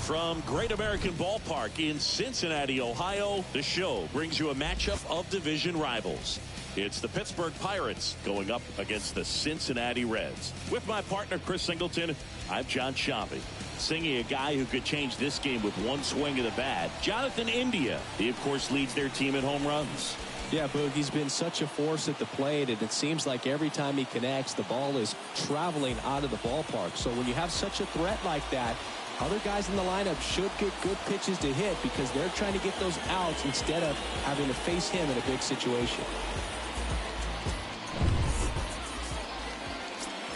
From Great American Ballpark in Cincinnati, Ohio, the show brings you a matchup of division rivals. It's the Pittsburgh Pirates going up against the Cincinnati Reds. With my partner, Chris Singleton, I'm John Sciambi. Singing a guy who could change this game with one swing of the bat, Jonathan India. He, of course, leads their team in home runs. Yeah, Boog, he's been such a force at the plate, and it seems like every time he connects, the ball is traveling out of the ballpark. So when you have such a threat like that, other guys in the lineup should get good pitches to hit because they're trying to get those outs instead of having to face him in a big situation.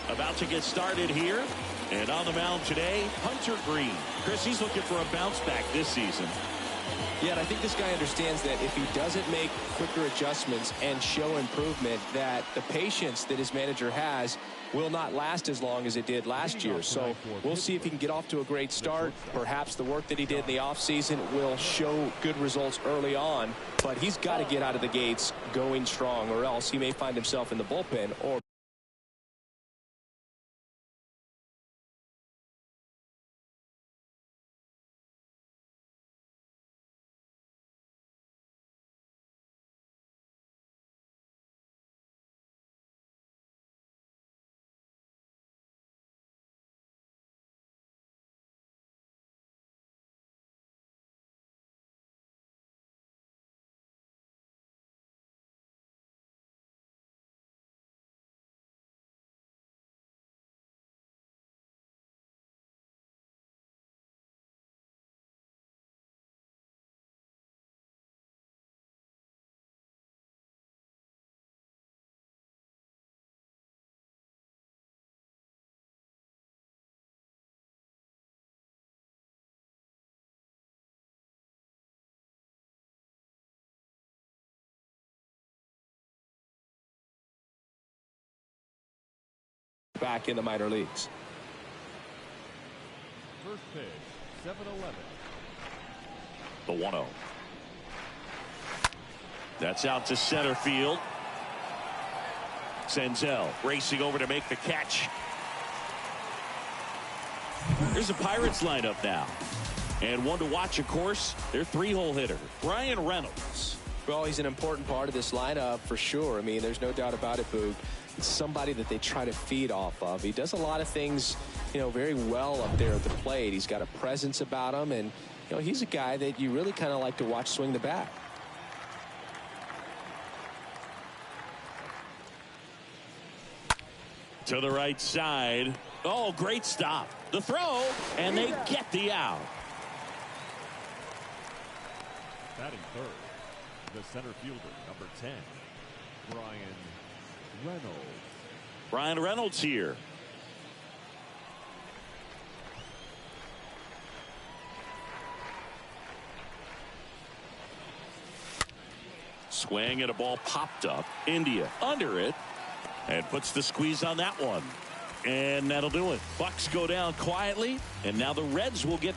About to get started here. And on the mound today, Hunter Green. Chris, he's looking for a bounce back this season. Yeah, and I think this guy understands that if he doesn't make quicker adjustments and show improvement, that the patience that his manager has will not last as long as it did last year. So we'll see if he can get off to a great start. Perhaps the work that he did in the offseason will show good results early on, but he's got to get out of the gates going strong, or else he may find himself in the bullpen or back in the minor leagues. First pitch, 7-11. The 1-0. That's out to center field. Senzel racing over to make the catch. Here's a Pirates lineup now. And one to watch, of course, their three-hole hitter, Bryan Reynolds. Well, he's an important part of this lineup for sure. I mean, there's no doubt about it, Boog. It's somebody that they try to feed off of. He does a lot of things, very well up there at the plate. He's got a presence about him, and, he's a guy that you really kind of like to watch swing the bat. To the right side. Oh, great stop. The throw, and they get the out. Batting third, the center fielder, number 10, Bryan Reynolds. Bryan Reynolds here. Swing and a ball popped up. India under it and puts the squeeze on that one. And that'll do it. Bucks go down quietly, and now the Reds will get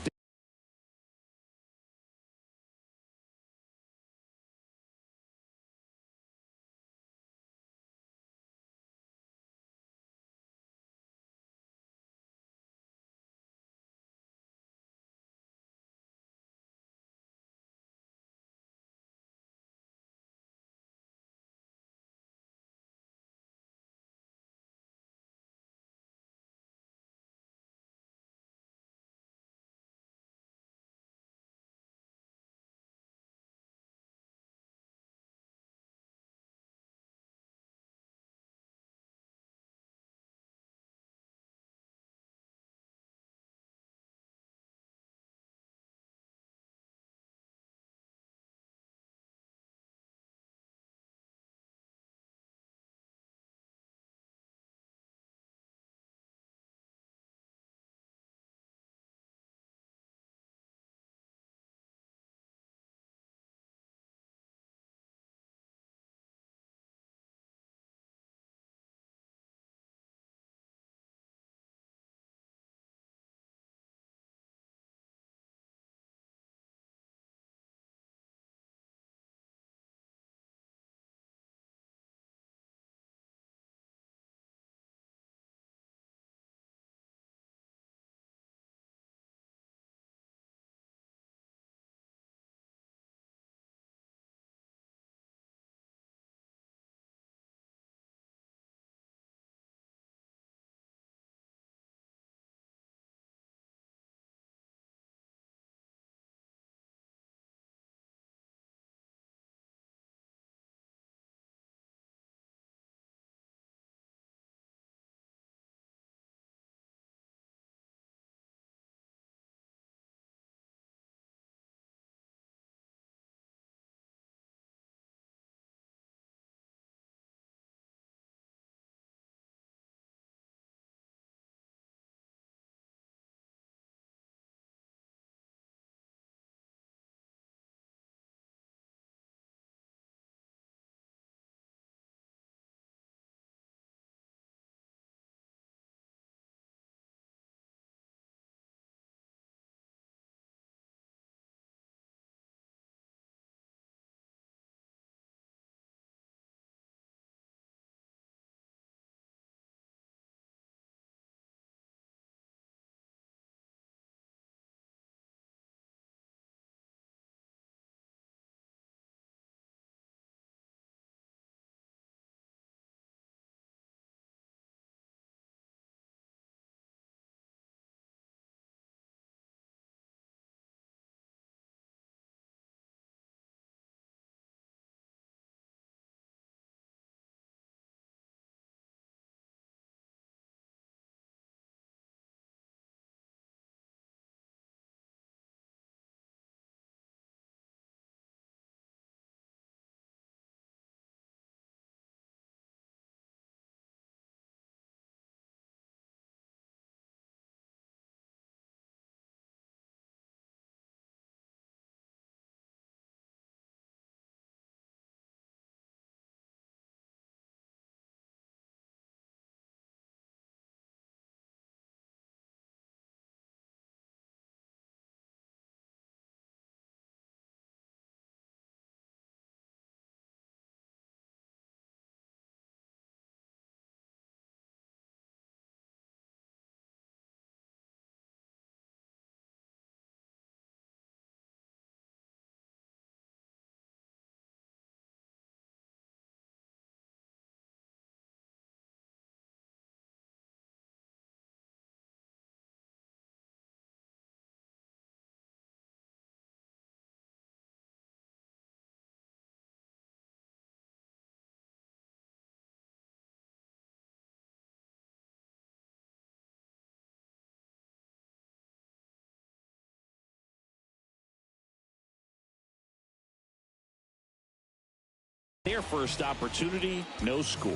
their first opportunity. No score.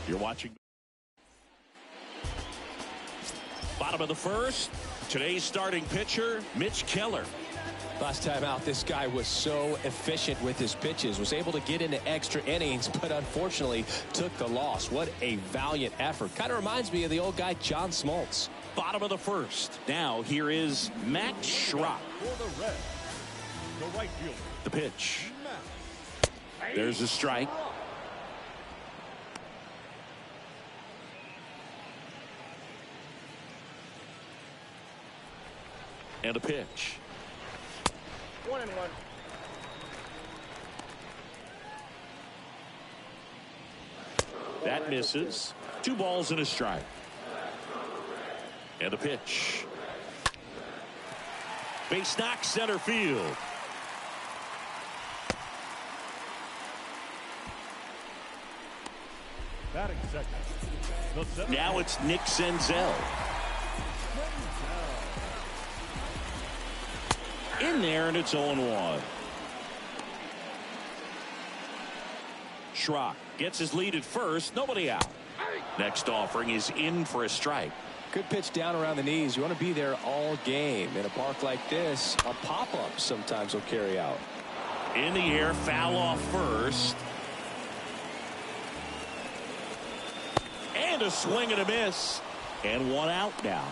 You're watching. Bottom of the first. Today's starting pitcher, Mitch Keller. Last time out, this guy was so efficient with his pitches, was able to get into extra innings, but unfortunately took the loss. What a valiant effort. Kind of reminds me of the old guy, John Smoltz. Bottom of the first. Now here is Max Schrock. For the Reds, the right fielder, The pitch. Max. There's a strike. And a pitch. 1-1. That misses. 2 balls and a strike. And a pitch. Base knock, center field. Batting second. The center Now fielder, it's Nick Senzel. In there, and it's 0-1. Schrock gets his lead at first. Nobody out. Next offering is in for a strike. Good pitch down around the knees. You want to be there all game. In a park like this, a pop-up sometimes will carry out. In the air, foul off first. And a swing and a miss. And 1 out now.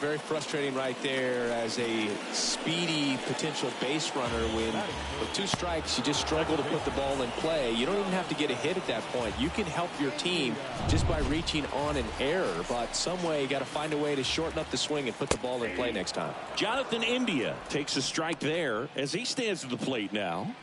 Very frustrating right there as a speedy potential base runner when with 2 strikes you just struggle to put the ball in play. You don't even have to get a hit at that point. You can help your team just by reaching on an error, but some way you got to find a way to shorten up the swing and put the ball in play next time. Jonathan India takes a strike there as he stands at the plate now.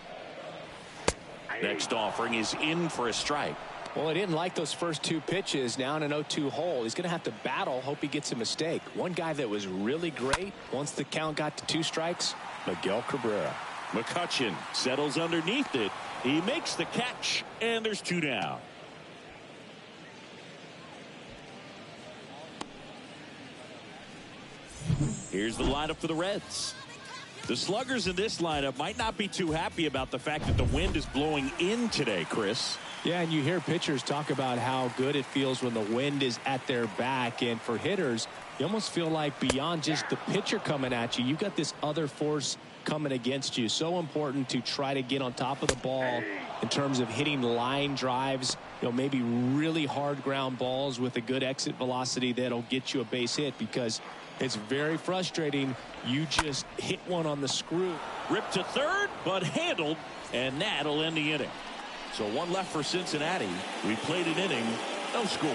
Next offering is in for a strike. Well, he didn't like those first 2 pitches. Now in an 0-2 hole, he's going to have to battle, hope he gets a mistake. One guy that was really great once the count got to 2 strikes, Miguel Cabrera. McCutchen settles underneath it. He makes the catch, and there's 2 down. Here's the lineup for the Reds. The sluggers in this lineup might not be too happy about the fact that the wind is blowing in today, Chris. Yeah, and you hear pitchers talk about how good it feels when the wind is at their back. And for hitters, you almost feel like beyond just the pitcher coming at you, you've got this other force coming against you. So important to try to get on top of the ball in terms of hitting line drives, maybe really hard ground balls with a good exit velocity that'll get you a base hit, because it's very frustrating. You just hit one on the screw. Ripped to third, but handled, and that'll end the inning. So 1 left for Cincinnati. We played an inning, no score.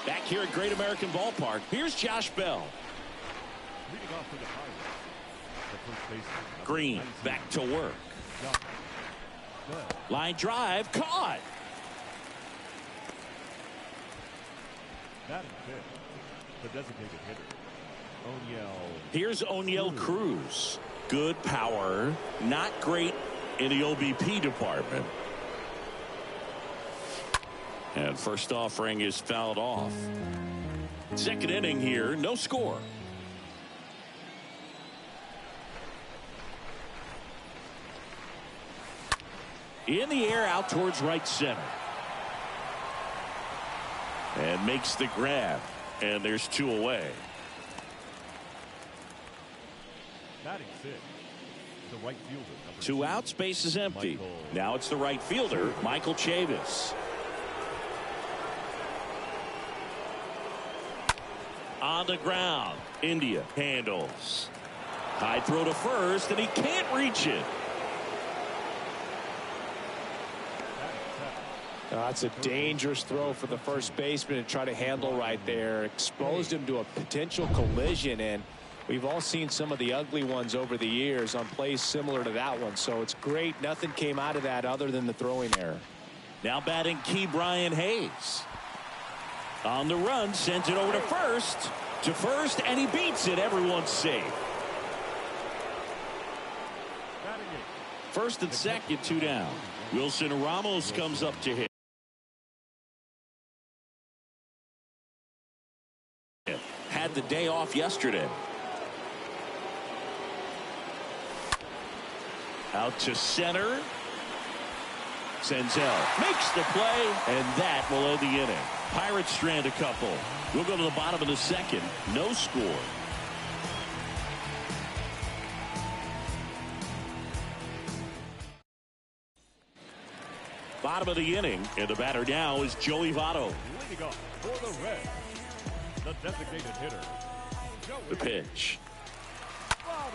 Back here at Great American Ballpark, here's Josh Bell. leading off for the Pirates, the first baseman, number Green 19, back to work. Josh Bell. Line drive, caught. Batting fifth, the designated hitter, O'Neill. Here's O'Neill Cruz. Good power, not great in the OBP department. And first offering is fouled off. Second inning here, no score. In the air, out towards right center. And makes the grab. And there's 2 away. Batting sixth, the right fielder, number 2 outs, base is empty. Now it's the right fielder, Michael Chavis. On the ground, India handles. High throw to first, and he can't reach it. That's a dangerous throw for the first baseman to try to handle right there. Exposed him to a potential collision, and we've all seen some of the ugly ones over the years on plays similar to that one. So it's great nothing came out of that other than the throwing error. Now batting Key Brian Hayes. On the run, sends it over to first, and he beats it. Everyone's safe. batting eighth, First and second, 2 down. Wilson Ramos comes up to hit. Had the day off yesterday. Out to center. Senzel makes the play, and that will end the inning. Pirates strand a couple. We'll go to the bottom of the second. No score. Bottom of the inning, and the batter now is Joey Votto. Leading off for the Reds, the designated hitter, The pitch.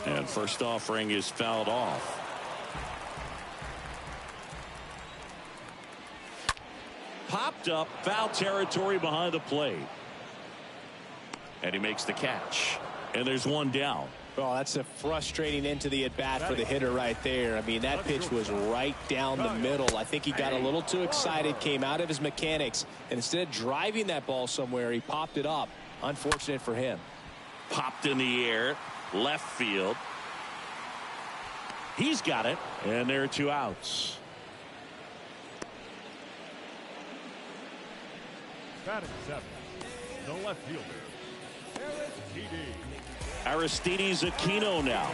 And first offering is fouled off. Popped up, foul territory behind the plate. And he makes the catch. And there's one down. Oh, that's a frustrating end to the at-bat for the hitter right there. I mean, that pitch was right down the middle. I think he got a little too excited, came out of his mechanics, and instead of driving that ball somewhere, he popped it up. Unfortunate for him. Popped in the air, left field. He's got it, and there are 2 outs. batting 7, the left fielder, Aristides Aquino now.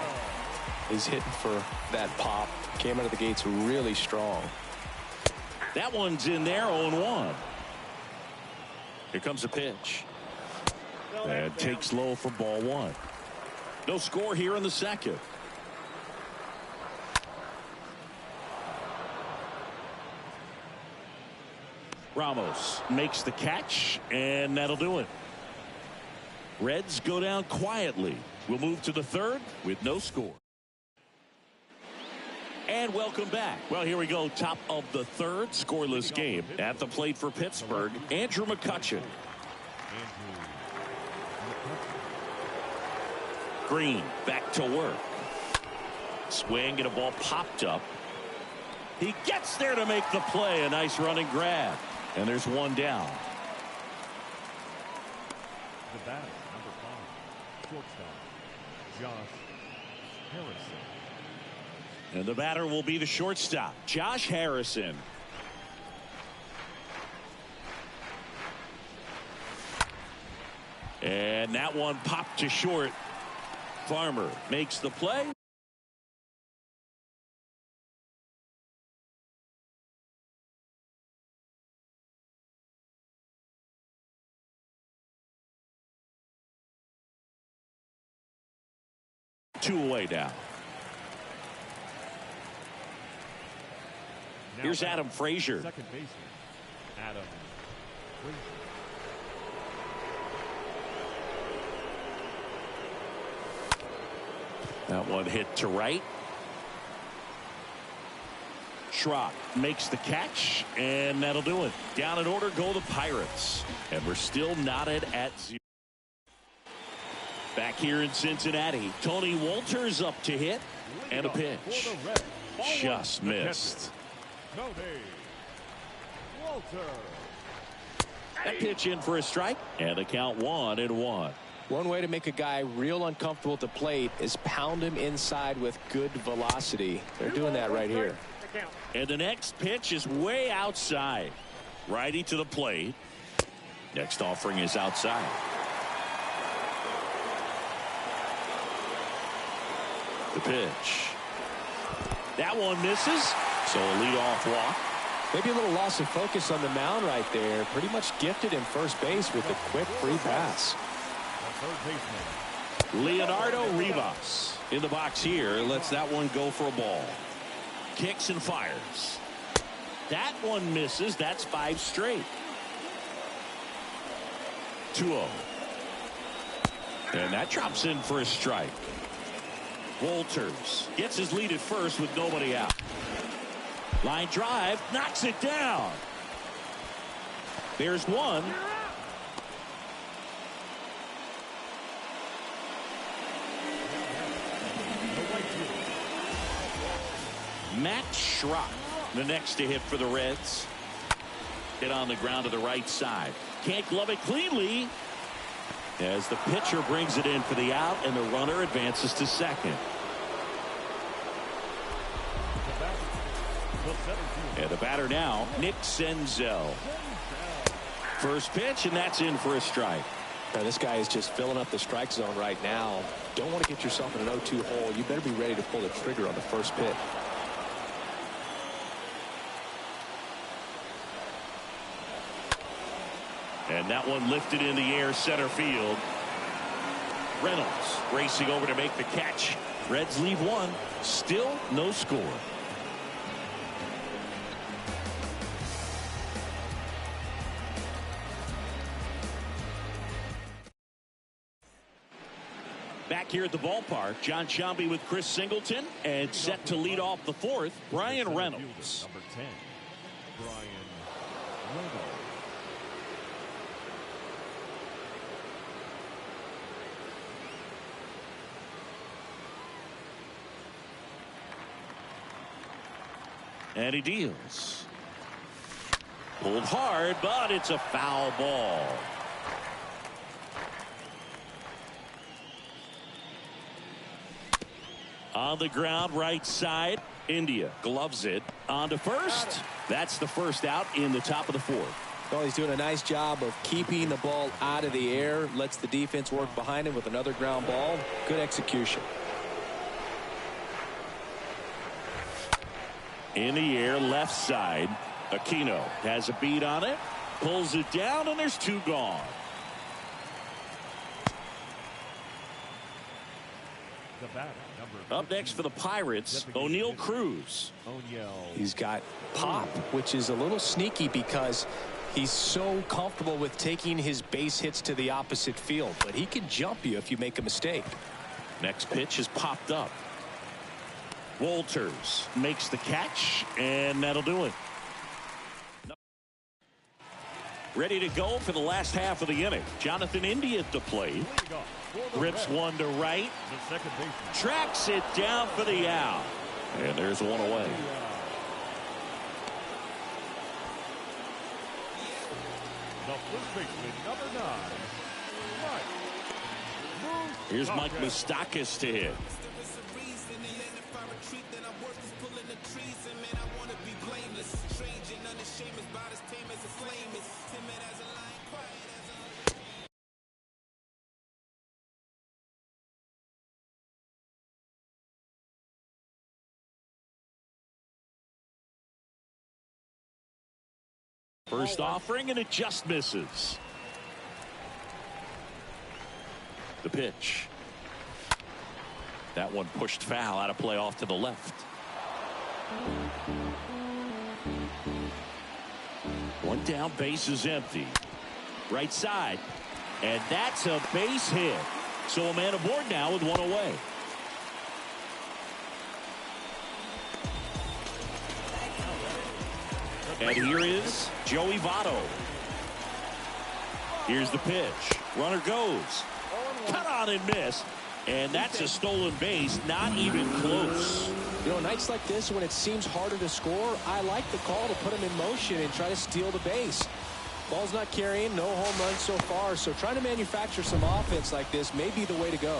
He's hitting for that pop. Came out of the gates really strong. That one's in there, 0-1. Here comes a pitch. And takes low for ball 1. No score here in the second. Ramos makes the catch, and that'll do it. Reds go down quietly. We'll move to the third with no score. And welcome back. Well, here we go. Top of the third, scoreless game. At the plate for Pittsburgh, Andrew McCutchen. Green back to work. Swing and a ball popped up. He gets there to make the play. A nice running grab. And there's one down. The batter, number 5, shortstop, Josh Harrison. And the batter will be the shortstop, Josh Harrison. And that one popped to short. Farmer makes the play. Two away now. Here's Adam Frazier. Second baseman, Adam Frazier. That one hit to right. Schrock makes the catch, and that'll do it. Down in order go the Pirates. And we're still knotted at 0. Back here in Cincinnati, Tony Wolters up to hit, and a pitch. Just missed. Tony Wolters. That pitch in for a strike, and the count 1-1. One way to make a guy real uncomfortable at the plate is pound him inside with good velocity. They're doing that right here. And the next pitch is way outside. Righty to the plate. Next offering is outside. The pitch. That one misses. So a leadoff walk. Maybe a little loss of focus on the mound right there. Pretty much gifted him first base with a quick free pass. Third baseman, Leonardo Rivas in the box here. Lets that one go for a ball. Kicks and fires. That one misses. That's 5 straight. 2-0. And that drops in for a strike. Wolters gets his lead at first with nobody out. Line drive, knocks it down. There's one. Max Schrock, the next to hit for the Reds. Hit on the ground to the right side. Can't glove it cleanly. As the pitcher brings it in for the out, and the runner advances to second. And the batter now, Nick Senzel. First pitch, and that's in for a strike. Now, this guy is just filling up the strike zone right now. Don't want to get yourself in an 0-2 hole. You better be ready to pull the trigger on the first pitch. And that one lifted in the air center field. Reynolds racing over to make the catch. Reds leave one. Still no score. Back here at the ballpark, John Sciambi with Chris Singleton, and set to lead off the fourth, Brian Reynolds. Number 10, Brian Reynolds. And he deals. Pulled hard, but it's a foul ball. On the ground, right side. India gloves it on to first. That's the first out in the top of the fourth. Well, he's doing a nice job of keeping the ball out of the air. Lets the defense work behind him with another ground ball. Good execution. In the air, left side. Aquino has a beat on it. Pulls it down, and there's two gone. The batter, Up next for the Pirates, O'Neal Cruz. He's got pop, which is a little sneaky because he's so comfortable with taking his base hits to the opposite field. But he can jump you if you make a mistake. Next pitch is popped up. Walters makes the catch, and that'll do it. Ready to go for the last half of the inning. Jonathan India at the plate. Rips one to right. Tracks it down for the out. And there's one away. The first baseman, number 9, Mike. Here's Mike Moustakas to hit. First offering, and it just misses. The pitch. That one pushed foul, out of play off to the left. One down, base is empty. Right side. And that's a base hit. So a man aboard now with one away. And here is Joey Votto. Here's the pitch. Runner goes. Cut on and miss. And that's a stolen base. Not even close. You know, nights like this when it seems harder to score, I like the call to put him in motion and try to steal the base. Ball's not carrying, no home runs so far. So trying to manufacture some offense like this may be the way to go.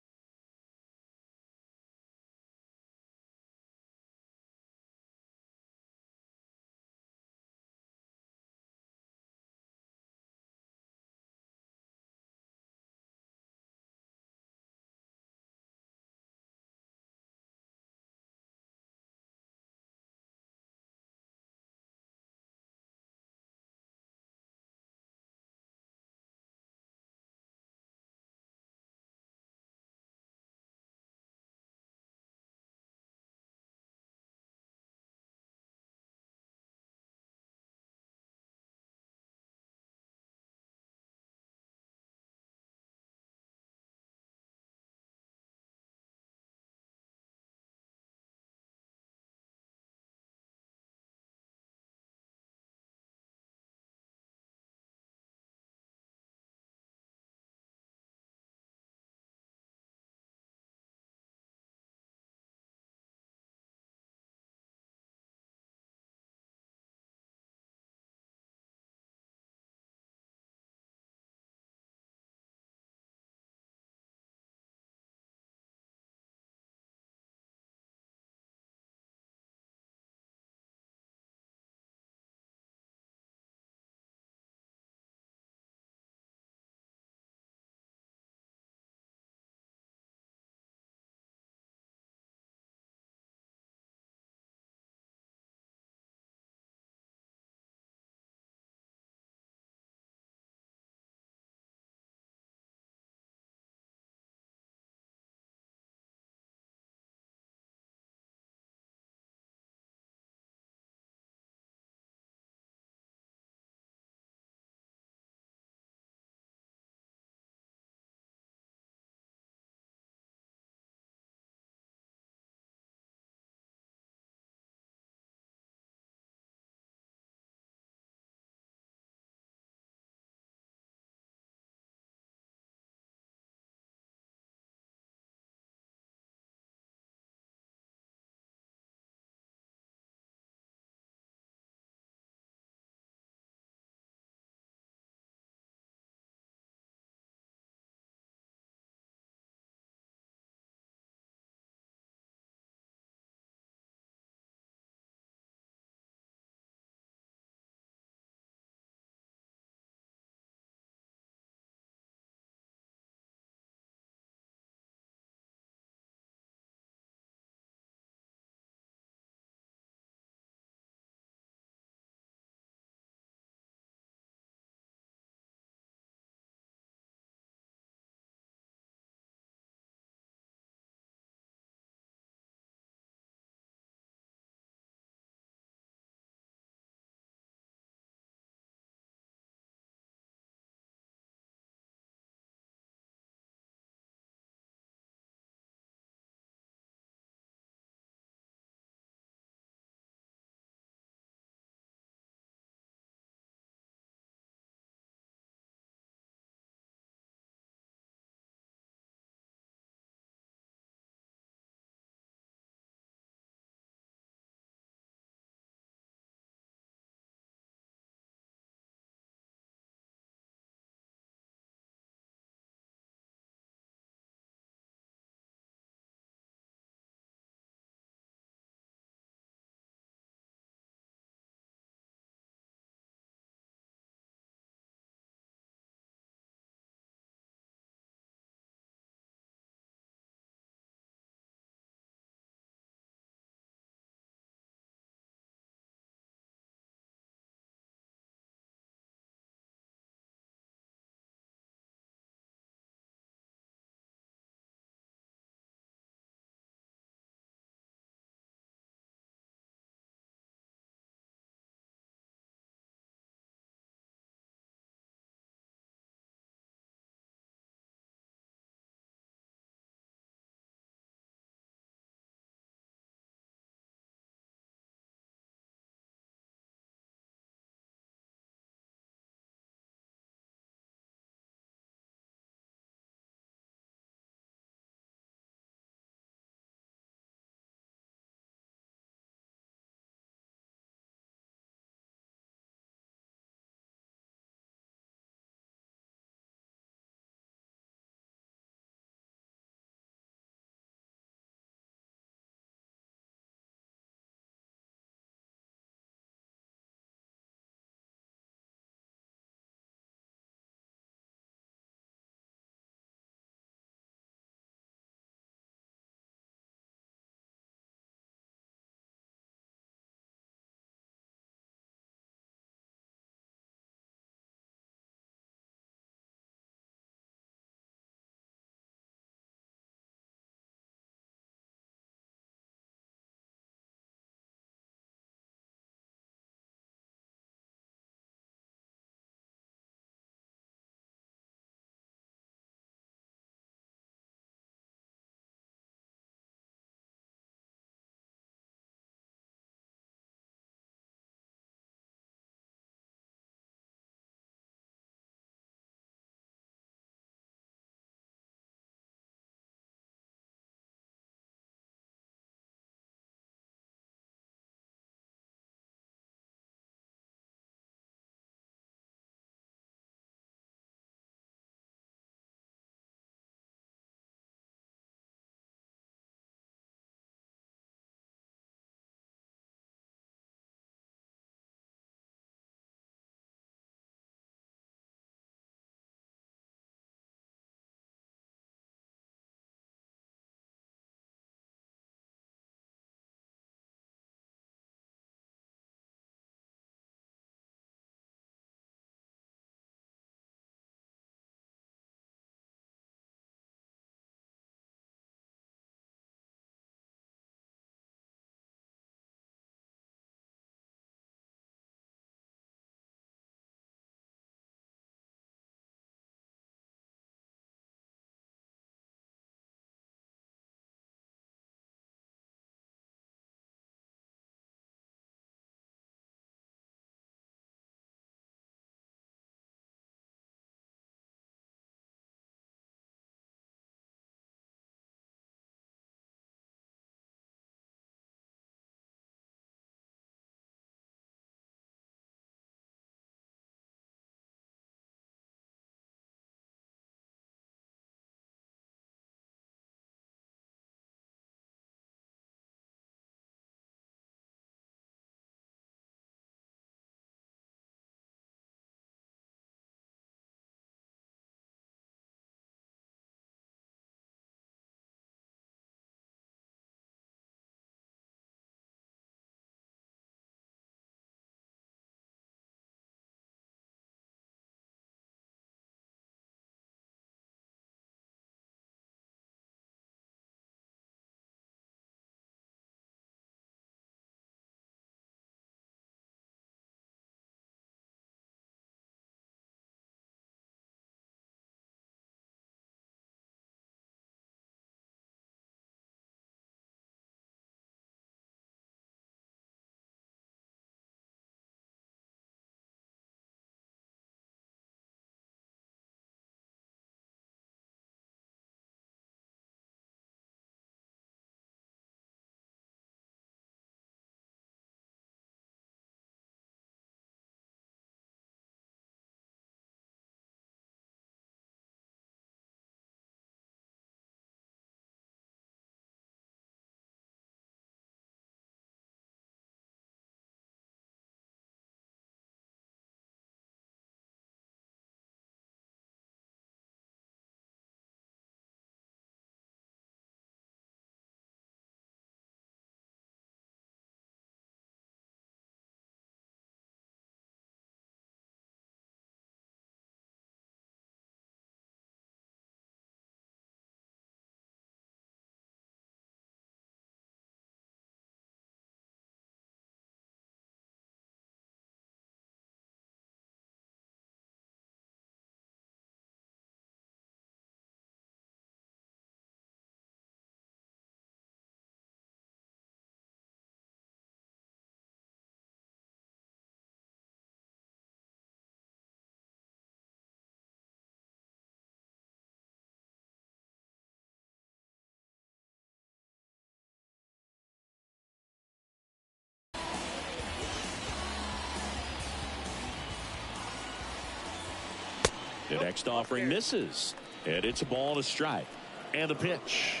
The next offering misses. And it's a ball and a strike. And the pitch.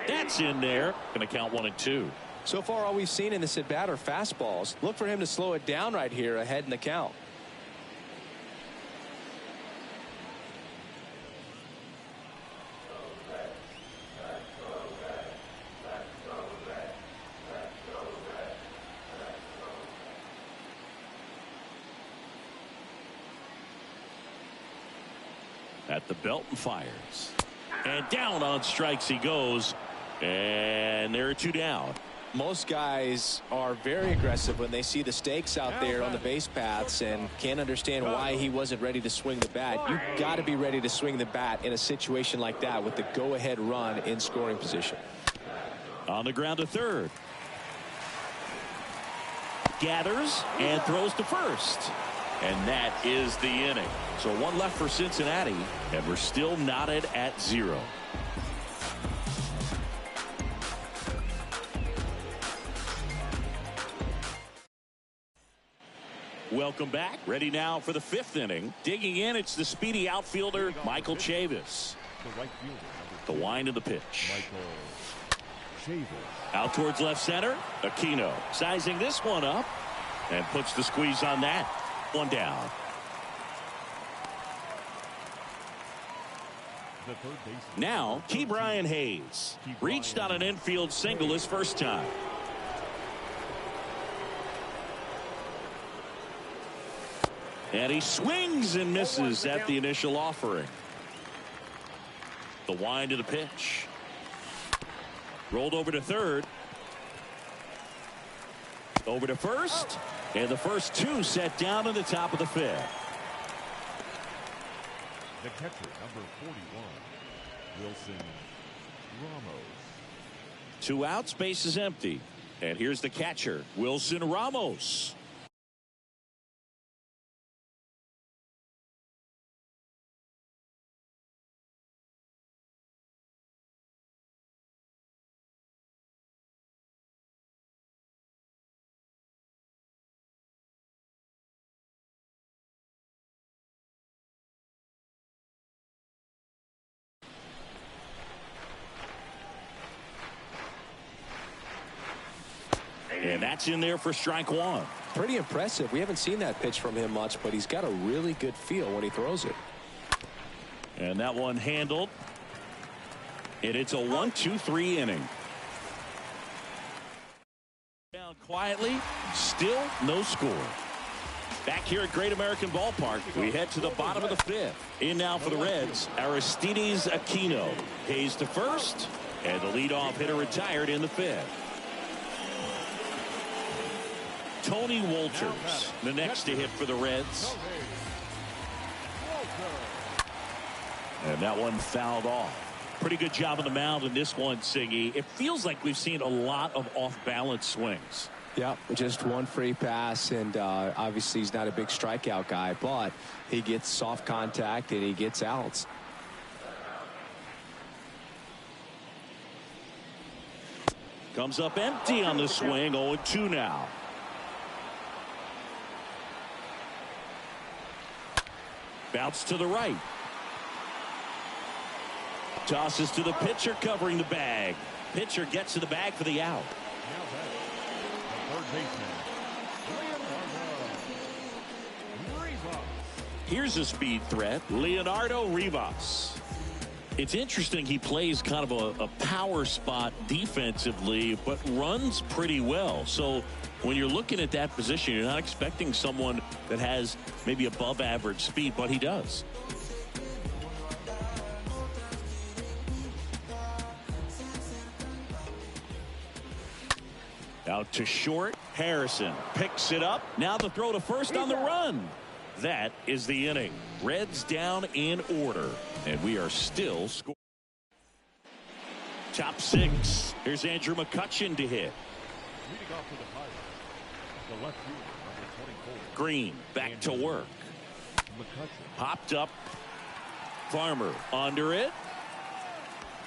That's in there. Going to count 1-2. So far, all we've seen in this at-bat are fastballs. Look for him to slow it down right here ahead in the count. At the belt and fires. And down on strikes he goes. And there are 2 down. Most guys are very aggressive when they see the stakes out there on the base paths and can't understand why he wasn't ready to swing the bat. You've got to be ready to swing the bat in a situation like that with the go-ahead run in scoring position. On the ground to third. Gathers and throws to first. And that is the inning. So 1 left for Cincinnati, and we're still knotted at 0. Welcome back. Ready now for the 5th inning. Digging in, it's the speedy outfielder, Michael Chavis. The wind of the pitch. Out towards left center. Aquino sizing this one up and puts the squeeze on that. 1 down. Now, Brian Hayes reached on an infield single his first time. And he swings and misses at the initial offering. The wind of the pitch. Rolled over to third. Over to first. And the first 2 set down in the top of the 5th. The catcher, number 41, Wilson Ramos. 2 outs, base is empty. And here's the catcher, Wilson Ramos. And that's in there for strike 1. Pretty impressive. We haven't seen that pitch from him much, but he's got a really good feel when he throws it. And that one handled. And it's a 1-2-3 inning. Down quietly, still no score. Back here at Great American Ballpark, we head to the bottom of the 5th. In now for the Reds, Aristides Aquino. Hayes to first, and the leadoff hitter retired in the 5th. Tony Wolters, the next to hit for the Reds. And that one fouled off. Pretty good job on the mound in this one, Siggy. It feels like we've seen a lot of off-balance swings. Yeah, just 1 free pass, and obviously he's not a big strikeout guy, but he gets soft contact and he gets outs. Comes up empty on the swing, 0-2 now. Bounce to the right. Tosses to the pitcher covering the bag. Pitcher gets to the bag for the out. Third baseman, Here's a speed threat, Leonardo Rivas. It's interesting, he plays kind of a power spot defensively, but runs pretty well. So when you're looking at that position, you're not expecting someone that has maybe above average speed, but he does. Out to short. Harrison picks it up. Now the throw to first on the run. That is the inning. Reds down in order, and we are still scoring. Top 6. Here's Andrew McCutchen to hit. leading off for the Pirates, the left fielder, number 24. Green back to work. McCutchen. Popped up. Farmer under it.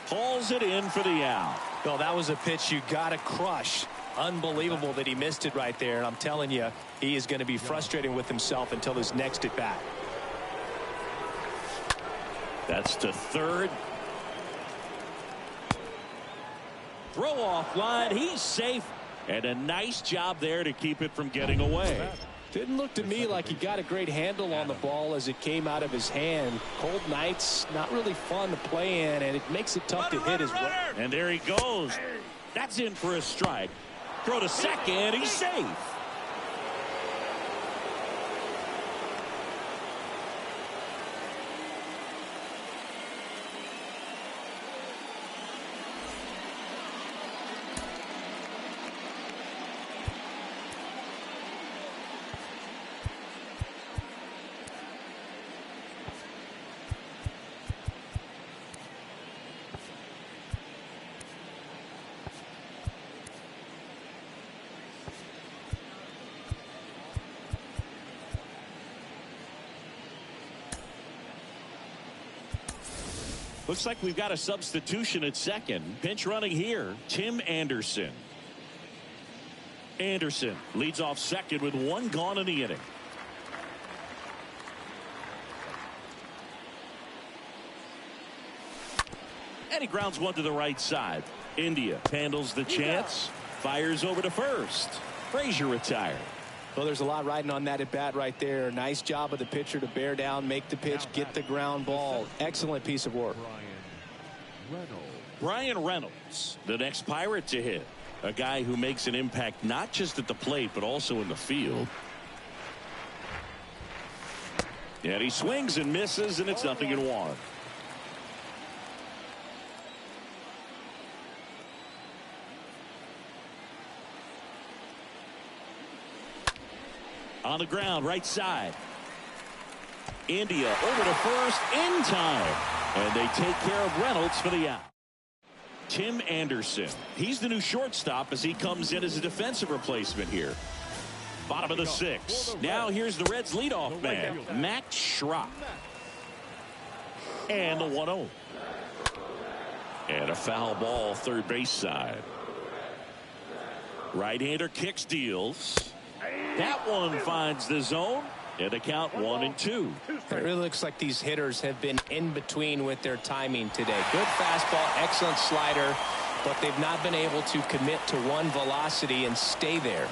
Hauls it in for the out. Well, that was a pitch you got to crush. Unbelievable that he missed it right there. And I'm telling you, he is going to be frustrated with himself until his next at bat. That's to third. Throw off line. He's safe. And a nice job there to keep it from getting away. Didn't look to me like he got a great handle on the ball as it came out of his hand. Cold nights, not really fun to play in, and it makes it tough to hit as well. And there he goes. That's in for a strike. Throw to second. He's safe. Looks like we've got a substitution at second. Pinch running here, Tim Anderson. Anderson leads off second with one gone in the inning. And he grounds one to the right side. India handles the chance, fires over to first. Frazier retired. Well, there's a lot riding on that at bat right there. Nice job of the pitcher to bear down, make the pitch, get the ground ball. Excellent piece of work. Brian Reynolds, the next Pirate to hit. A guy who makes an impact not just at the plate, but also in the field. And he swings and misses, and it's 0-1. On the ground, right side. India over to first in time. And they take care of Reynolds for the out. Tim Anderson. He's the new shortstop as he comes in as a defensive replacement here. Bottom of the sixth. Now here's the Reds leadoff man, Max Schrock. And the 1-0. And a foul ball third base side. Right-hander kicks, deals. That one finds the zone. And the count 1-2. It really looks like these hitters have been in between with their timing today. Good fastball, excellent slider, but they've not been able to commit to one velocity and stay there.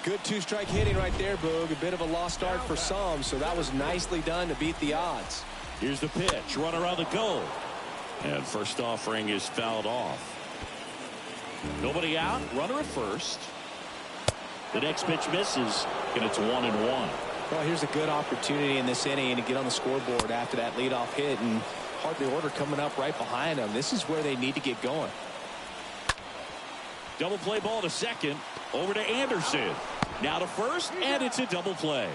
Good two-strike hitting right there, Boog. A bit of a lost start for some, so that was nicely done to beat the odds. Here's the pitch. Runner on the go. And first offering is fouled off. Nobody out. Runner at first. The next pitch misses, and it's 1-1. Well, here's a good opportunity in this inning to get on the scoreboard after that leadoff hit, and hardly order coming up right behind them. This is where they need to get going. Double play ball to second. Over to Anderson. Now to first, and it's a double play.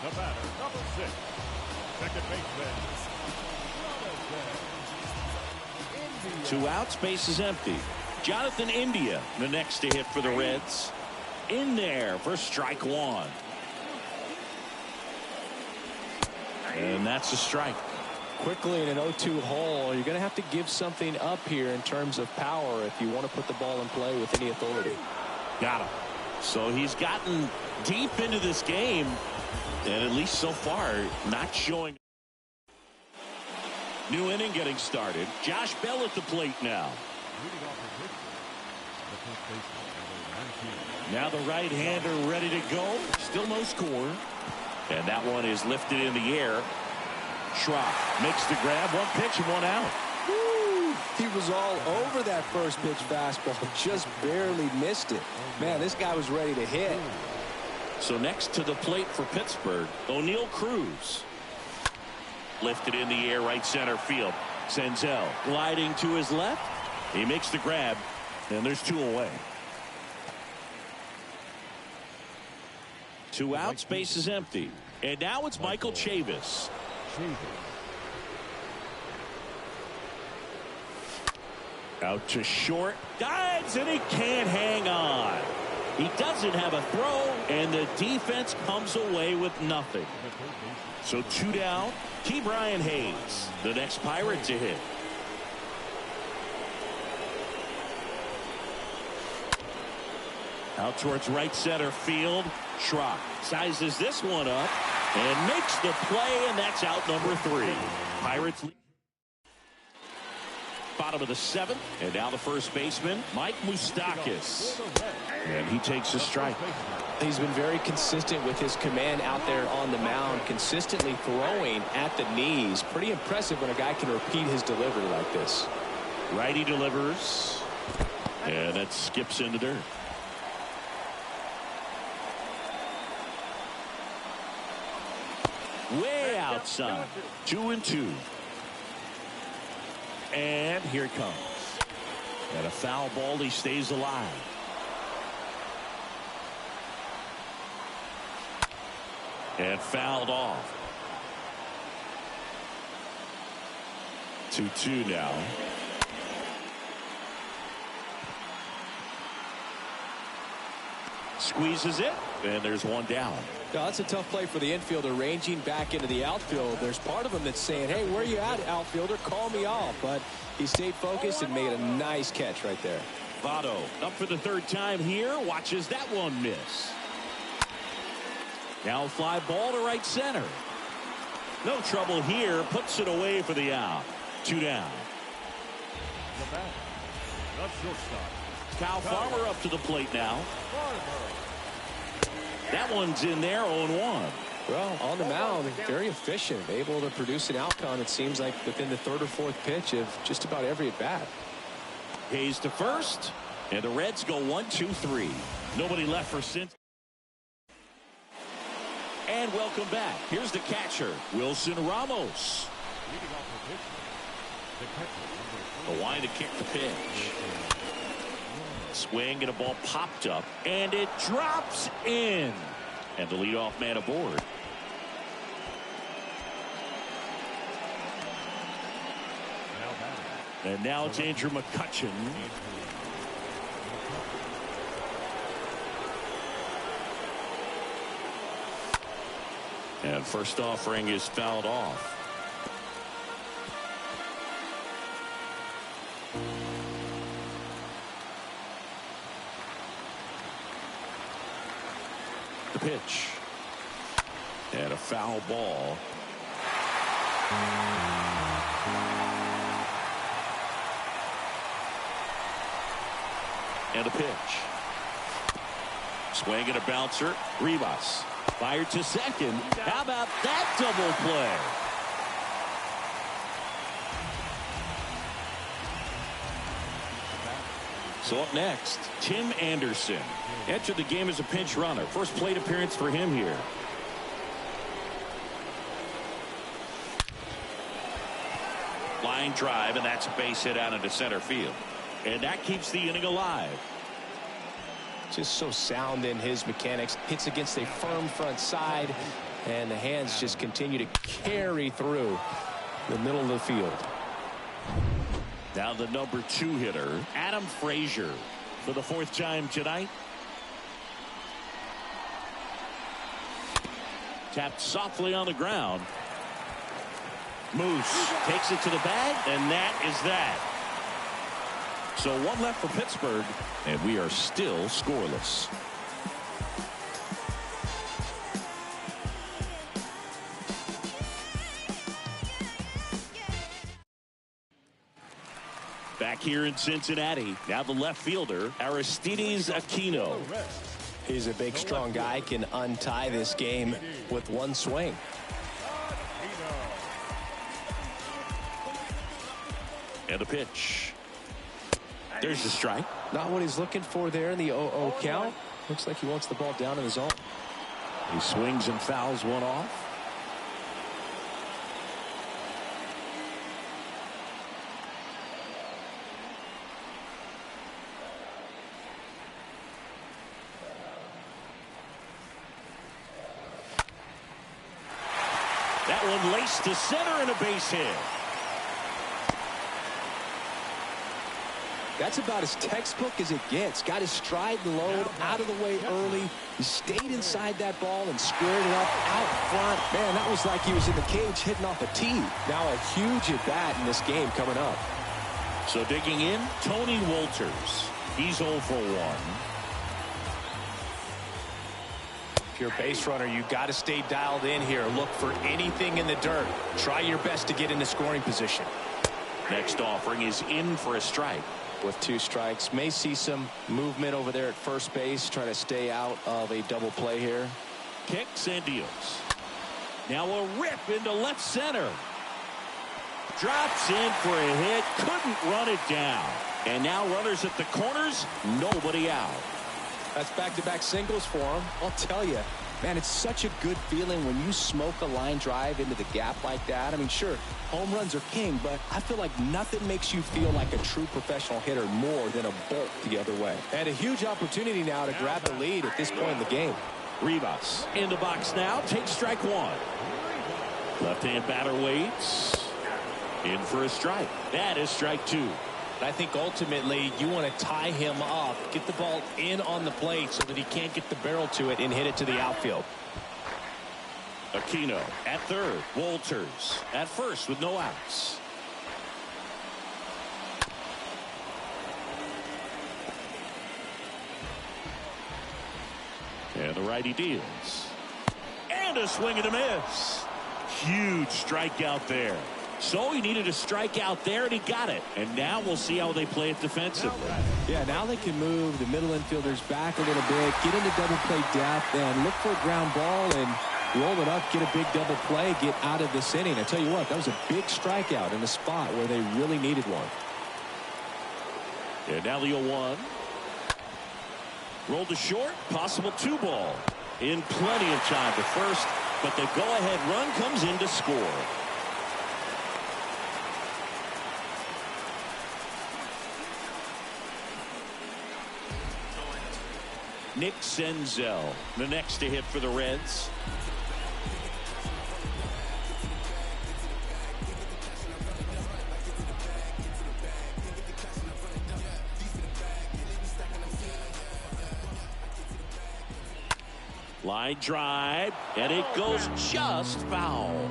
The batter, number 6, second baseman. Two outs, base is empty. Jonathan India, the next to hit for the Reds. In there for strike one. And that's a strike. Quickly in an 0-2 hole, you're going to have to give something up here in terms of power if you want to put the ball in play with any authority. Got him. So he's gotten deep into this game, and at least so far, not showing. New inning getting started. Josh Bell at the plate now. Now the right-hander ready to go. Still no score. And that one is lifted in the air. Schrock makes the grab. One pitch and one out. Woo! He was all over that first pitch fastball. Just barely missed it. Man, this guy was ready to hit. So next to the plate for Pittsburgh, O'Neal Cruz. Lifted in the air, right center field. Senzel gliding to his left. He makes the grab, and there's two away. Two outs, base is empty. And now it's Michael Chavis. Out to short. Dives, and he can't hang on. He doesn't have a throw, and the defense comes away with nothing. So two down. T. Brian Hayes, the next Pirate to hit. Out towards right center field. Schrock sizes this one up and makes the play, and that's out number 3. Pirates lead. Bottom of the 7th, and now the first baseman, Mike Moustakas. And he takes a strike. He's been very consistent with his command out there on the mound, consistently throwing at the knees. Pretty impressive when a guy can repeat his delivery like this. Righty delivers, and that skips into dirt. Way outside. 2-2. And here it comes. And a foul ball. He stays alive. And fouled off. 2-2 now. Squeezes it, and there's one down. Now, that's a tough play for the infielder, ranging back into the outfield. There's part of him that's saying, hey, where you at, outfielder? Call me off. But he stayed focused and made a nice catch right there. Votto up for the 3rd time here. Watches that one miss. Now fly ball to right center. No trouble here. Puts it away for the out. 2 down. The batter, the shortstop. Kyle Farmer up to the plate now. That one's in there, 0-1. Well, on the mound, very efficient, able to produce an outcome, it seems like, within the 3rd or 4th pitch of just about every at-bat. Hayes to first, and the Reds go 1-2-3. Nobody left for Cincinnati. And welcome back. Here's the catcher, Wilson Ramos. The line to kick the pitch. Swing and a ball popped up, and it drops in. And the leadoff man aboard. And now it's Andrew McCutchen. And first offering is fouled off. The pitch. And a foul ball. And a pitch. Swing and a bouncer. Rivas fired to second. How about that double play? So up next, Tim Anderson entered the game as a pinch runner. First plate appearance for him here. Line drive, and that's a base hit out into center field. And that keeps the inning alive. Just so sound in his mechanics. Hits against a firm front side, and the hands just continue to carry through the middle of the field. Now the number 2 hitter, Adam Frazier, for the 4th time tonight. Tapped softly on the ground. Moose takes it to the bag, and that is that. So one left for Pittsburgh, and we are still scoreless. Back here in Cincinnati, now the left fielder, Aristides Aquino. He's a big, strong guy, can untie this game with one swing. And a pitch. There's the strike. Not what he's looking for there in the 0-0 count. Looks like he wants the ball down in the zone. He swings and fouls one off. That one laced to center and a base hit. That's about as textbook as it gets. Got his stride and load out of the way early. He stayed inside that ball and squared it up out front. Man, that was like he was in the cage hitting off a tee. Now a huge at-bat in this game coming up. So digging in, Tony Wolters. He's 0 for 1. you're a base runner, you got to stay dialed in here. Look for anything in the dirt. Try your best to get into scoring position. Next offering is in for a strike. With 2 strikes, may see some movement over there at first base. Try to stay out of a double play here. Kicks and deals. Now a rip into left center. Drops in for a hit. Couldn't run it down. And now runners at the corners. Nobody out. That's back-to-back singles for him. I'll tell you, man, it's such a good feeling when you smoke a line drive into the gap like that. I mean, sure, home runs are king, but I feel like nothing makes you feel like a true professional hitter more than a bolt the other way. And a huge opportunity now to grab the lead at this point in the game. Rivas in the box now. Takes strike 1. Left-hand batter waits. In for a strike. That is strike 2. I think ultimately you want to tie him up, get the ball in on the plate so that he can't get the barrel to it and hit it to the outfield. Aquino at third. Walters at first with no outs. And the righty deals. And a swing and a miss. Huge strikeout there. So he needed a strikeout there, and he got it. And now we'll see how they play it defensively. Yeah, now they can move the middle infielders back a little bit, get into double play depth, and look for a ground ball and roll it up, get a big double play, get out of this inning. I tell you what, that was a big strikeout in a spot where they really needed one. And now the 0-1. Rolled to short, possible 2-ball. In plenty of time to first, but the go-ahead run comes in to score. Nick Senzel, the next to hit for the Reds. Line drive, and it goes just foul.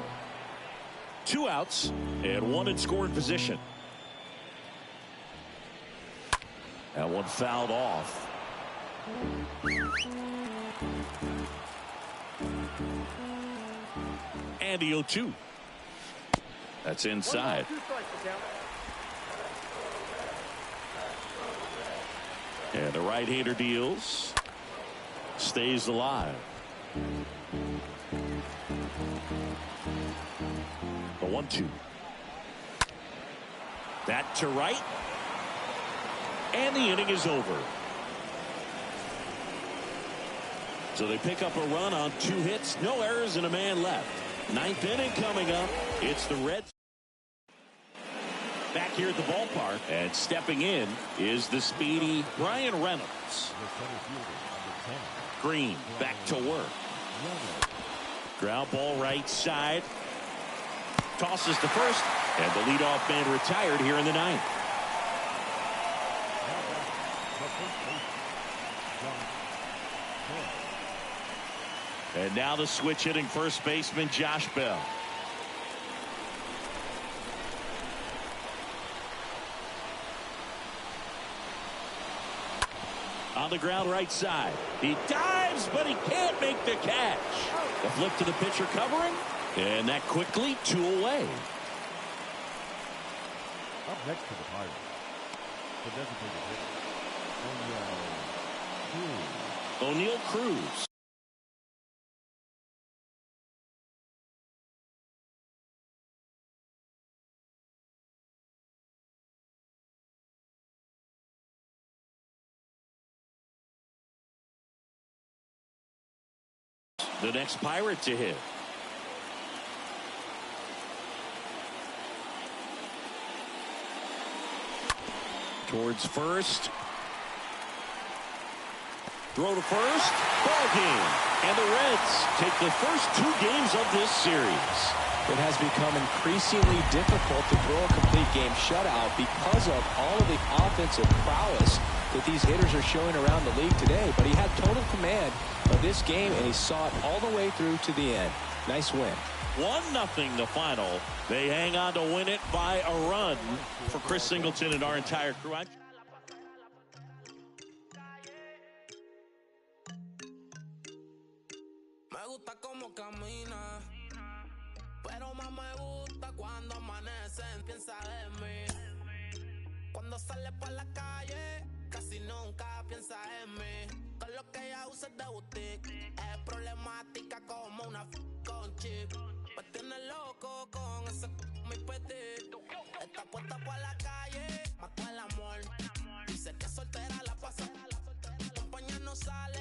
2 outs, and 1 in scoring position. That one fouled off. And the 0-2. That's inside. And the right-hander deals. Stays alive. The 1-2. That to right. And the inning is over. So they pick up a run on 2 hits, no errors, and a man left. 9th inning coming up. It's the Reds. Back here at the ballpark, and stepping in is the speedy Brian Reynolds. Green back to work. Ground ball right side. Tosses to first, and the leadoff man retired here in the 9th. And now the switch hitting first baseman Josh Bell. On the ground right side. He dives, but he can't make the catch. The flip to the pitcher covering. And that quickly 2 away. Up next to the Pirates, the designated hitter, O'Neal Cruz. The next Pirate to hit. Towards first. Throw to first. Ball game. And the Reds take the first 2 games of this series. It has become increasingly difficult to throw a complete game shutout because of all of the offensive prowess that these hitters are showing around the league today. But he had total command of this game, and he saw it all the way through to the end. Nice win. 1-0 the final. They hang on to win it by a run. For Chris Singleton and our entire crew, gusta cómo camina, pero más me gusta cuando amanece. Piensa en mí. Cuando sale por la calle, casi nunca piensa en mí. Con lo que ella usa es de boutique, es problemática como una con chip. Me tiene loco con ese mi petit. Está puesta por la calle, mató el amor. Dice que soltera la pasa, compañía no sale.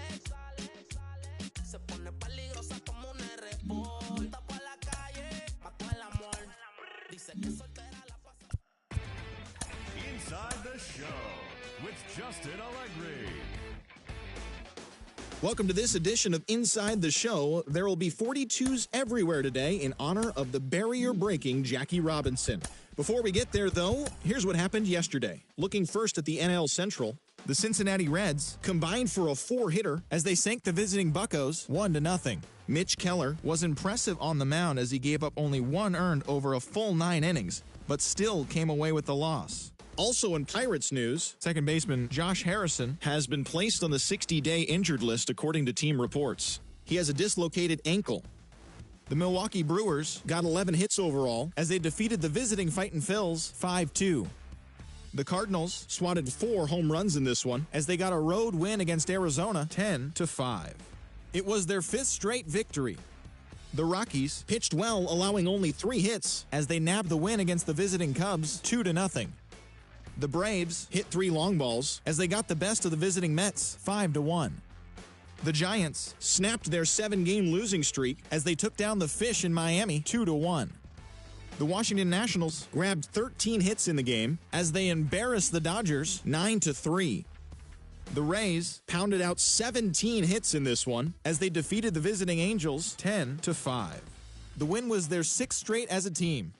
Se pone peligrosa como un R-Boy. Está por la calle, mató el amor. Dice que soltera la pasa. Inside the Show with Justin Allegri. Welcome to this edition of Inside the Show. There will be 42s everywhere today in honor of the barrier-breaking Jackie Robinson. Before we get there, though, here's what happened yesterday. Looking first at the NL Central, the Cincinnati Reds combined for a 4-hitter as they sank the visiting Buccos 1-0. Mitch Keller was impressive on the mound as he gave up only 1 earned over a full 9 innings, but still came away with the loss. Also in Pirates news, second baseman Josh Harrison has been placed on the 60-day injured list according to team reports. He has a dislocated ankle. The Milwaukee Brewers got 11 hits overall as they defeated the visiting Fightin' Phils 5-2. The Cardinals swatted 4 home runs in this one as they got a road win against Arizona 10-5. It was their 5th straight victory. The Rockies pitched well, allowing only 3 hits as they nabbed the win against the visiting Cubs 2-0. The Braves hit 3 long balls as they got the best of the visiting Mets 5-1. The Giants snapped their 7-game losing streak as they took down the Fish in Miami 2-1. The Washington Nationals grabbed 13 hits in the game as they embarrassed the Dodgers 9-3. The Rays pounded out 17 hits in this one as they defeated the visiting Angels 10-5. The win was their 6th straight as a team.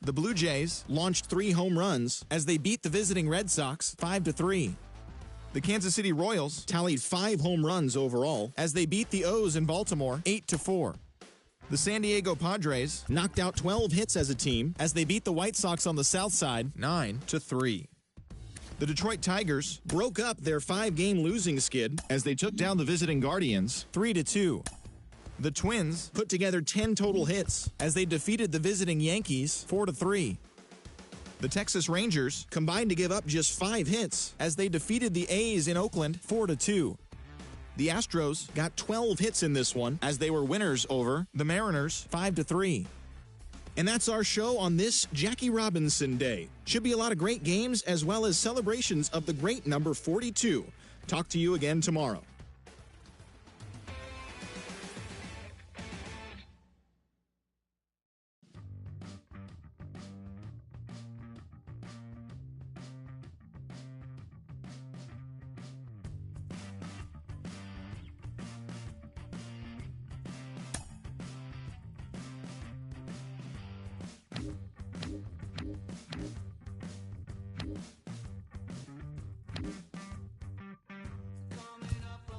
The Blue Jays launched 3 home runs as they beat the visiting Red Sox 5-3. The Kansas City Royals tallied 5 home runs overall as they beat the O's in Baltimore 8-4. The San Diego Padres knocked out 12 hits as a team as they beat the White Sox on the South Side 9-3. The Detroit Tigers broke up their 5-game losing skid as they took down the visiting Guardians 3-2. The Twins put together 10 total hits as they defeated the visiting Yankees 4-3. The Texas Rangers combined to give up just 5 hits as they defeated the A's in Oakland 4-2. The Astros got 12 hits in this one as they were winners over the Mariners 5-3. And that's our show on this Jackie Robinson Day. Should be a lot of great games as well as celebrations of the great number 42. Talk to you again tomorrow. Coming up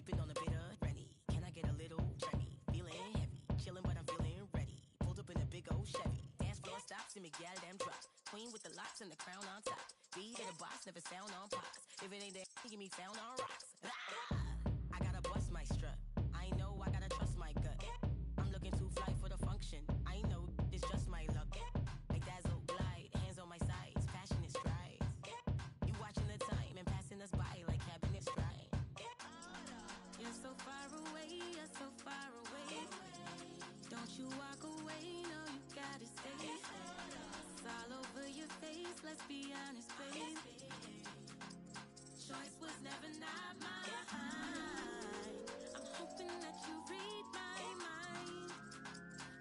sipping on a bitter Rennie. Can I get a little trendy? Feeling heavy, chilling but I'm feeling ready. Pulled up in a big old Chevy. Dance floor stops and Miguel damn drops. Queen with the locks and the crown on top. Beat at the box, never sound on pops. If it ain't there, give me sound on rocks. I gotta bust my strut. I know I gotta trust my gut. I'm looking too fly for the function. I know it's just my luck. Like dazzle, glide, hands on my sides, passionate strides. You watching the time and passing us by like cabinet stride. You're so far away, you're so far away. Don't you walk away, no, you gotta stay. It's all over your face, let's be honest, babe. Choice was never not mine. I'm hoping that you read my mind.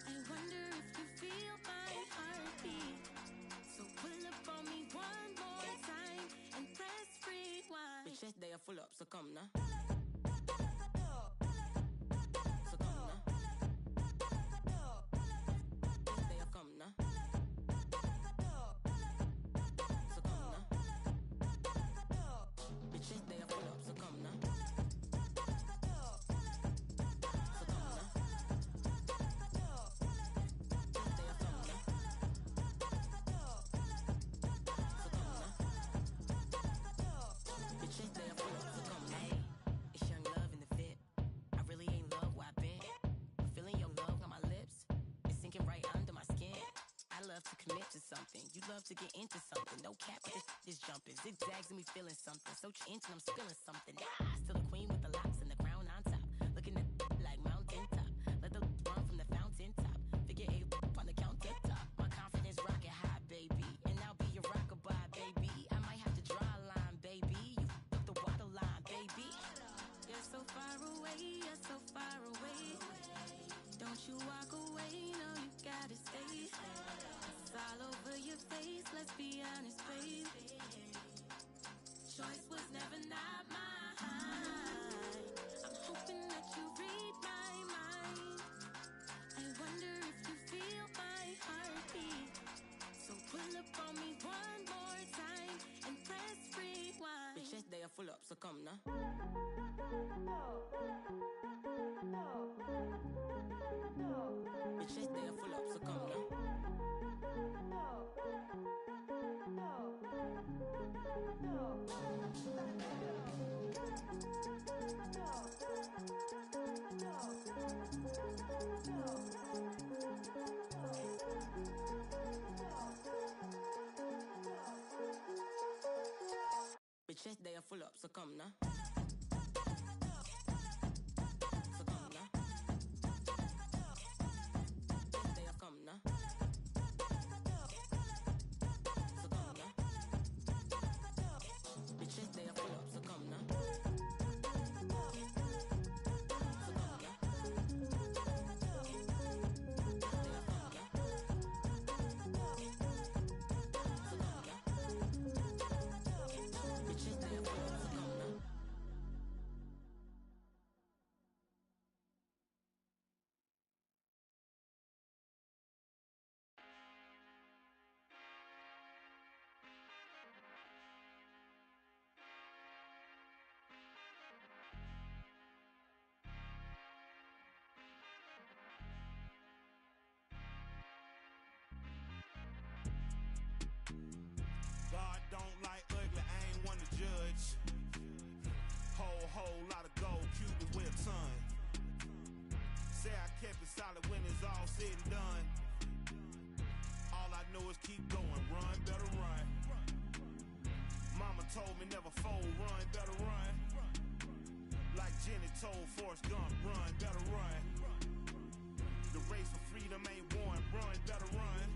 I wonder if you feel my heartbeat. So pull up on me one more time and press rewind. Bitch, that day I full up, so come now. So come now. This day I come now. So come now. Bitch, this day I full up, so come now. So come now. This day I come now. So come now. Bitch, this day I full up, so come now. Hey, it's young love in the fit. I really ain't love where I've been. Feeling your love on my lips. It's sinking right under my skin. I love to commit to something. You love to get into something. No cap, but this jumping. Zigzags and me feeling something. So inch and I'm spilling something. Still the queen with the locks and the crown on top. Looking at like mountain top. Let the run from the fountain top. Figure eight on the countertop. My confidence rocket high, baby. And I'll be your rockabye, baby. I might have to draw a line, baby. You up the water line, baby. You're so far away, you're so far away. Don't you walk away, no, you gotta stay. It's all over your face, let's be honest, babe. Choice was never not mine. I'm hoping that you read my mind. I wonder if you feel my heartbeat. So pull up on me one more time and press rewind. Bitch, that day I full up, so come now. Bitch, that day I full up, so come now. Bitch, that day I full up, so come now. So come now. This day I come now. So come now. Bitch, that day I full up, so come now. So come now. This day I come now. So come now. Bitch, that day I full up, so come now. God don't like ugly, I ain't one to judge. Whole lot of gold, Cubans with a ton. Say I kept it solid when it's all said and done. All I know is keep going, run, better run. Mama told me never fold, run, better run. Like Jenny told Forrest Gump, run, better run. The race for freedom ain't won, run, better run.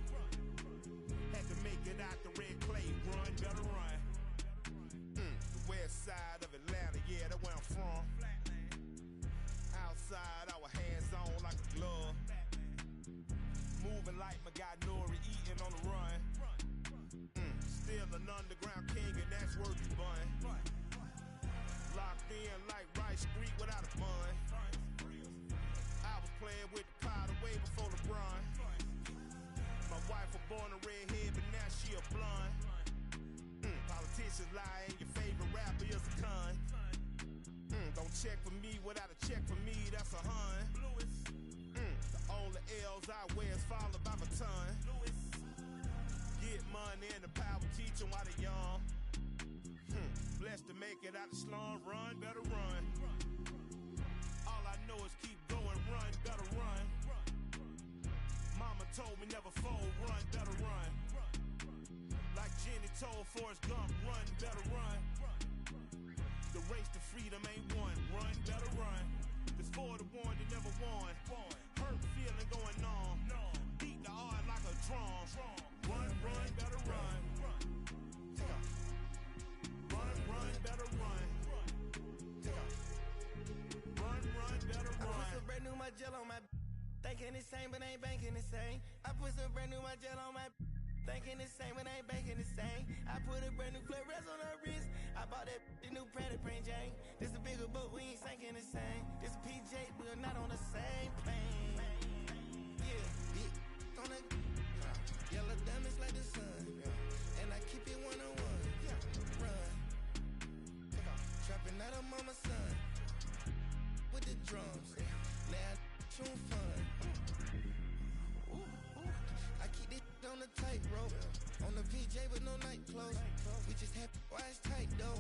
Had to make it out the red clay, run, better run. The west side of Atlanta, yeah, that's where I'm from. Outside, our hands on like a glove. Moving like my guy Nori, eating on the run. Still an underground king, and that's worth the bun. Locked in like Rice Street without a bun. I was playing with the powder way before LeBron. My wife was born a redhead, but now she a blonde. Politicians lie, and your favorite rapper is a con. Don't check for me that's a hun. The only L's I wear is followed by my ton. Get money and the power teach them while they young. Blessed to make it out the slum, run, better run. All I know is keep going, run, better run. Mama told me never fold, run, better run. Like Jenny told Forrest Gump, run, better run. The race to freedom ain't won, run, better run. This for the one that never won. Hurt feeling going on. Beat the odds like a drum. Run, run, better run. Run, better run. Run, better run. I put some brand new my gel on my thinking the same, but ain't banking the same. I put some brand new my gel on my thinking the same, but ain't banking the same. I put a brand new flare-rest on her wrist. I bought that the new Pratt Print Jane. This a bigger boat, we ain't sinking the same. This a PJ, we're not on the same plane. Yeah, big on the yellow diamonds like the sun. And I keep it one-on-one. Run. Trapping out of mama's son. With the drums. Now tune fun. I keep it on the tightrope. On the PJ with no night clothes. We just have why it's tight though.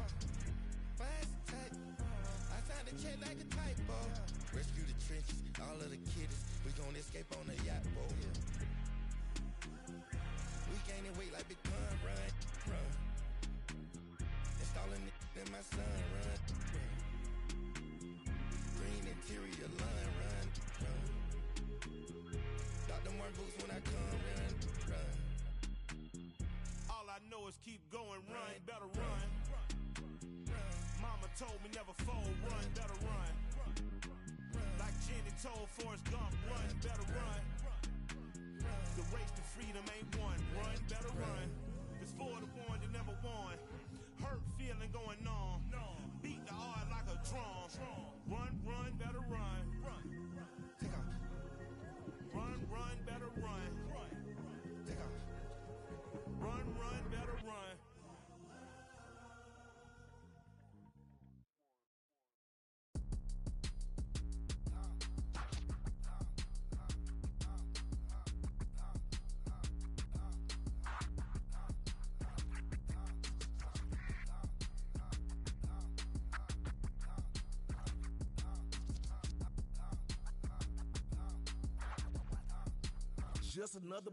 Why it's tight? I signed a check like a typo. Rescue the trenches, all of the kiddies. We gon' escape on the yacht boat. We gaining weight like Big Pun, run. Installing it in my son, run. Green interior line, run. Dr. Martin boots when I come, run. All I know is keep going, run, better run. Mama told me never fold, run, better run. Like Jenny told Forrest Gump, run, better run. The race to freedom ain't won, run, better run. It's for the one that never won. Hurt feeling going on. Beat the odds like a drum. Run, better run. Take off. Run, better run. Take off. Run, better run.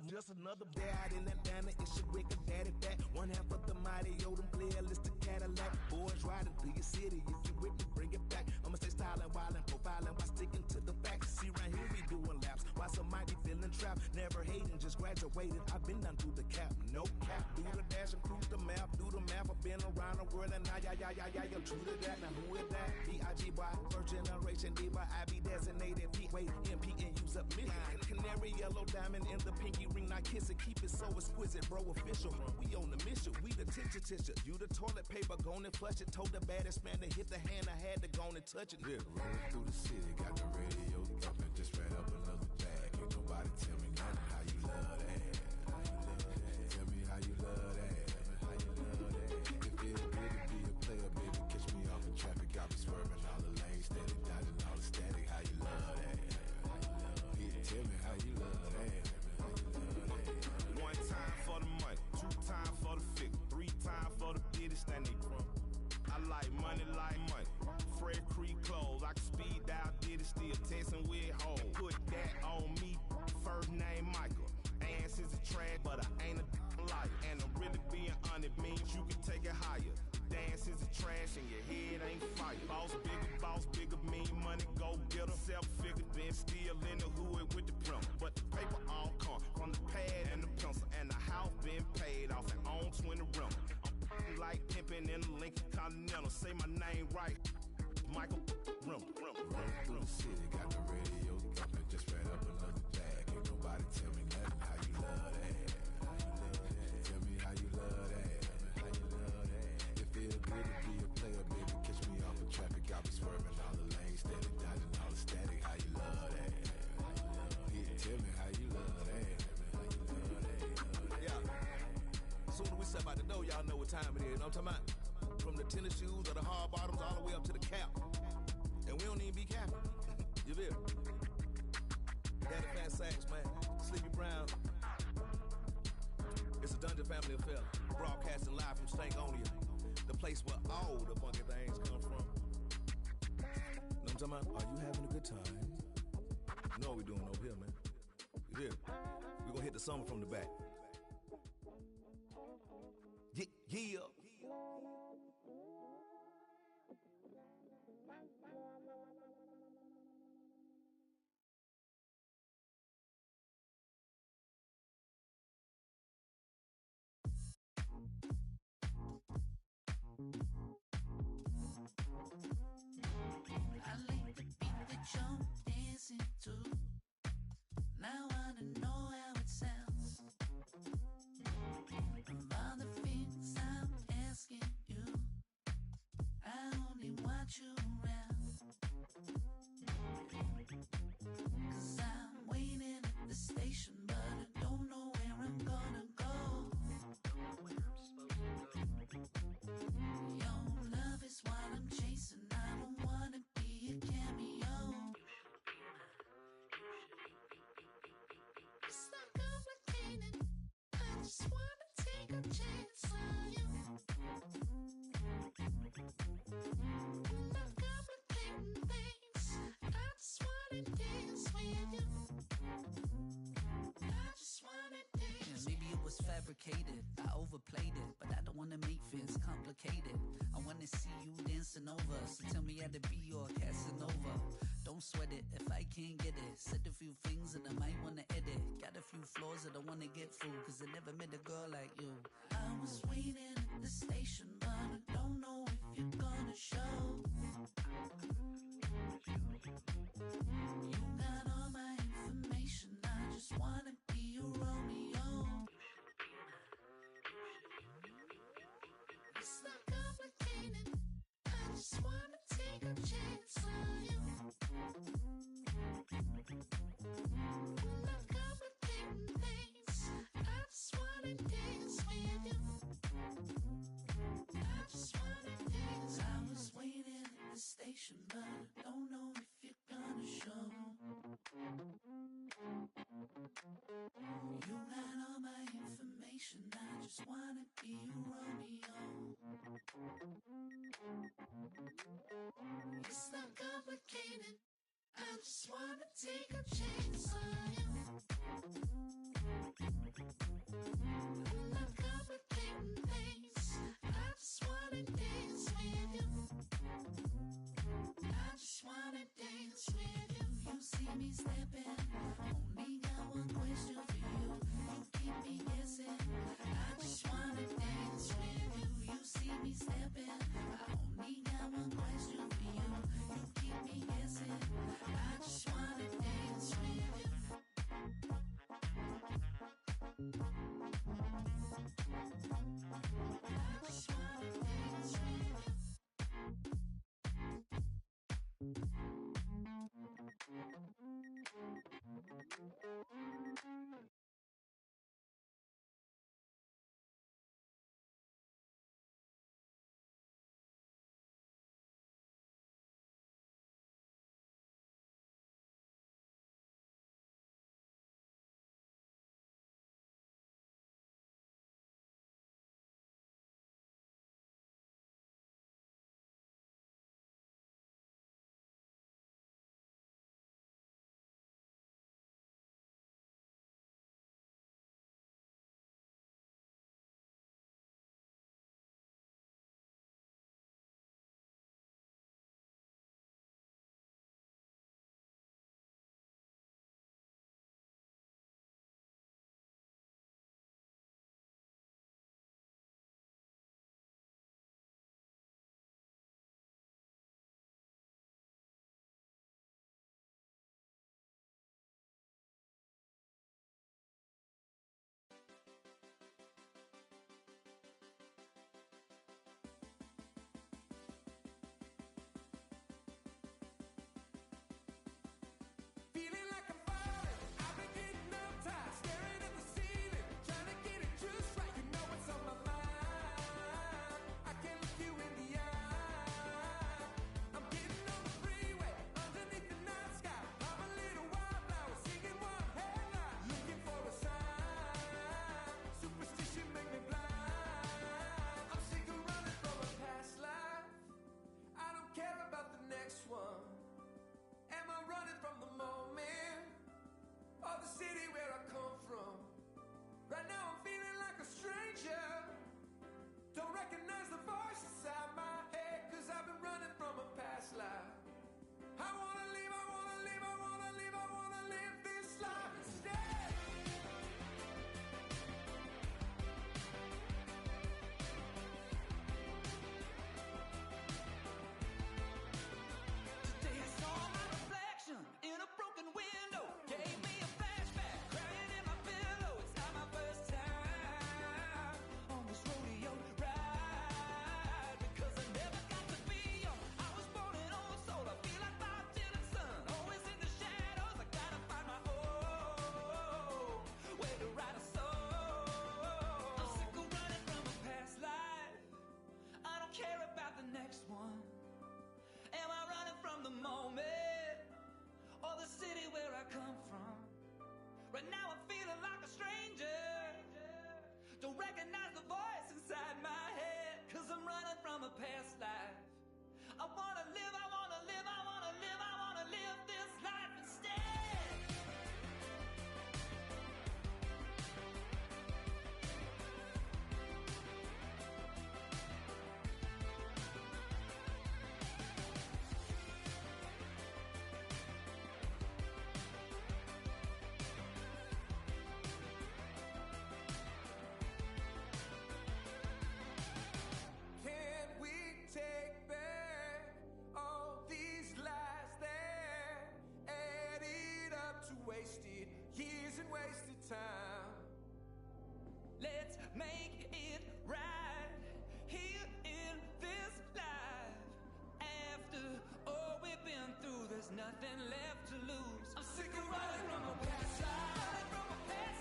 Just another dad in Atlanta. It's your wicked daddy back. One half of the mighty Odom playlist to Cadillac. Boys riding through your city. If you with me, bring it back. I'ma stay styling, wildin', profiling while sticking to the facts. See right here we doing laps. Why some might be feeling trapped. Never hating, just graduated. I've been done through the cap. No cap. Do the dash and cruise the map. Do the math. I've been around the world and I'm true to that. Now who is that? B-I-G-Y. First generation diva. I be designated P-Wait, MP and use up million. Canary yellow diamond in the pinky ring, not kiss it, keep it so exquisite, bro, official. We on the mission, we the tissue. You the toilet paper, gone and flush it. Told the baddest man to hit the hand, I had to go and touch it. Yeah, rolling through the city, got the radio thumping, just ran up another bag. Ain't nobody tell me nothing, how you love that. Tell me how you love that. It feel good to be a player, baby, catch me off in traffic, got me swerving all the lanes, steady dodging all the static, how you love that. Tell me how you love that. One time for the money, two times for the figure, three times for the business that they from. I like money. Fred Creek clothes, I can speed dial, did it still texting with hoes. Put that on me, first name Michael. Ass is a trash, but I ain't a liar. And I'm really being honest, means you can take it higher. Dance is a trash and your head ain't fire. Boss bigger, mean money, go get her. Self-figure, been still in the hood with the printer. But the paper all come from the pad and the pencil. And the house been paid off and on 20 rental. I'm like pimping in the Lincoln Continental. Say my name right, Michael Rim. Rolling through the city, got the radio thumping, just ran up another bag. Ain't nobody tell me nothing, how you love that. Tell me how you love that. Feel good to be a player, baby. Catch me off in traffic, got me swerving all the lanes, steady dodging all the static. How you love that? Yeah, tell me how you love that. Yeah. Soon as we step out the door, y'all know what time it is. You know what I'm talking about? From the tennis shoes or the hard bottoms all the way up to the cap. And we don't even be capping. You Dungeon Family Affair, broadcasting live from Stankonia, the place where all the funky things come from. Know what I'm talking about? Are you having a good time? You know what we're doing over here, man. You hear? We're gonna hit the summer from the back. Yeah. I like the beat that you're dancing to. Now I wanna know how it sounds. Of all the things I'm asking you, I only want you around. 'Cause I'm waiting at the station, but I don't know where I'm gonna go. Your love is what I'm chasing. I don't wanna be a cameo. It's not complicated. I just wanna take a chance on you. Not complicating things. I just wanna dance with you. I just wanna dance. Yeah, maybe it was fabricated. I overplayed it, but I don't wanna make things complicated. I wanna see you dancing over. So tell me how to be your Casanova. Don't sweat it if I can't get it. Said a few things that I might wanna edit. Got a few flaws that I wanna get through, 'cause I never met a girl like you. I was waiting at the station, but I don't know if you're gonna show. You got all my information. I just wanna be your Romeo. It's not complicated. I just wanna take a chance on you. Not complicating things. I just wanna dance with you. I just wanna dance. I was waiting at the station, but I don't know if you're gonna show. You got all my information. I just wanna be your Romeo. It's not complicated. I just wanna take a chance on you. Not complicating things. I just wanna dance with you. I just wanna dance with you. You see me stepping. Only got one question for you. You keep me guessing. I just wanna dance with you. You see me stepping. I only got one question for you. You keep me guessing. I just wanna dance with you. but now I'm feeling like a stranger. Don't recognize the voice inside my head, 'cause I'm running from a past life. I wanna live, I wanna live, I wanna live, I wanna live this life instead. Can we take back all these lies that added up to wasted years and wasted time? Let's make it right here in this life. After all we've been through, there's nothing left to lose. I'm sick of running from a past life.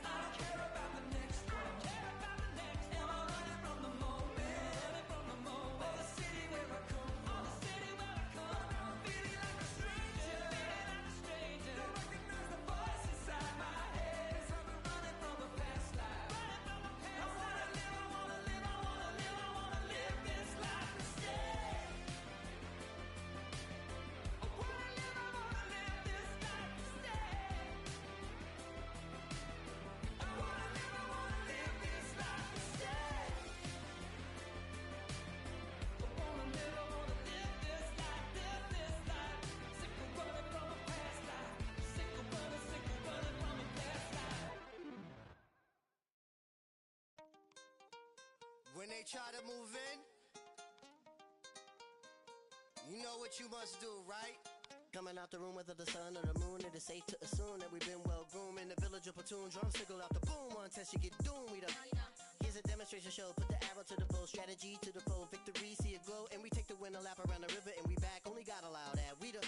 I don't care about the next one. I don't care about the next one. Am I running from the moment? Running from the moment. Or the city where I come from. Or the city where I come from. I'm feeling like a stranger. Feeling like a stranger. Don't recognize the voice inside my head. 'Cause I've been running from a past life. Running from a past life. I wanna live, I wanna live, I wanna live, I wanna live this life instead. I wanna live, I wanna live this life instead. I wanna live, I wanna live this life instead. I wanna live, I wanna live this life, live this life. Sick of running from a past life. Sick of running from a past life. When they try to move in, you know what you must do, right? Coming out the room whether the sun or the moon, it is safe to assume that we've been well groomed. In the village of platoon, drums signal out the boom. One test you get doomed, we done. Here's a demonstration show, put the arrow to the bow, strategy to the foe, victory, see it glow, and we take the win a lap around the river, and we back, only God allow that, we done.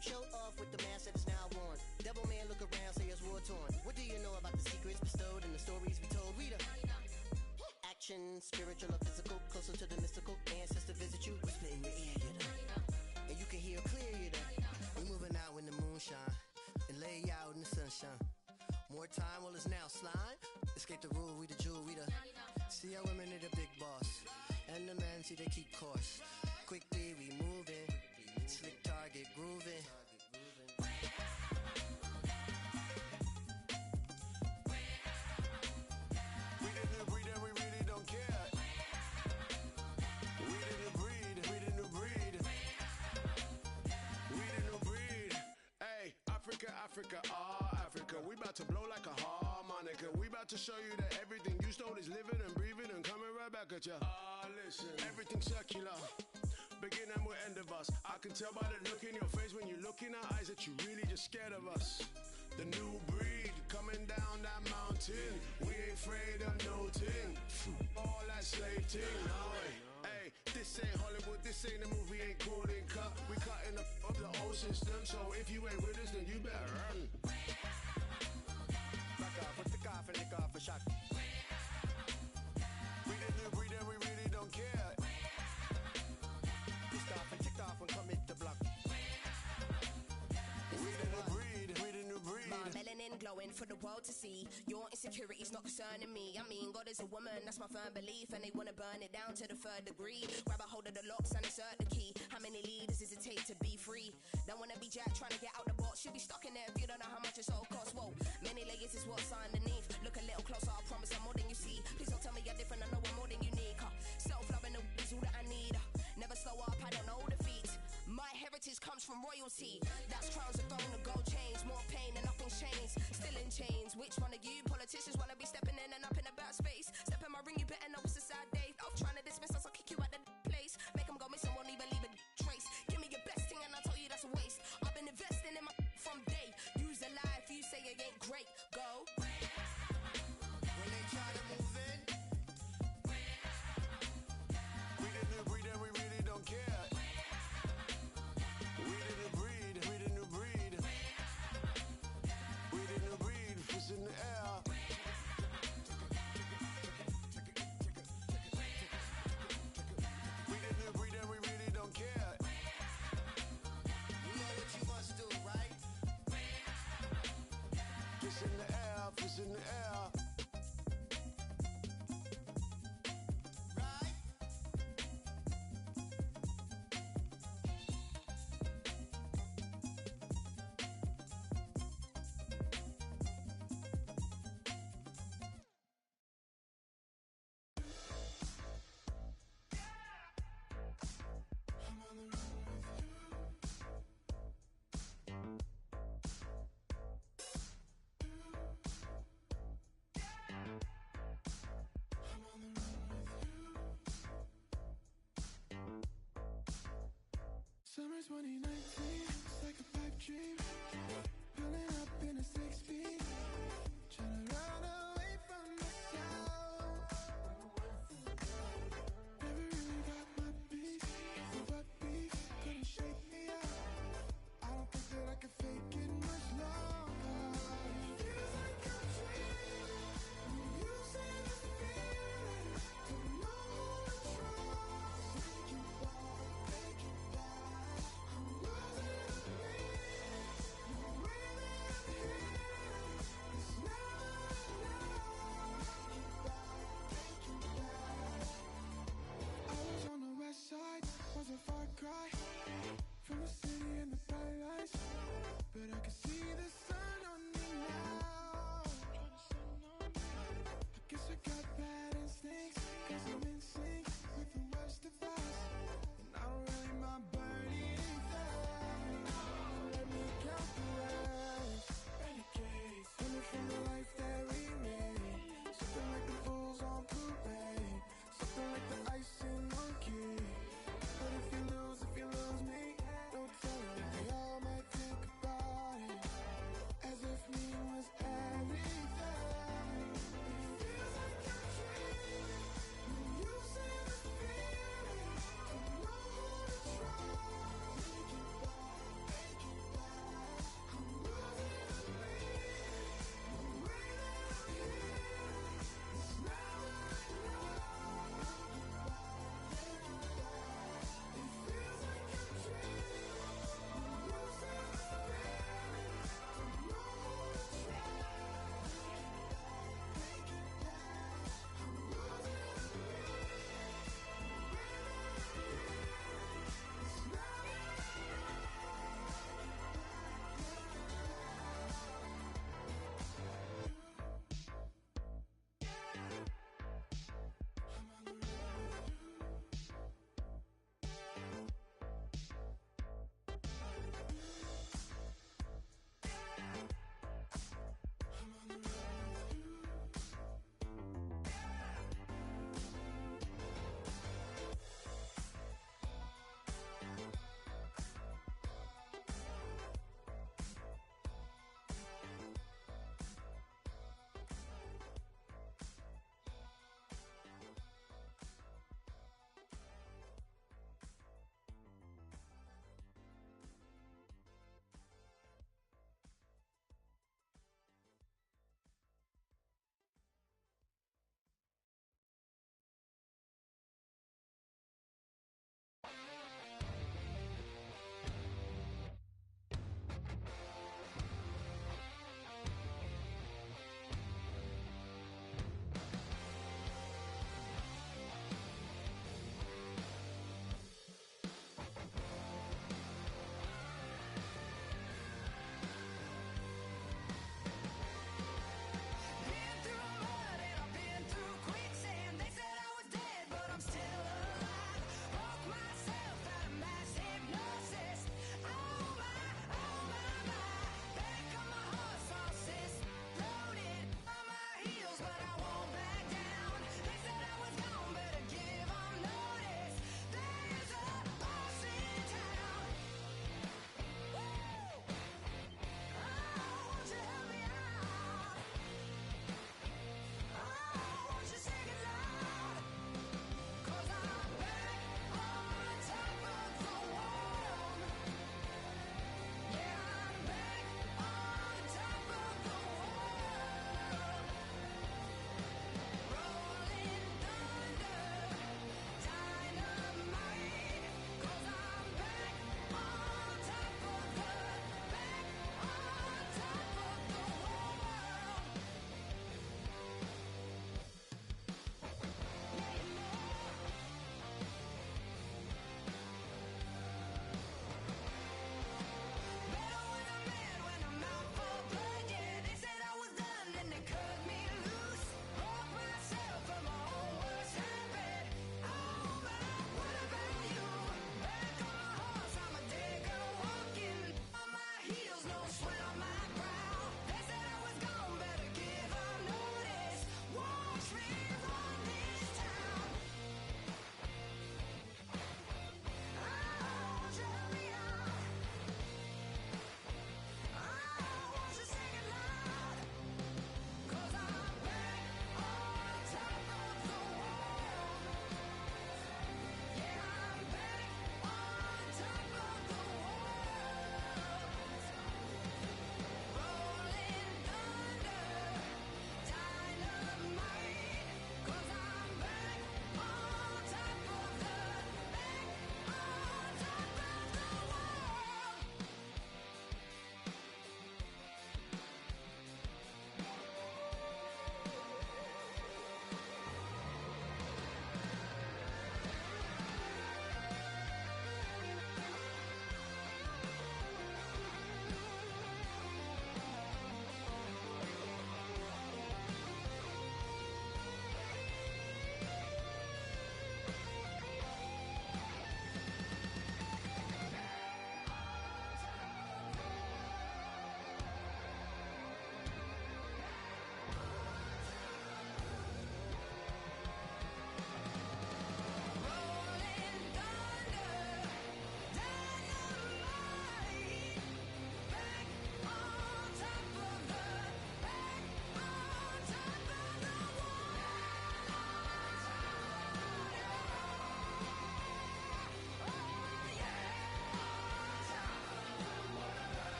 Show off with the mask that is now worn. Devil man look around, say it's war torn. What do you know about the secrets bestowed and the stories we told, we done. Action, spiritual or physical, closer to the mystical, ancestor visit you, whisper in your ear, you done. And you can hear clear, you done. We moving out when the moon shine, and lay out in the sunshine. More time, well it's now slime. Escape the rule, we the jewel, we the. See our women are the big boss, and the men see they keep course. Quickly we moving, slick target grooving. We didn't breed and we really don't care. We didn't breed, we didn't breed. We didn't breed. Hey, Africa, Africa, Africa. We about to blow like a harmonica. We about to show you that everything you stole is living and breathing and coming right back at ya. Listen, everything's circular. Beginning with end of us. I can tell by the look in your face when you look in our eyes that you really just scared of us. The new breed coming down that mountain. We ain't afraid of no thing. All that slave thing, no way. Hey, this ain't Hollywood, this ain't a movie, ain't cool and cut. We cutting up the old system, so if you ain't with us, then you better run. Back off, with the cough and lick off a shot. We didn't breed and we really don't care. Pissed off and ticked off and come hit the block. We didn't breed, we didn't breed. My melanin glowing for the world to see. Your insecurity's not concerning me. I mean, God is a woman, that's my firm belief. And they wanna burn it down to the third degree. Grab a hold of the locks and insert the key. How many leaders does it take to be free? Don't wanna be Jack trying to get out the box. You'll be stuck in there if you don't know how much it's all costs. Whoa, many layers is what's underneath. Look a little closer, I promise I'm more than you see. Please don't tell me you're different, I know I'm more than unique. Self-loving is all that I need. Never slow up, I don't know defeat. My heritage comes from royalty. That's crowns, a throne, a gold chains. More pain and nothing's changed. Still in chains. Which one of you politicians wanna be stepping in and up in a bad space? Step in my ring, you better know it's a sad day. I'm trying to dismiss us, I'll kick you out the place. Make them go missing, won't even leave a trace. Give me your best thing and I'll tell you that's a waste. I've been investing in my from day. Use a lie if you say it ain't great. Go. When they try to move in, we didn't breed and we really don't care. We didn't breed, we didn't breed. 2019, it's like a pipe dream. Pulling up in a 6-speed, trying to run away from myself. Never really got my peace, but peace couldn't shake me out. I don't think that I can fake it much longer. Feels like a dream. You say this feeling, don't know who to trust. Take you back, I'm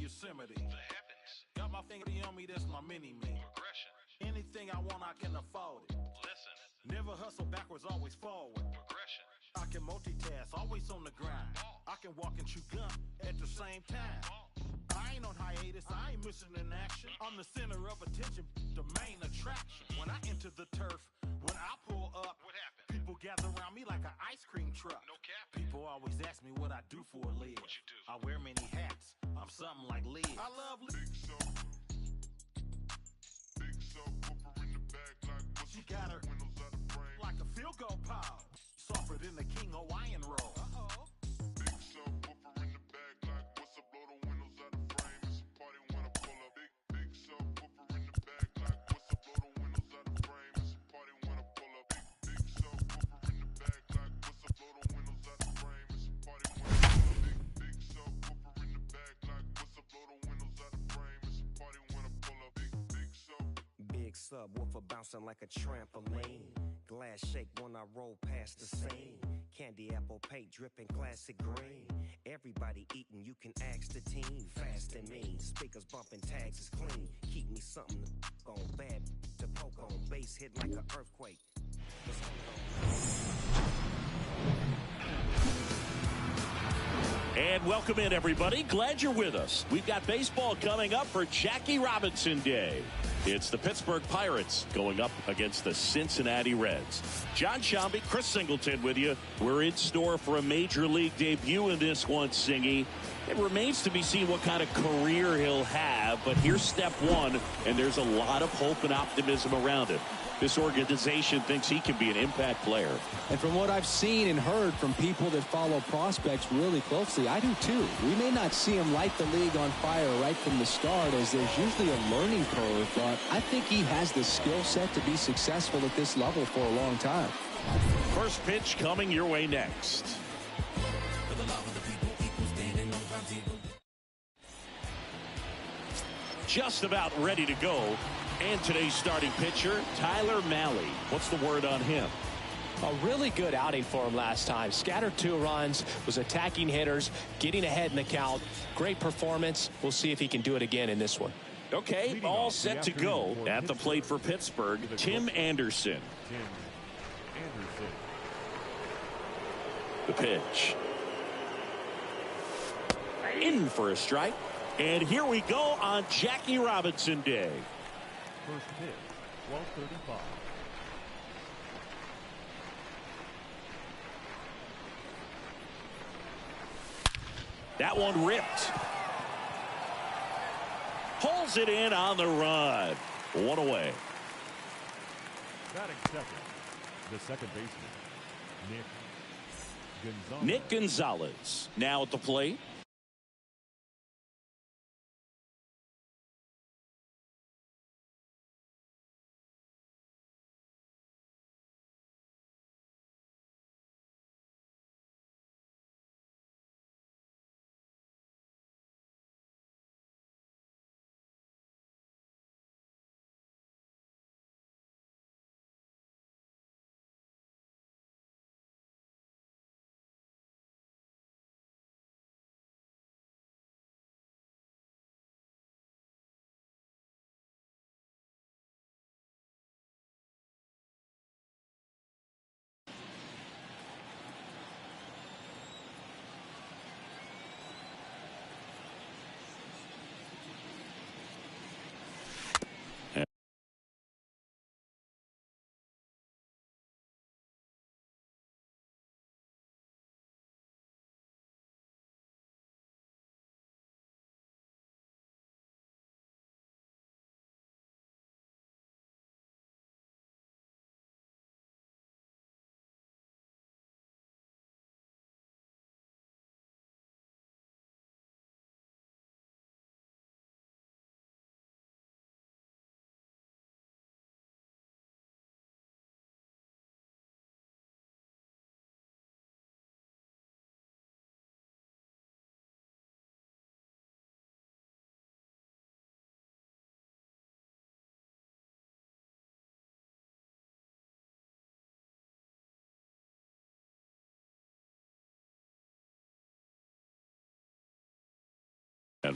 Yosemite. The heavens. Got my finger on me, that's my mini-me. Progression. Anything I want, I can afford it. Listen. Never hustle backwards, always forward. Progression. I can multitask, always on the grind. I can walk and chew gum at the same time. I ain't on hiatus, I ain't missing in action. I'm the center of attention, the main attraction. When I enter the turf, when I pull up, what happens? People gather around me like an ice cream truck. No cap. People always ask me what I do for a living. What you do? I wear many hats, I'm something like Liz. I love Big Soap. Big Soap, put her in the bag like what's she got her windows out of frame. Like a field goal pile. Softer than the King Hawaiian roll. Big Soap, put her in the bag like what's up, blow the windows out of frame. It's a party when I pull up. Big Soap, put her in the bag like what's up, blow the windows out of frame. It's a party when I pull up. Big Soap, put her in the bag like what's up, blow the windows out of frame. It's a party when I pull up. Big Soap, put her in the bag like what's up, blow the windows out of frame. It's a party when I pull up. Big Soap. Big subwoofer bouncing like a trampoline. Glass shake when I roll past the scene. Candy apple paint dripping classic green. Everybody eating, you can ask the team. Fast and mean, speakers bumping, tags is clean. Keep me something to on bad to poke on. Bass hit like an earthquake. And welcome in, everybody. Glad you're with us. We've got baseball coming up for Jackie Robinson Day. It's the Pittsburgh Pirates going up against the Cincinnati Reds. John Shambi, Chris Singleton with you. We're in store for a major league debut in this one, Singy. It remains to be seen what kind of career he'll have, but here's step one, and there's a lot of hope and optimism around it. This organization thinks he can be an impact player. And from what I've seen and heard from people that follow prospects really closely, I do too. We may not see him light the league on fire right from the start, as there's usually a learning curve, but I think he has the skill set to be successful at this level for a long time. First pitch coming your way next. Just about ready to go. And today's starting pitcher, Tyler Mahle. What's the word on him? A really good outing for him last time. Scattered 2 runs, was attacking hitters, getting ahead in the count. Great performance. We'll see if he can do it again in this one. Okay, all set to go. At the plate for Pittsburgh, Tim Anderson. The pitch. In for a strike. And here we go on Jackie Robinson Day. First pitch, 12:35. That one ripped. Pulls it in on the run. One away. Batting second, the second baseman, Nick Gonzalez. Nick Gonzalez now at the plate.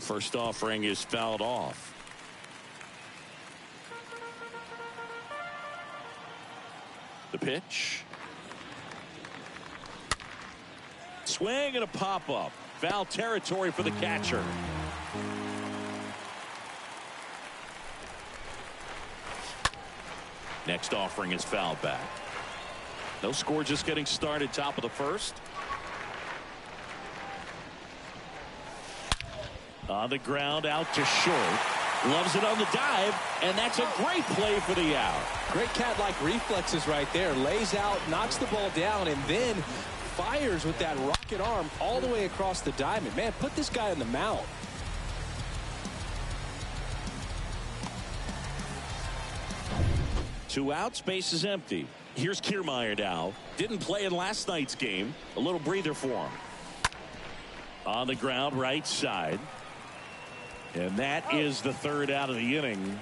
And first offering is fouled off. The pitch. Swing and a pop-up. Foul territory for the catcher. Next offering is fouled back. No score, just getting started. Top of the first. On the ground, out to short. Loves it on the dive, and that's a great play for the out. Great cat-like reflexes right there. Lays out, knocks the ball down, and then fires with that rocket arm all the way across the diamond. Man, put this guy on the mount. Two outs, base is empty. Here's Kiermaier now. Didn't play in last night's game. A little breather for him. On the ground, right side. And that is the third out of the inning.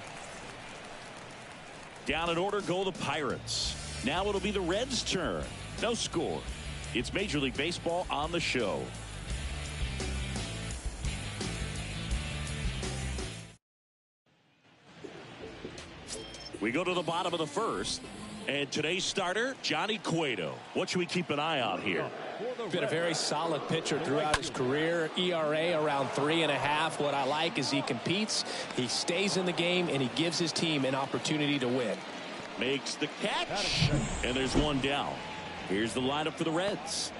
Down in order go the Pirates. Now it'll be the Reds' turn. No score. It's Major League Baseball on the show. We go to the bottom of the first. And today's starter, Johnny Cueto. What should we keep an eye on here? Been a very solid pitcher throughout his career. ERA around 3.5. What I like is he competes, he stays in the game, and he gives his team an opportunity to win. Makes the catch, and there's one down. Here's the lineup for the Reds.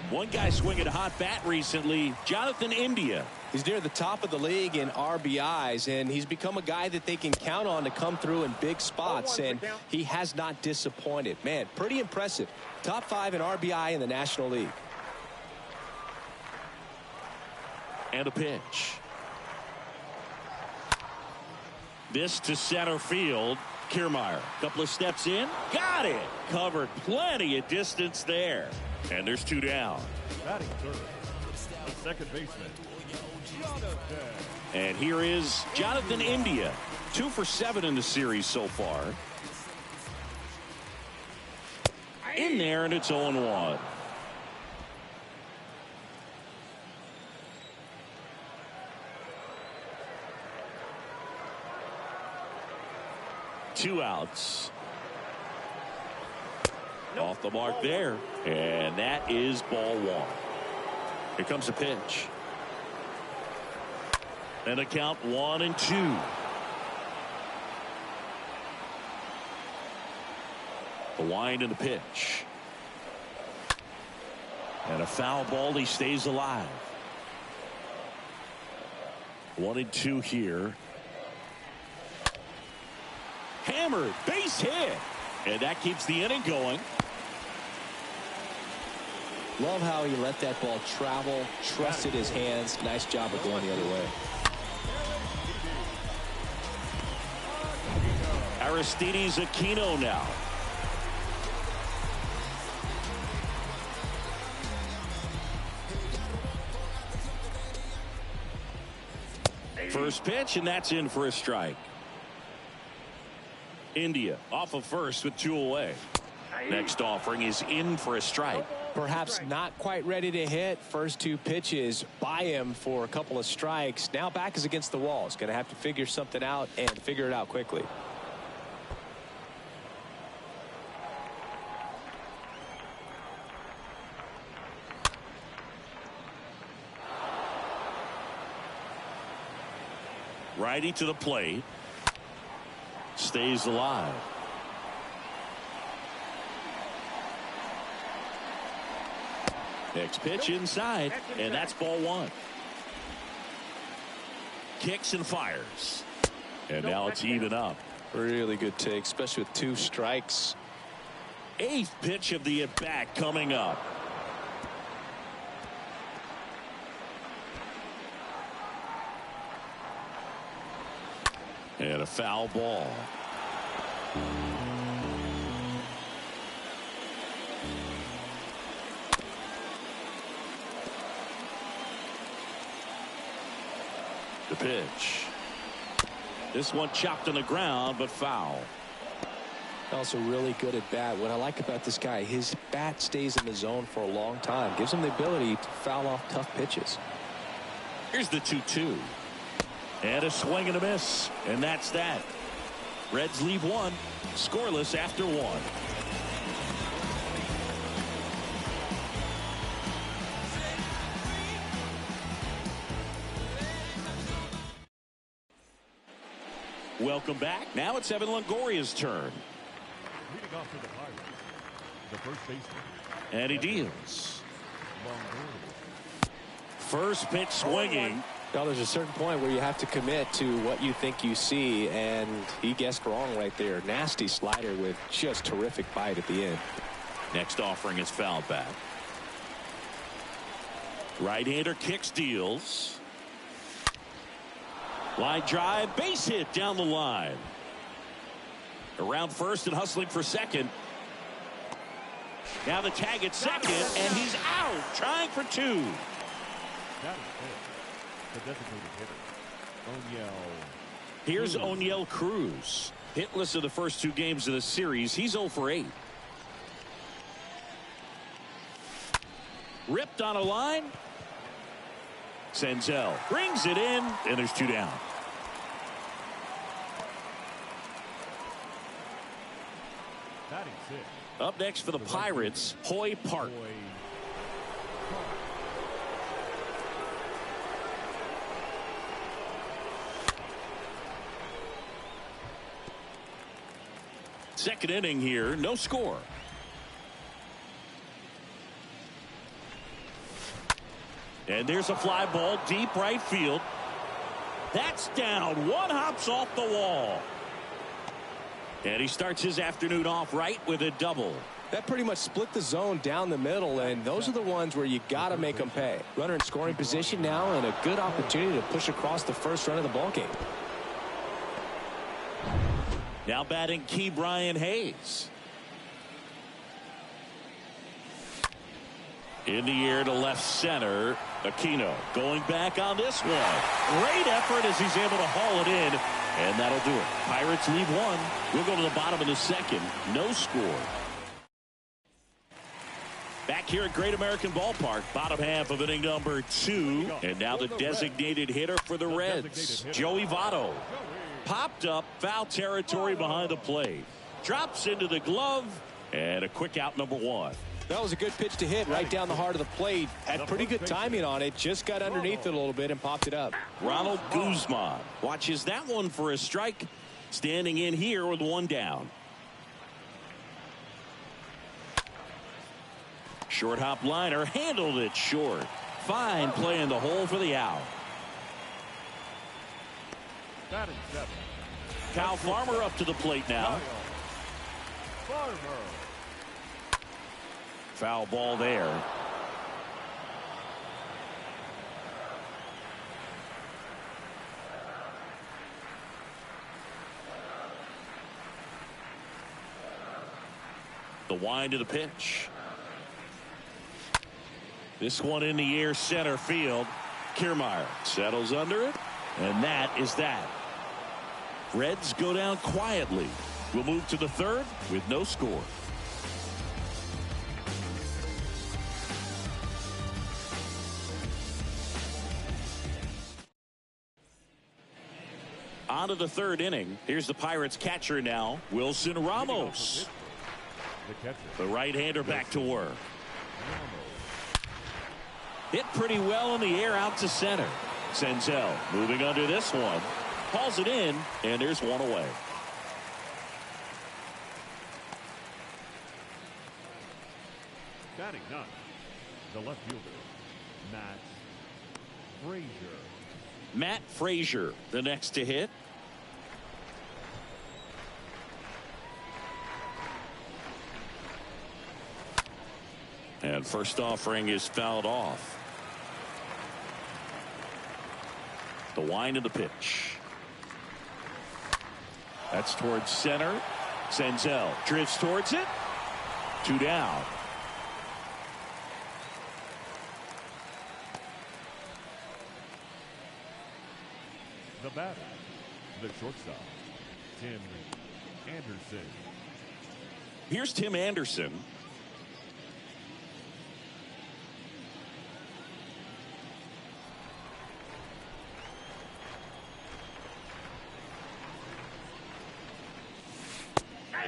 One guy swinging a hot bat recently, Jonathan India. He's near the top of the league in RBIs, and he's become a guy that they can count on to come through in big spots, and he has not disappointed. Man, pretty impressive. Top 5 in RBI in the National League. And a pitch. This to center field. Kiermaier, couple of steps in, got it. Covered plenty of distance there. And there's two down. Batting third, the second baseman, Jonathan. And here is Jonathan India. 2 for 7 in the series so far. In there, and it's 0-1. Two outs. Off the mark there. And that is ball 1. Here comes a pitch. And a count 1-2. The wind and the pitch. And a foul ball. He stays alive. 1-2 here. Hammered, base hit, and that keeps the inning going. Love how he let that ball travel, trusted his hands. Nice job of going the other way. Aristides Aquino now. First pitch, and that's in for a strike. India off of first with 2 away. Next offering is in for a strike. Perhaps not quite ready to hit. First 2 pitches by him for a couple of strikes. Now back is against the wall. He's going to have to figure something out and figure it out quickly. Righty to the plate. Stays alive. Next pitch inside, and that's ball 1. Kicks and fires. And now it's even up. Really good take, especially with 2 strikes. 8th pitch of the at-bat coming up. And a foul ball. The pitch. This one chopped on the ground, but foul. Also really good at bat. What I like about this guy, his bat stays in the zone for a long time. Gives him the ability to foul off tough pitches. Here's the 2-2. And a swing and a miss. And that's that. Reds leave one. Scoreless after one. Welcome back. Now it's Evan Longoria's turn. Leading off for the Pirates, the first baseman. And he deals. First pitch swinging. Well, there's a certain point where you have to commit to what you think you see, and he guessed wrong right there. Nasty slider with just terrific bite at the end. Next offering is fouled back. Right-hander kicks, deals. Line drive, base hit down the line. Around first and hustling for second. Now the tag at second, and he's out, trying for two. That is it. The designated hitter, O'Neill. Here's O'Neill Cruz. Hitless in the first two games of the series. He's 0 for 8. Ripped on a line. Senzel brings it in, and there's two down. Batting six. Up next for the Pirates, Hoy Park. Second inning here, no score. And there's a fly ball deep right field. That's down. One hops off the wall. And he starts his afternoon off right with a double. That pretty much split the zone down the middle, and those are the ones where you got to make them pay. Runner in scoring position now, and a good opportunity to push across the first run of the ballgame. Now batting Key Brian Hayes. In the air to left center. Aquino going back on this one. Great effort as he's able to haul it in. And that'll do it. Pirates lead one. We'll go to the bottom of the second. No score. Back here at Great American Ballpark. Bottom half of inning number 2. And now the designated hitter for the Reds. Joey Votto. Popped up, foul territory behind the plate. Drops into the glove, and a quick out, number 1. That was a good pitch to hit right down the heart of the plate. Had pretty good timing on it. Just got underneath it a little bit and popped it up. Ronald Guzman watches that one for a strike. Standing in here with one down. Short hop liner, handled it short. Fine play in the hole for the out. Batting 7. Kyle Farmer up to the plate now. Farmer. Foul ball there. The wind of the pitch. This one in the air, center field. Kiermaier settles under it, and that is that. Reds go down quietly. We'll move to the third with no score. On to the third inning. Here's the Pirates catcher now, Wilson Ramos. The right-hander back to work. Hit pretty well in the air out to center. Senzel moving under this one. Hauls it in, and there's one away. Batting 9. The left fielder, Matt Frazier. Matt Frazier, the next to hit. And first offering is fouled off. The wind of the pitch. That's towards center. Senzel drifts towards it. 2 down. The batter, the shortstop, Tim Anderson. Here's Tim Anderson.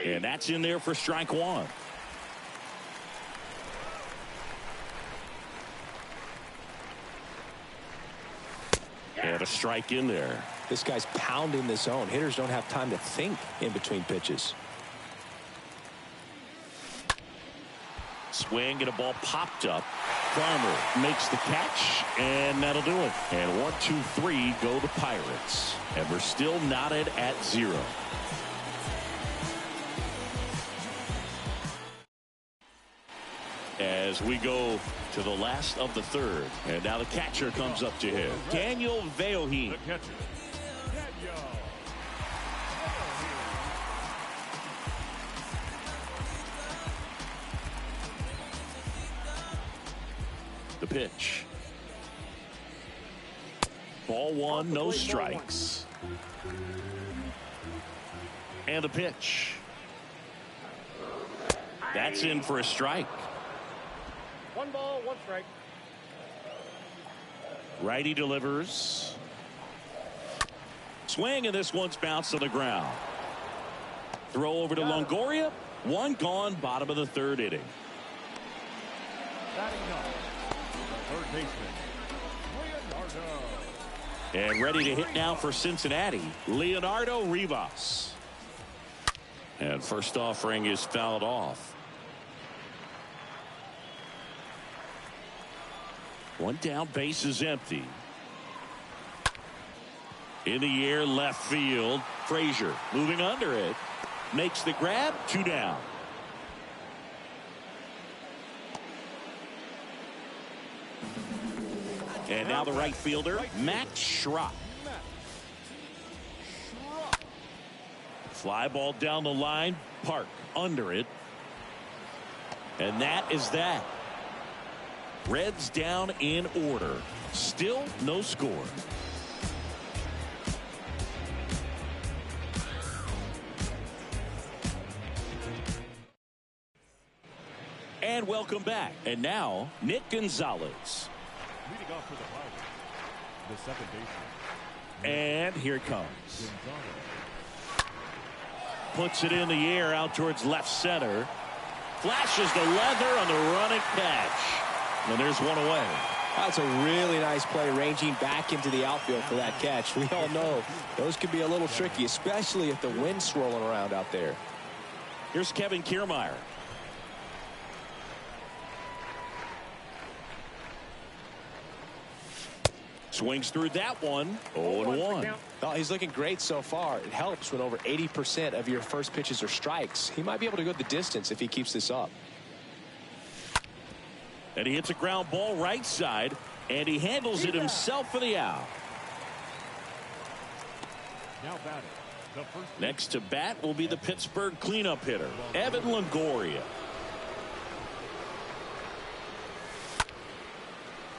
And that's in there for strike one. And a strike in there. This guy's pounding the zone. Hitters don't have time to think in between pitches. Swing and a ball popped up. Farmer makes the catch, and that'll do it. And 1, 2, 3 go the Pirates. And we're still knotted at 0. As we go to the last of the third. And now the catcher comes up to him. Daniel Veoheen. The catcher, Daniel. The pitch. Ball one, no strikes. And the pitch. That's in for a strike. 1 ball, 1 strike. Righty delivers. Swing, and this one's bounced to the ground. Throw over to Longoria. 1 gone, bottom of the 3rd inning. Batting up, the third baseman, Leonardo. And ready to hit now for Cincinnati, Leonardo Rivas. And first offering is fouled off. 1 down, base is empty. In the air, left field. Frazier moving under it. Makes the grab, 2 down. And now the right fielder, Max Schrock. Fly ball down the line, Park under it. And that is that. Reds down in order. Still no score. And welcome back. And now, Nick Gonzalez. Leading off for the Pirates, the second baseman. And here it comes. Puts it in the air out towards left center. Flashes the leather on the running catch. And there's one away. That's a really nice play, ranging back into the outfield for that catch. We all know those can be a little tricky, especially if the wind's swirling around out there. Here's Kevin Kiermaier. Swings through that one. 0-1. Oh, he's looking great so far. It helps when over 80% of your first pitches are strikes. He might be able to go the distance if he keeps this up. And he hits a ground ball right side, and he handles it himself for the out. Now batting, the first. Next to bat will be the Pittsburgh cleanup hitter, Evan Longoria.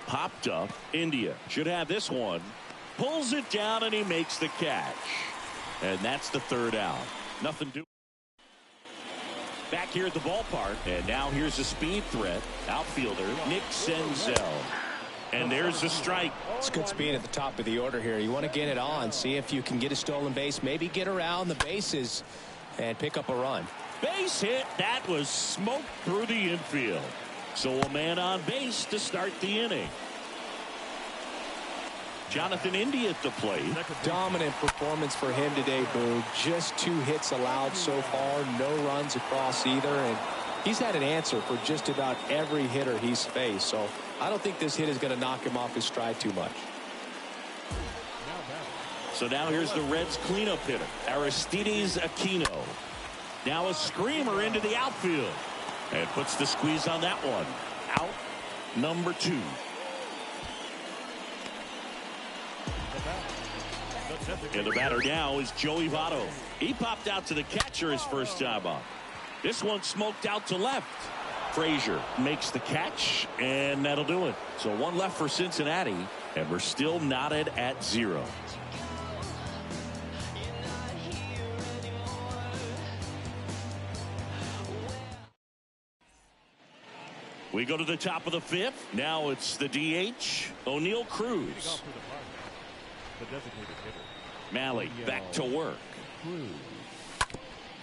Popped up. India should have this one. Pulls it down, and he makes the catch. And that's the 3rd out. Nothing to. Back here at the ballpark, and now here's a speed threat. Outfielder Nick Senzel. And there's a strike. It's good speed at the top of the order here. You want to get it on, see if you can get a stolen base, maybe get around the bases and pick up a run. Base hit. That was smoked through the infield. So a man on base to start the inning. Jonathan India at the plate. Dominant performance for him today, Boog. Just 2 hits allowed so far, no runs across either, and he's had an answer for just about every hitter he's faced. So I don't think this hit is going to knock him off his stride too much. So now here's the Reds cleanup hitter, Aristides Aquino. Now a screamer into the outfield. And puts the squeeze on that one. Out number 2. And the batter now is Joey Votto. He popped out to the catcher his first time up. This one smoked out to left. Frazier makes the catch, and that'll do it. So 1 left for Cincinnati, and we're still knotted at 0. We go to the top of the 5th. Now it's the DH, O'Neal Cruz. The designated hitter. Malley back to work.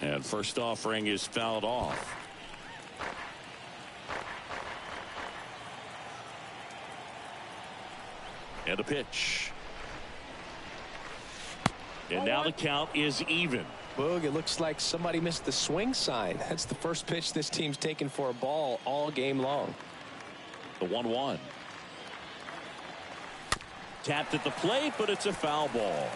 And first offering is fouled off. And a pitch. And now the count is even. Boog, it looks like somebody missed the swing sign. That's the first pitch this team's taken for a ball all game long. The 1-1. Tapped at the plate, but it's a foul ball.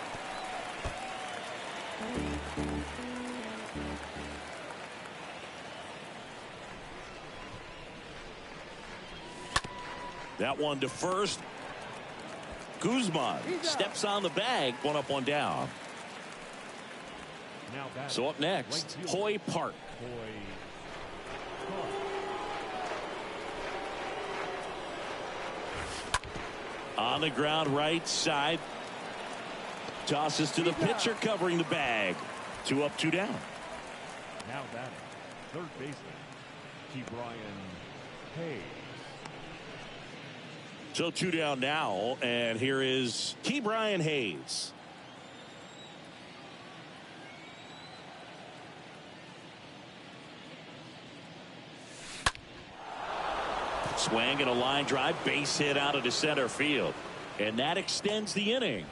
That one to first. Guzman steps on the bag. One up, one down. So up next, Hoy Park. On the ground, right side. Tosses to the pitcher, covering the bag. 2 up, 2 down. Now batting, third baseman, Ke'Bryan Hayes. So 2 down now, and here is Ke'Bryan Hayes. Swing and a line drive, base hit out into center field. And that extends the inning.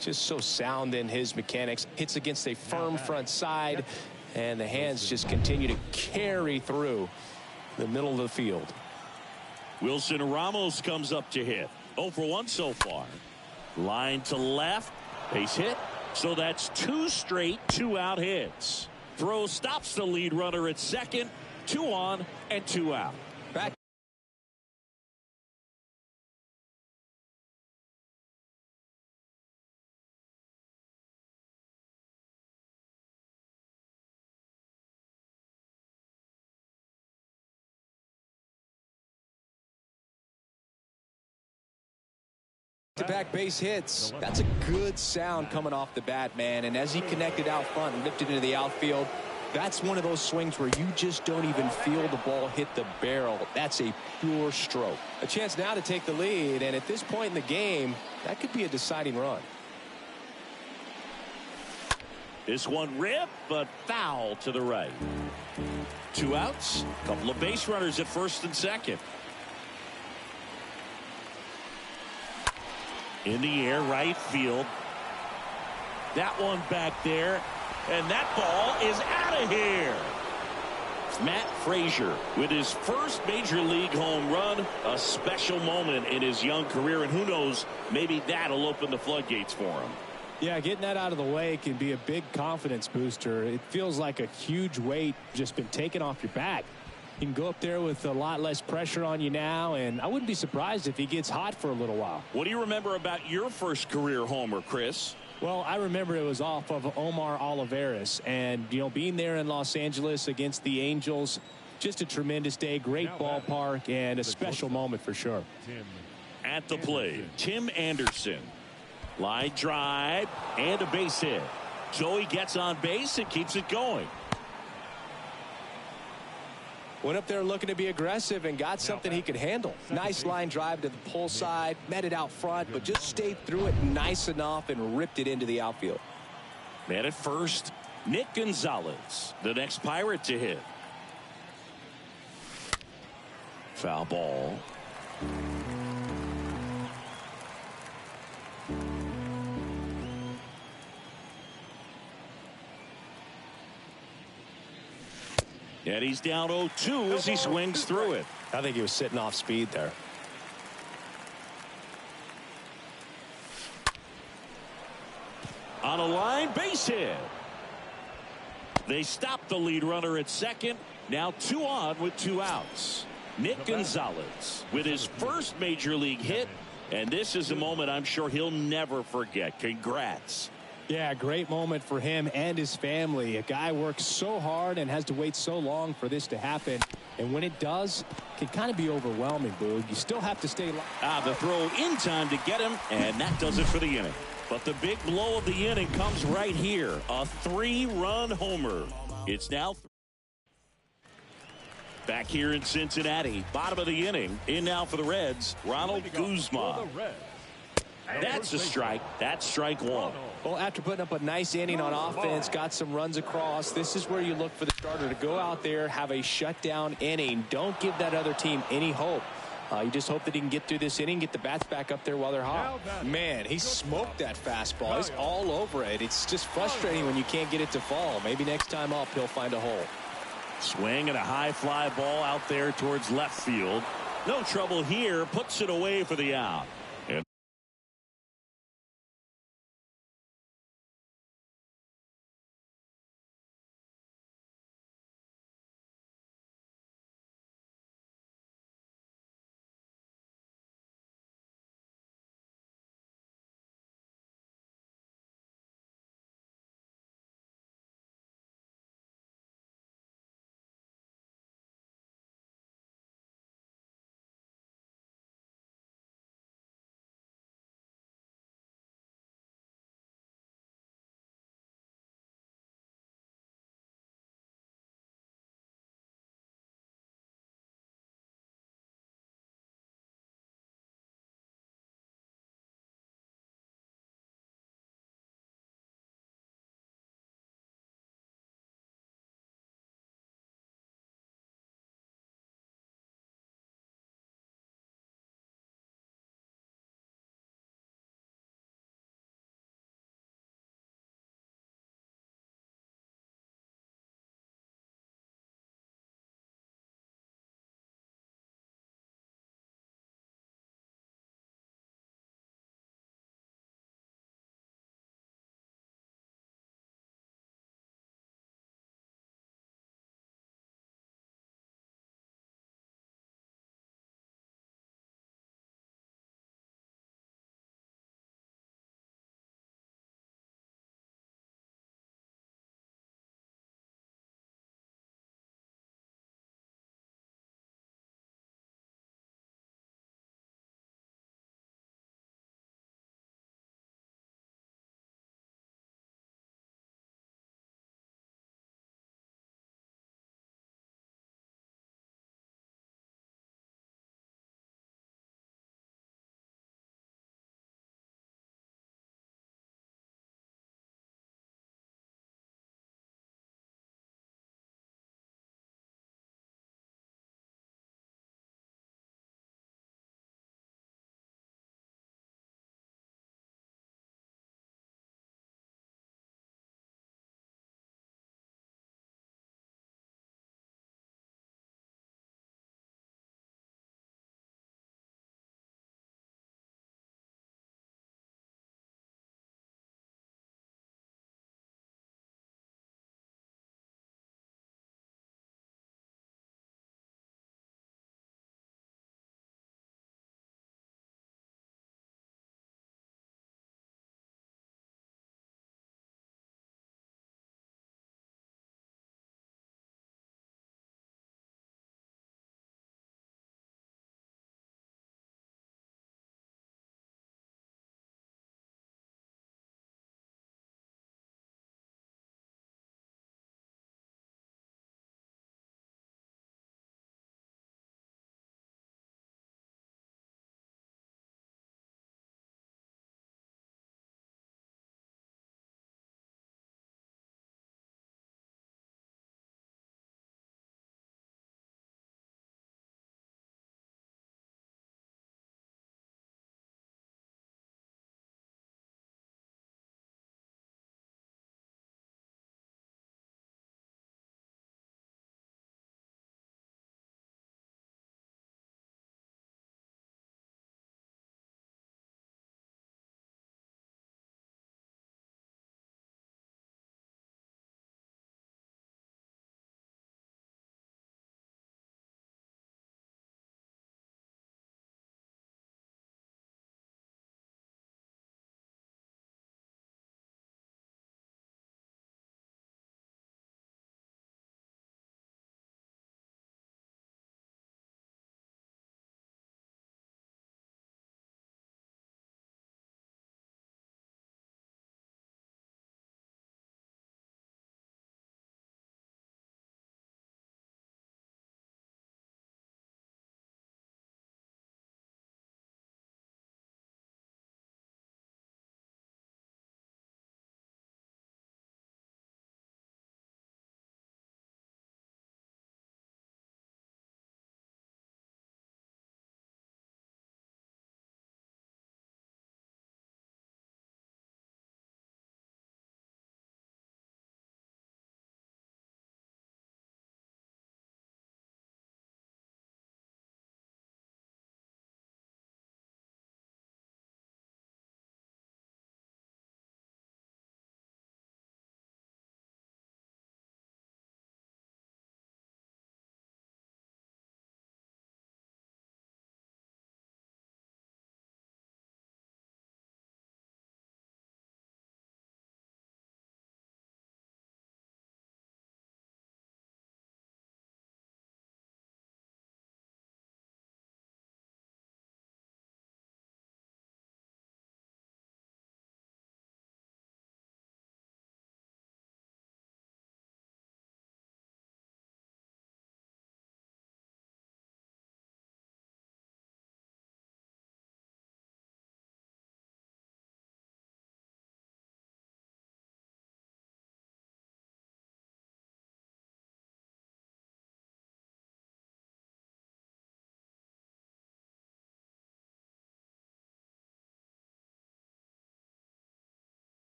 Just so sound in his mechanics. Hits against a firm front side, and the hands just continue to carry through the middle of the field. Wilson Ramos comes up to hit. 0 for 1 so far. Line to left. Base hit. So that's 2 straight 2-out hits. Throw stops the lead runner at second. 2 on and 2 out. Back. Back base hits. That's a good sound coming off the bat, man. And as he connected out front and lifted into the outfield, that's one of those swings where you just don't even feel the ball hit the barrel. That's a pure stroke. A chance now to take the lead, and at this point in the game, that could be a deciding run. This one ripped, but foul to the right. 2 outs. Couple of base runners at first and second. In the air, right field. That one back there. And that ball is out of here. Matt Frazier with his first major league home run. A special moment in his young career. And who knows, maybe that'll open the floodgates for him. Yeah, getting that out of the way can be a big confidence booster. It feels like a huge weight just been taken off your back. You can go up there with a lot less pressure on you now, and I wouldn't be surprised if he gets hot for a little while. What do you remember about your first career homer, Chris? Well, I remember it was off of Omar Olivares, and, you know, being there in Los Angeles against the Angels, just a tremendous day, great ballpark, and a special moment for sure. At the plate, Tim Anderson. Line drive and a base hit. So he gets on base and keeps it going. Went up there looking to be aggressive and got something he could handle. Nice line drive to the pull side, met it out front, but just stayed through it nice enough and ripped it into the outfield. Man at first, Nick Gonzalez, the next Pirate to hit. Foul ball. And he's down 0-2 as he swings through it. I think he was sitting off speed there. On a line, base hit. They stop the lead runner at second. Now 2 on with 2 outs. Nick Gonzalez with his first major league hit. And this is a moment I'm sure he'll never forget. Congrats. Yeah, great moment for him and his family. A guy works so hard and has to wait so long for this to happen. And when it does, it can kind of be overwhelming, Boog. You still have to stay. The throw in time to get him, and that does it for the inning. But the big blow of the inning comes right here. A 3-run homer. It's now back here in Cincinnati. Bottom of the inning. In now for the Reds, Ronald Guzman. That's a strike. That's strike one. Well, after putting up a nice inning on offense, got some runs across, this is where you look for the starter to go out there, have a shutdown inning. Don't give that other team any hope. You just hope that he can get through this inning, get the bats back up there while they're hot. Man, he smoked that fastball. He's all over it. It's just frustrating when you can't get it to fall. Maybe next time up, he'll find a hole. Swing and a high fly ball out there towards left field. No trouble here. Puts it away for the out.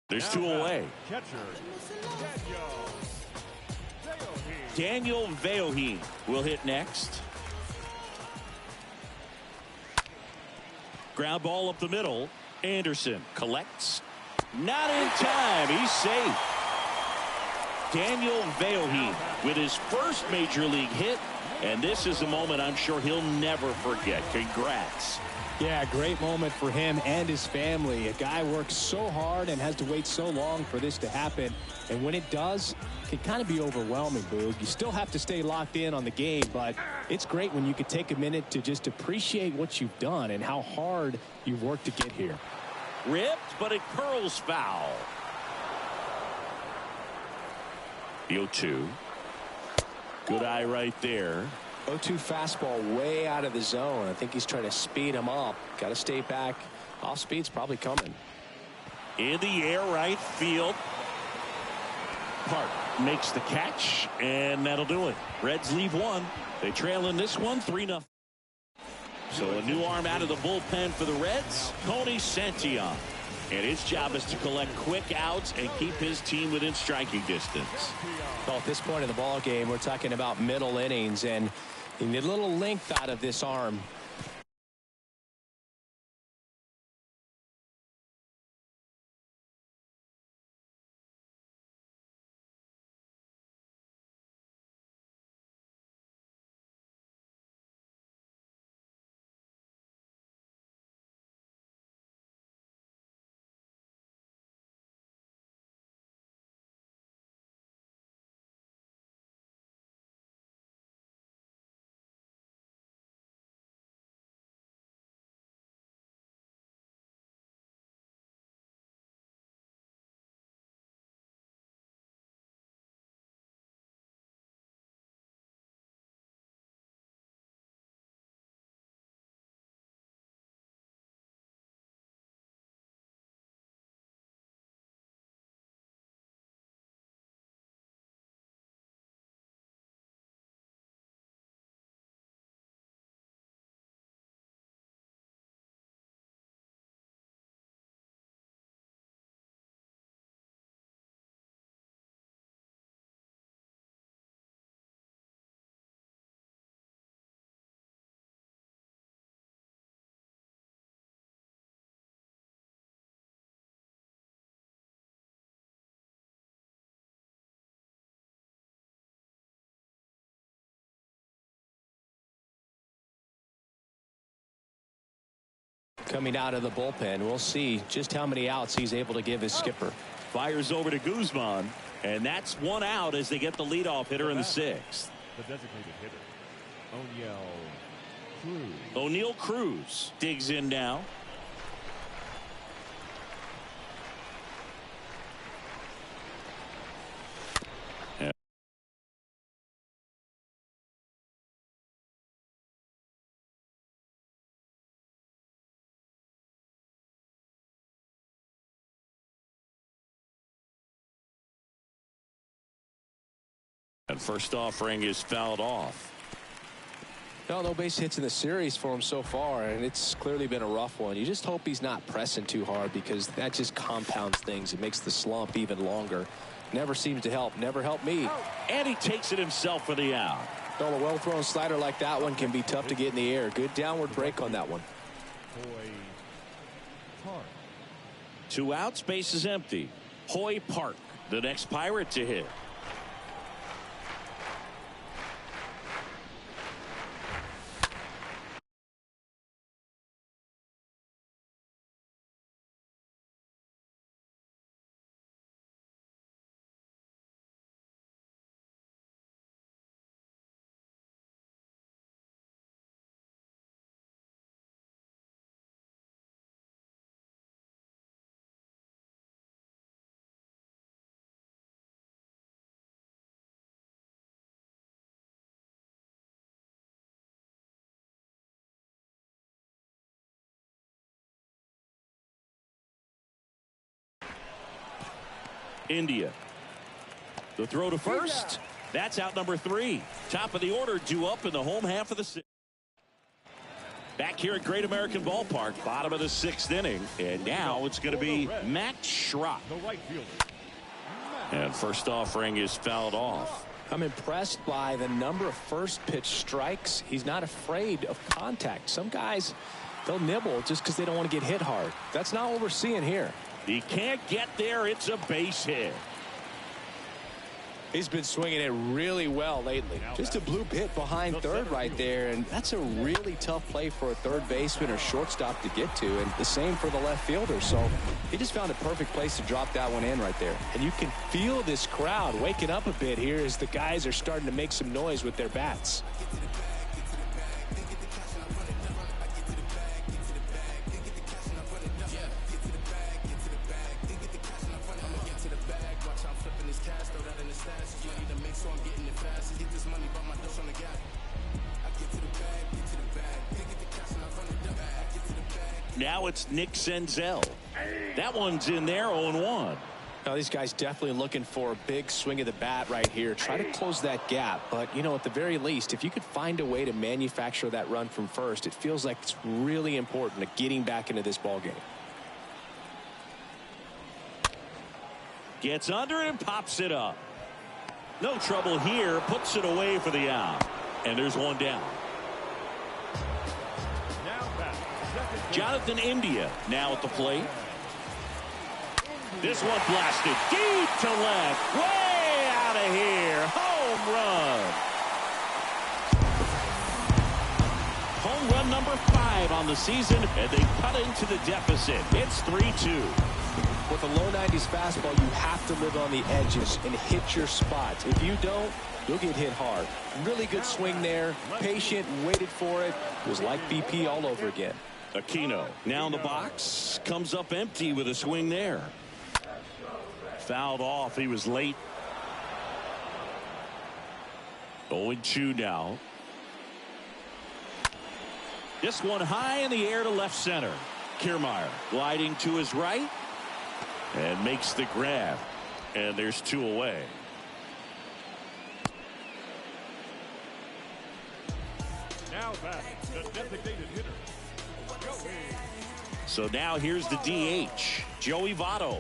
There's two away. Catcher, Daniel Veoheen will hit next. Ground ball up the middle. Anderson collects. Not in time. He's safe. Daniel Veoheen with his first major league hit. And this is a moment I'm sure he'll never forget. Congrats. Yeah, great moment for him and his family. A guy works so hard and has to wait so long for this to happen. And when it does, it can kind of be overwhelming, Boog. You still have to stay locked in on the game, but it's great when you can take a minute to just appreciate what you've done and how hard you've worked to get here. Ripped, but it curls foul. The 0-2. Good eye right there. 0-2 fastball way out of the zone. I think he's trying to speed him up. Got to stay back. Off speed's probably coming. In the air, right field. Park makes the catch, and that'll do it. Reds leave one. They trail in this one 3-0. So a new arm out of the bullpen for the Reds, Tony Santillan. And his job is to collect quick outs and keep his team within striking distance. Well, at this point in the ball game, we're talking about middle innings, and you need a little length out of this arm. Coming out of the bullpen, we'll see just how many outs he's able to give his skipper. Fires over to Guzman, and that's one out as they get the leadoff hitter in the sixth. The designated hitter, O'Neal Cruz digs in now. And first offering is fouled off. No base hits in the series for him so far, and it's clearly been a rough one. You just hope he's not pressing too hard, because that just compounds things. It makes the slump even longer. Never seems to help. Never helped me. And he takes it himself for the out. Well, a well-thrown slider like that one can be tough to get in the air. Good downward break on that one. Two outs, base is empty. Hoy Park, the next Pirate to hit. India. The throw to first. That's out number 3. Top of the order due up in the home half of the sixth. Back here at Great American Ballpark, bottom of the 6th inning. And now it's going to be Max Schrock. The right fielder. And first offering is fouled off. I'm impressed by the number of first pitch strikes. He's not afraid of contact. Some guys, they'll nibble just because they don't want to get hit hard. That's not what we're seeing here. He can't get there. It's a base hit. He's been swinging it really well lately. Just a bloop hit behind third right there, and that's a really tough play for a third baseman or shortstop to get to, and the same for the left fielder. So he just found a perfect place to drop that one in right there. And you can feel this crowd waking up a bit here as the guys are starting to make some noise with their bats. Now it's Nick Senzel. That one's in there, 0-1. Now these guys definitely looking for a big swing of the bat right here. Try to close that gap. But, you know, at the very least, if you could find a way to manufacture that run from first, it feels like it's really important to getting back into this ball game. Gets under and pops it up. No trouble here. Puts it away for the out. And there's one down. Jonathan India now at the plate. This one blasted deep to left. Way out of here. Home run. Home run number 5 on the season, and they cut into the deficit. It's 3-2. With a low 90s fastball, you have to live on the edges and hit your spots. If you don't, you'll get hit hard. Really good swing there. Patient, waited for it. It was like BP all over again. Aquino now in the box, comes up empty with a swing there. Fouled off. He was late. 0-2 now. This one high in the air to left center. Kiermaier gliding to his right and makes the grab. And there's 2 away. Now back, the designated hitter. So now here's the DH, Joey Votto.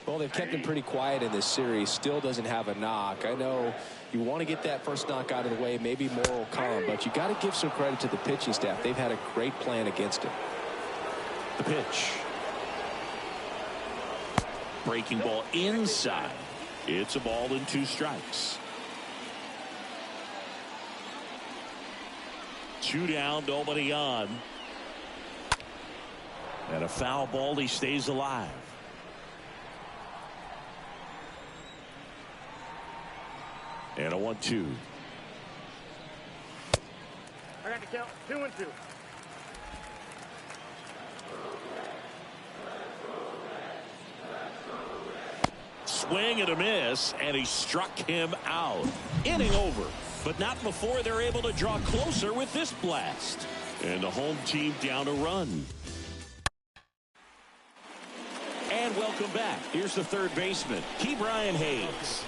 Well, they've kept him pretty quiet in this series. Still doesn't have a knock. I know you want to get that first knock out of the way. Maybe more will come, but you got to give some credit to the pitching staff. They've had a great plan against him. The pitch. Breaking ball inside. It's a ball and 2 strikes. 2 down, nobody on. And a foul ball, he stays alive. And a 1-2. I got to count 2-2. Swing and a miss, and he struck him out. Inning over, but not before they're able to draw closer with this blast. And the home team down a run. And welcome back. Here's the third baseman, Ke'Bryan Hayes.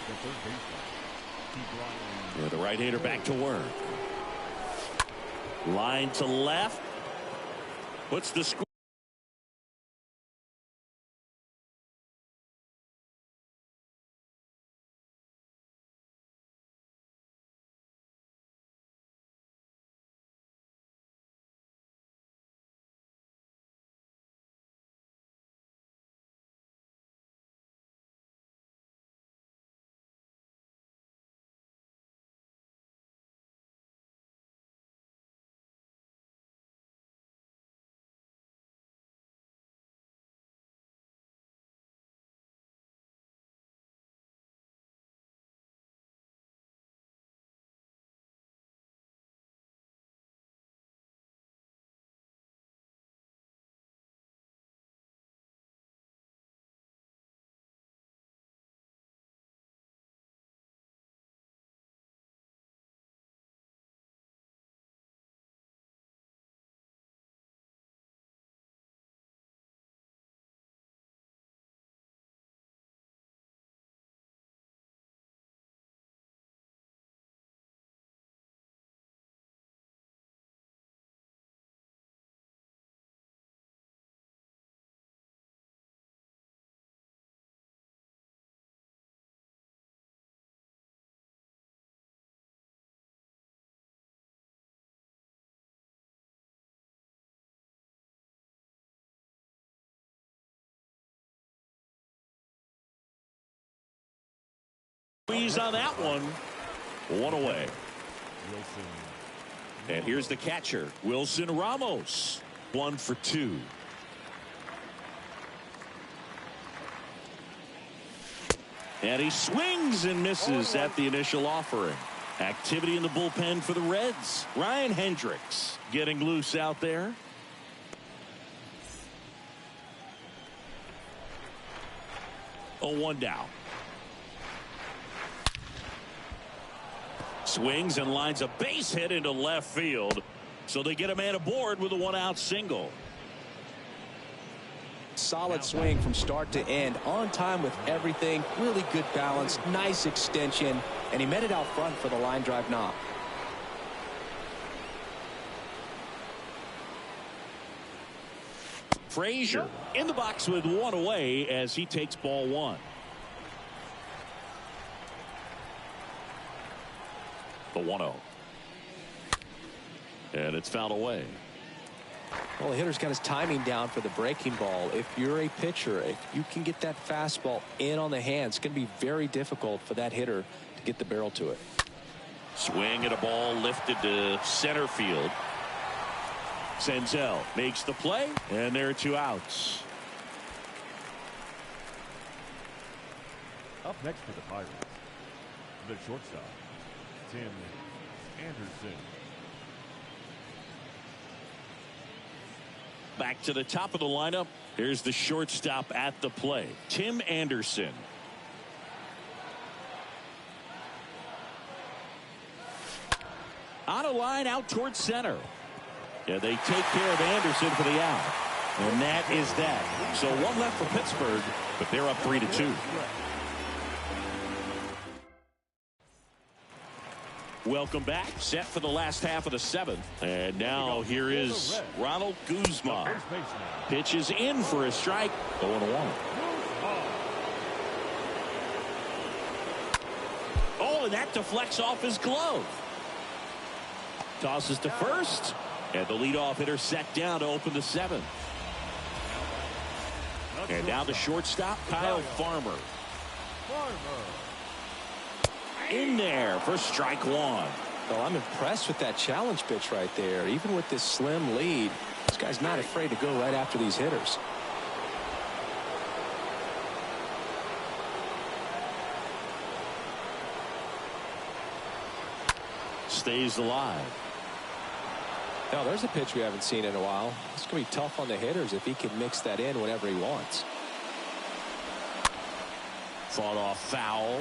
The third baseman, Ke'Bryan. Yeah, the right-hander back to work. Line to left. Puts the score. He's on that one. One away. And here's the catcher, Wilson Ramos. 1 for 2. And he swings and misses at the initial offering. Activity in the bullpen for the Reds. Ryan Hendricks getting loose out there. Oh, 1 down. Swings and lines a base hit into left field. So they get a man aboard with a 1-out single. Solid swing from start to end, on time with everything, really good balance, nice extension, and he met it out front for the line drive knock. Frazier in the box with 1 away as he takes ball 1. The 1-0. And it's fouled away. Well, the hitter's got his timing down for the breaking ball. If you're a pitcher, if you can get that fastball in on the hands, it's going to be very difficult for that hitter to get the barrel to it. Swing at a ball lifted to center field. Senzel makes the play, and there are 2 outs. Up next for the Pirates, the shortstop, Tim Anderson. Back to the top of the lineup. Here's the shortstop at the plate, Tim Anderson. On a line out towards center. Yeah, they take care of Anderson for the out. And that is that. So 1 left for Pittsburgh, but they're up 3-2. Welcome back. Set for the last half of the 7th. And now here is Ronald Guzman. Pitches in for a strike. 0-1. Oh, and that deflects off his glove. Tosses to first. And the leadoff hitter set down to open the 7th. And now the shortstop, Kyle Farmer. In there for strike 1. Well, I'm impressed with that challenge pitch right there. Even with this slim lead, this guy's not afraid to go right after these hitters. Stays alive. Now, there's a pitch we haven't seen in a while. It's going to be tough on the hitters if he can mix that in whenever he wants. Fought off foul.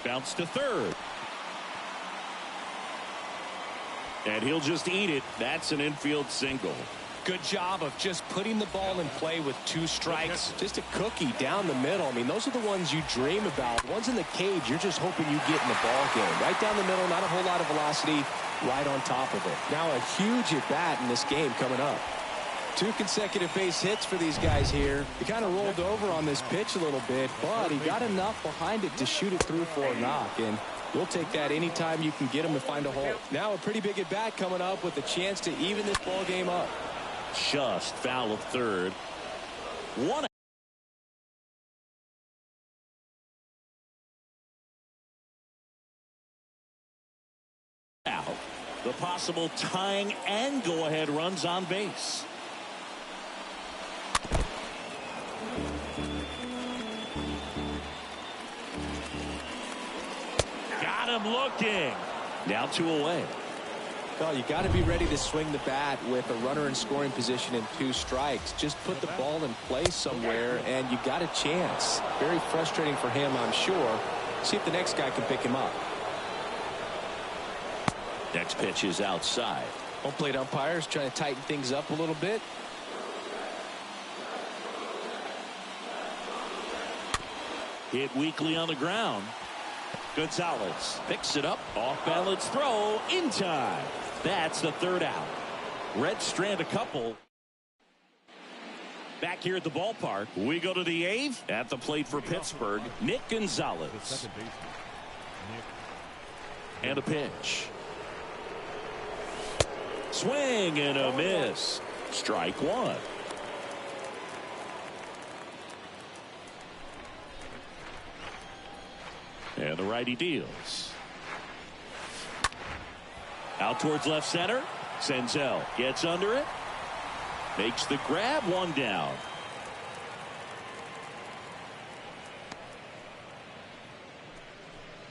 Bounce to third. And he'll just eat it. That's an infield single. Good job of just putting the ball in play with 2 strikes. Just a cookie down the middle. I mean, those are the ones you dream about. Ones in the cage, you're just hoping you get in the ball game. Right down the middle, not a whole lot of velocity, right on top of it. Now a huge at-bat in this game coming up. 2 consecutive base hits for these guys here. He kind of rolled over on this pitch a little bit, but he got enough behind it to shoot it through for a knock. And we'll take that anytime you can get him to find a hole. Now a pretty big at-bat coming up with a chance to even this ball game up. Just foul of third. 1 out. The possible tying and go-ahead runs on base. Got him looking. Now 2 away. Well, you got to be ready to swing the bat with a runner in scoring position and 2 strikes. Just put the ball in play somewhere, and you got a chance. Very frustrating for him, I'm sure. See if the next guy can pick him up. Next pitch is outside. Home plate umpires trying to tighten things up a little bit. Hit weakly on the ground. Gonzalez picks it up. Off balance throw in time. That's the 3rd out. Reds strand a couple. Back here at the ballpark, we go to the 8th. At the plate for Pittsburgh, Nick Gonzalez. And a pitch. Swing and a miss. Strike 1. And the righty deals. Out towards left center. Senzel gets under it. Makes the grab, one down.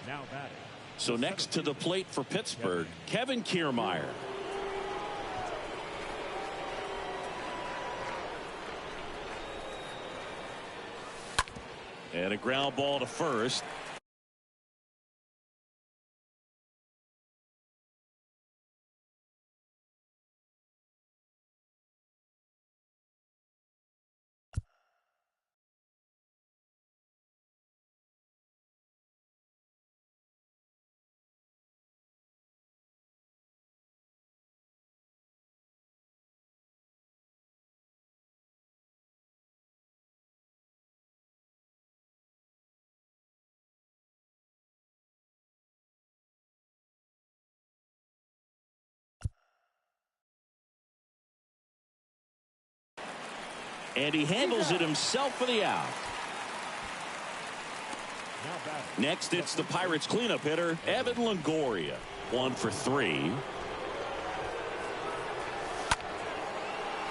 Now batting. So next to the plate for Pittsburgh, Kevin Kiermaier. And a ground ball to first. And he handles it himself for the out. Next, it's the Pirates cleanup hitter, Evan Longoria. 1 for 3.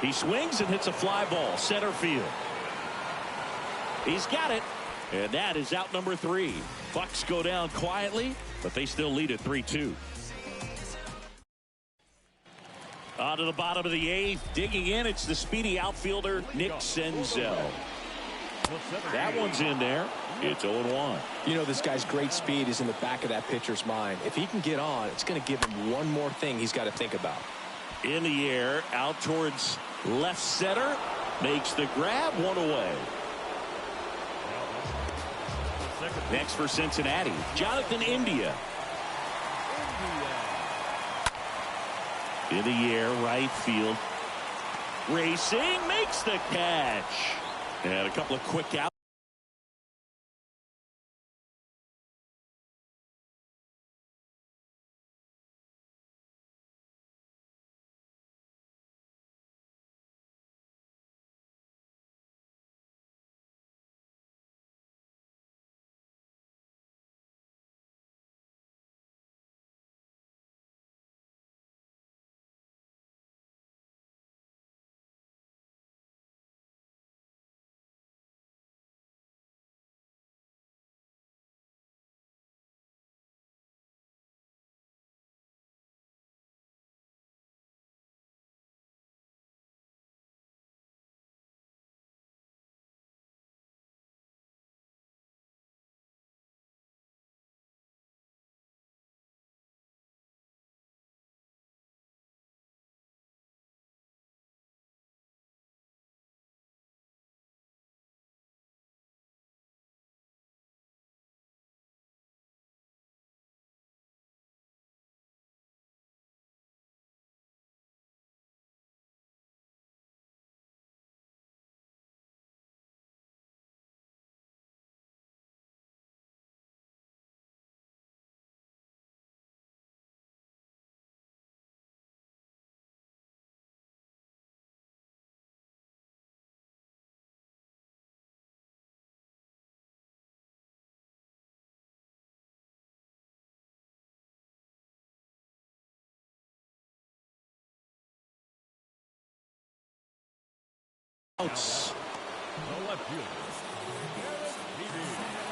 He swings and hits a fly ball, center field. He's got it. And that is out number 3. Bucks go down quietly, but they still lead at 3-2. On to the bottom of the 8th. Digging in, it's the speedy outfielder, Nick Senzel. That one's in there. It's 0-1. You know, this guy's great speed is in the back of that pitcher's mind. If he can get on, it's going to give him one more thing he's got to think about. In the air, out towards left center. Makes the grab, one away. Next for Cincinnati, Jonathan India. In the air, right field. Racing, makes the catch. And a couple of quick outs.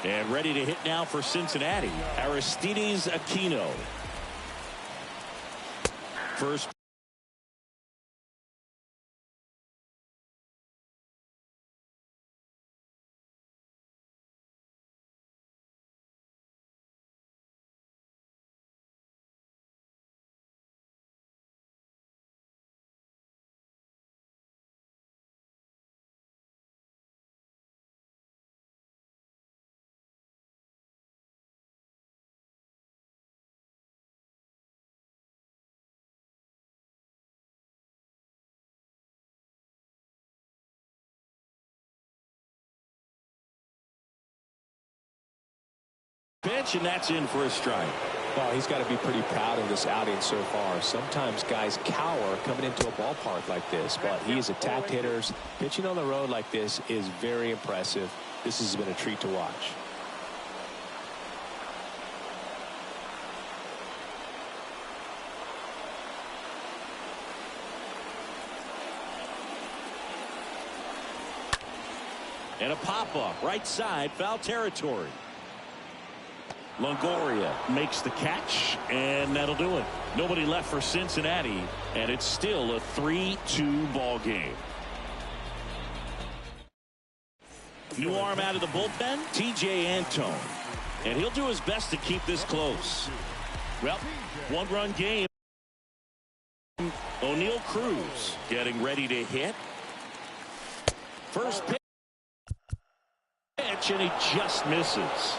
And ready to hit now for Cincinnati, Aristides Aquino. First. Pitch, and that's in for a strike. Well, he's got to be pretty proud of this outing so far. Sometimes guys cower coming into a ballpark like this, but he has attacked hitters. Pitching on the road like this is very impressive. This has been a treat to watch. And a pop-up, right side, foul territory. Longoria makes the catch, and that'll do it. Nobody left for Cincinnati, and it's still a 3-2 ball game. New arm out of the bullpen, T.J. Antone. And he'll do his best to keep this close. Well, one-run game. O'Neal Cruz getting ready to hit. First pitch, and he just misses.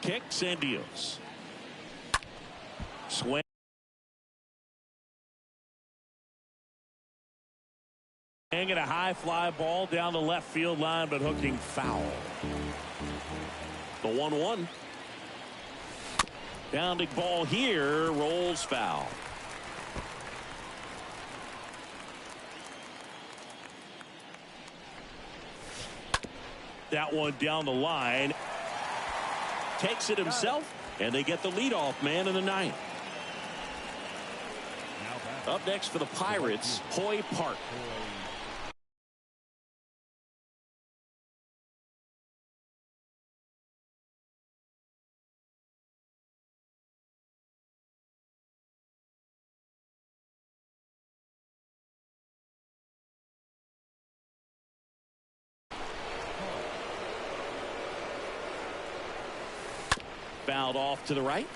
Kicks and deals. Swing. And a high fly ball down the left field line, but hooking foul. The 1-1. Bounding ball here, rolls foul. That one down the line. Takes it himself, and they get the leadoff man in the ninth. Up next for the Pirates, Hoy Park. Fouled off to the right.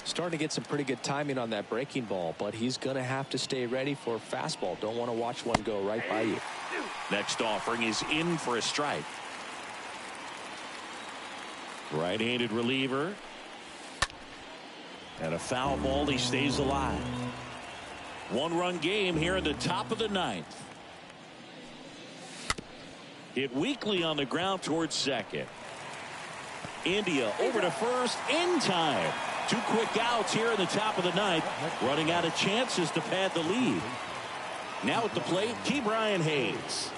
Starting to get some pretty good timing on that breaking ball, but he's going to have to stay ready for a fastball. Don't want to watch one go right by you. Next offering is in for a strike. Right-handed reliever. And a foul ball. He stays alive. One-run game here in the top of the ninth. Hit weakly on the ground towards second. India over to first in time. 2 quick outs here in the top of the ninth. Running out of chances to pad the lead. Now at the plate, Ke'Bryan Hayes.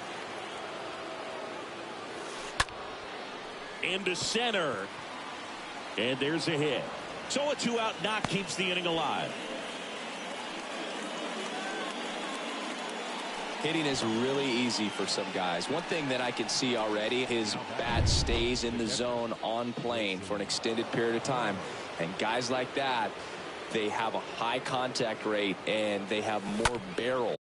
Into center. And there's a hit. So a 2-out knock keeps the inning alive. Hitting is really easy for some guys. One thing that I can see already, his bat stays in the zone on plane for an extended period of time. And guys like that, they have a high contact rate and they have more barrel.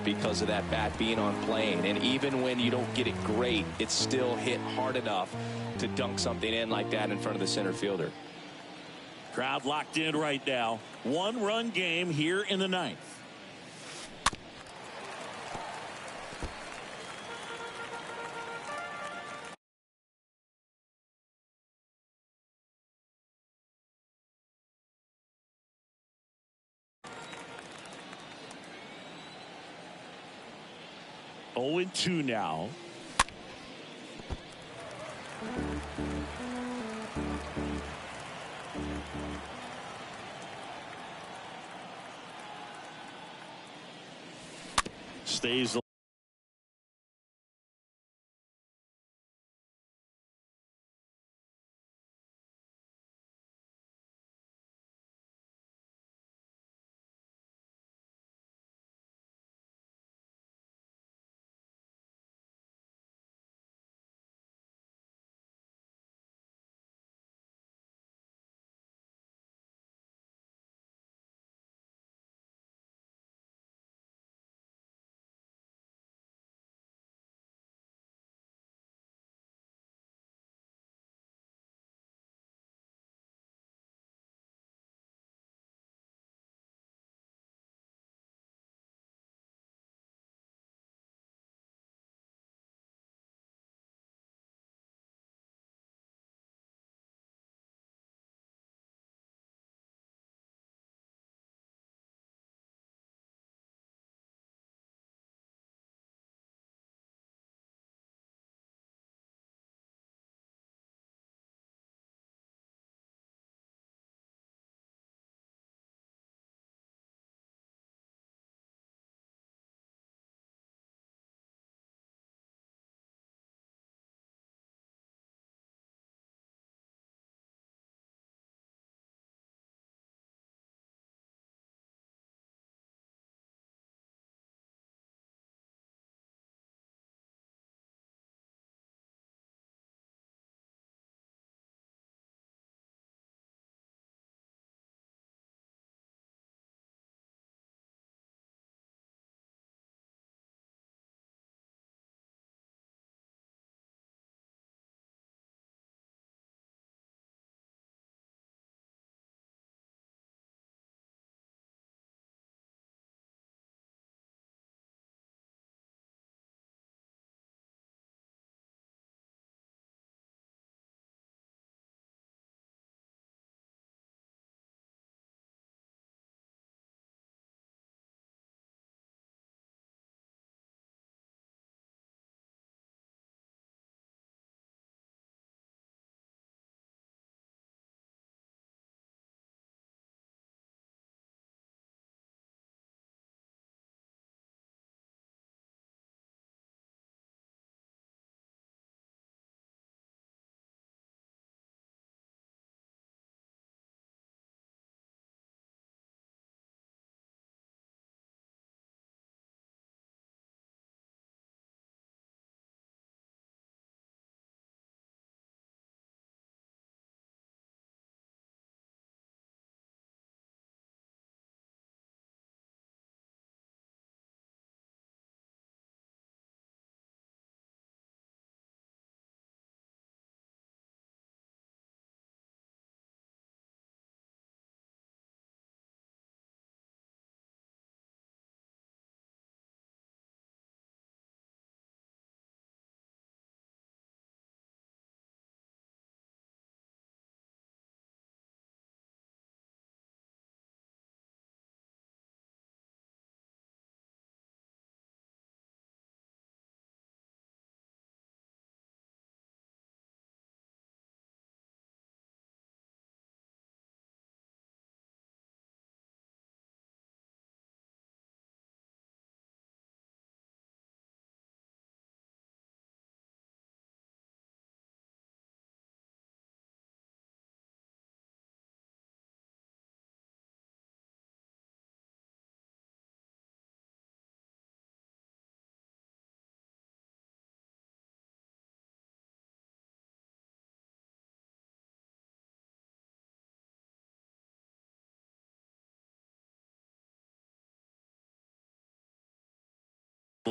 Because of that bat being on plane, and even when you don't get it great, it's still hit hard enough to dunk something in like that in front of the center fielder. Crowd locked in right now. 1-run game here in the ninth. Oh, 2 now. Stays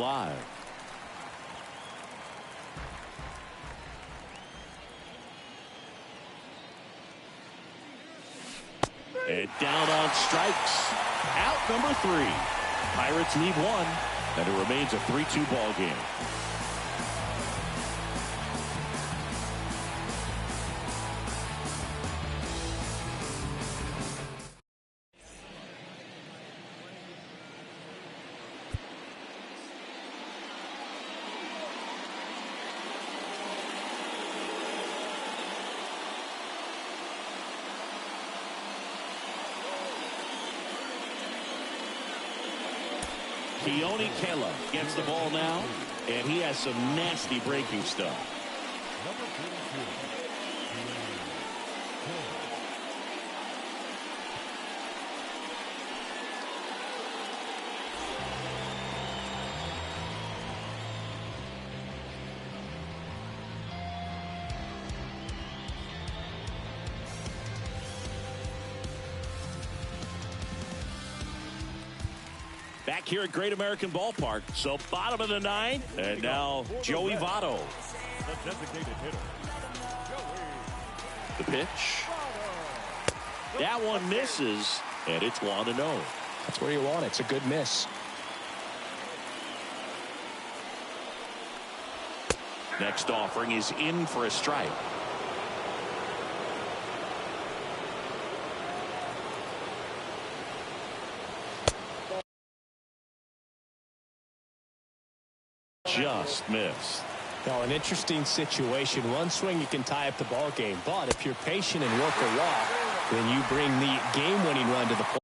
live. And down on strikes. Out number 3. Pirates lead 1, and it remains a 3-2 ball game. Keone Kela gets the ball now, and he has some nasty breaking stuff. Number 42. Back here at Great American Ballpark. So bottom of the 9th, and now Joey Votto. The designated hitter. The pitch. That one misses, and it's 1-0. That's where you want it. It's a good miss. Next offering is in for a strike. Just missed. Now, an interesting situation. One swing, you can tie up the ball game. But if you're patient and work a walk, then you bring the game-winning run to the plate.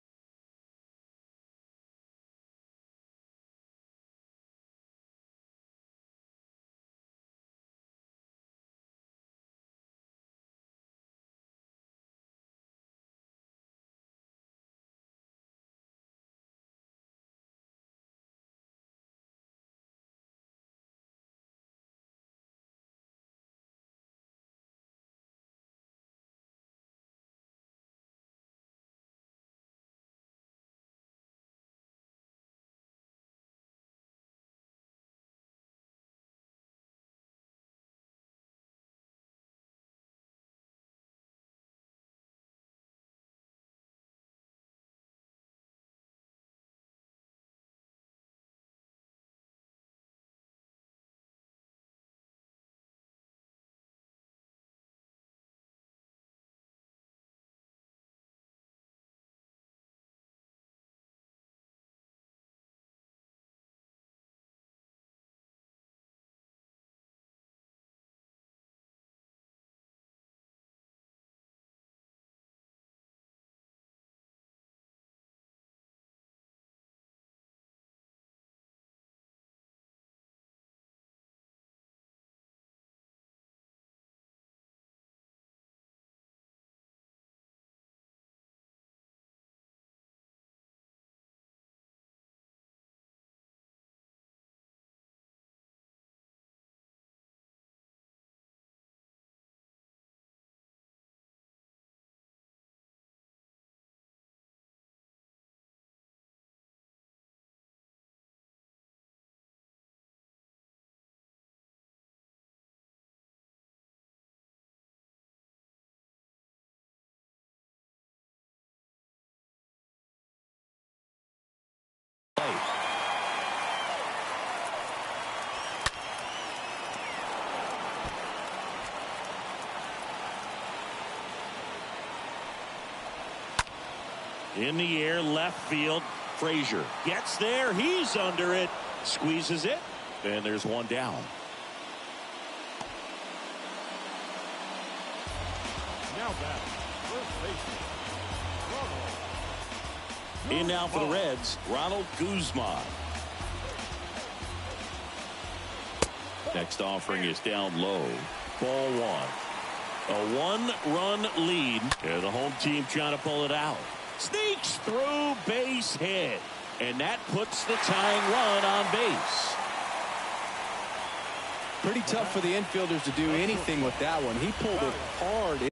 In the air, left field. Frazier gets there. He's under it. Squeezes it. And there's one down. Now back. First baseman. Ronald. In now for the Reds, Ronald Guzman. Next offering is down low. Ball 1. A 1-run lead. And the home team trying to pull it out. Sneaks through, base hit. And that puts the tying run on base. Pretty tough for the infielders to do anything with that one. He pulled it hard.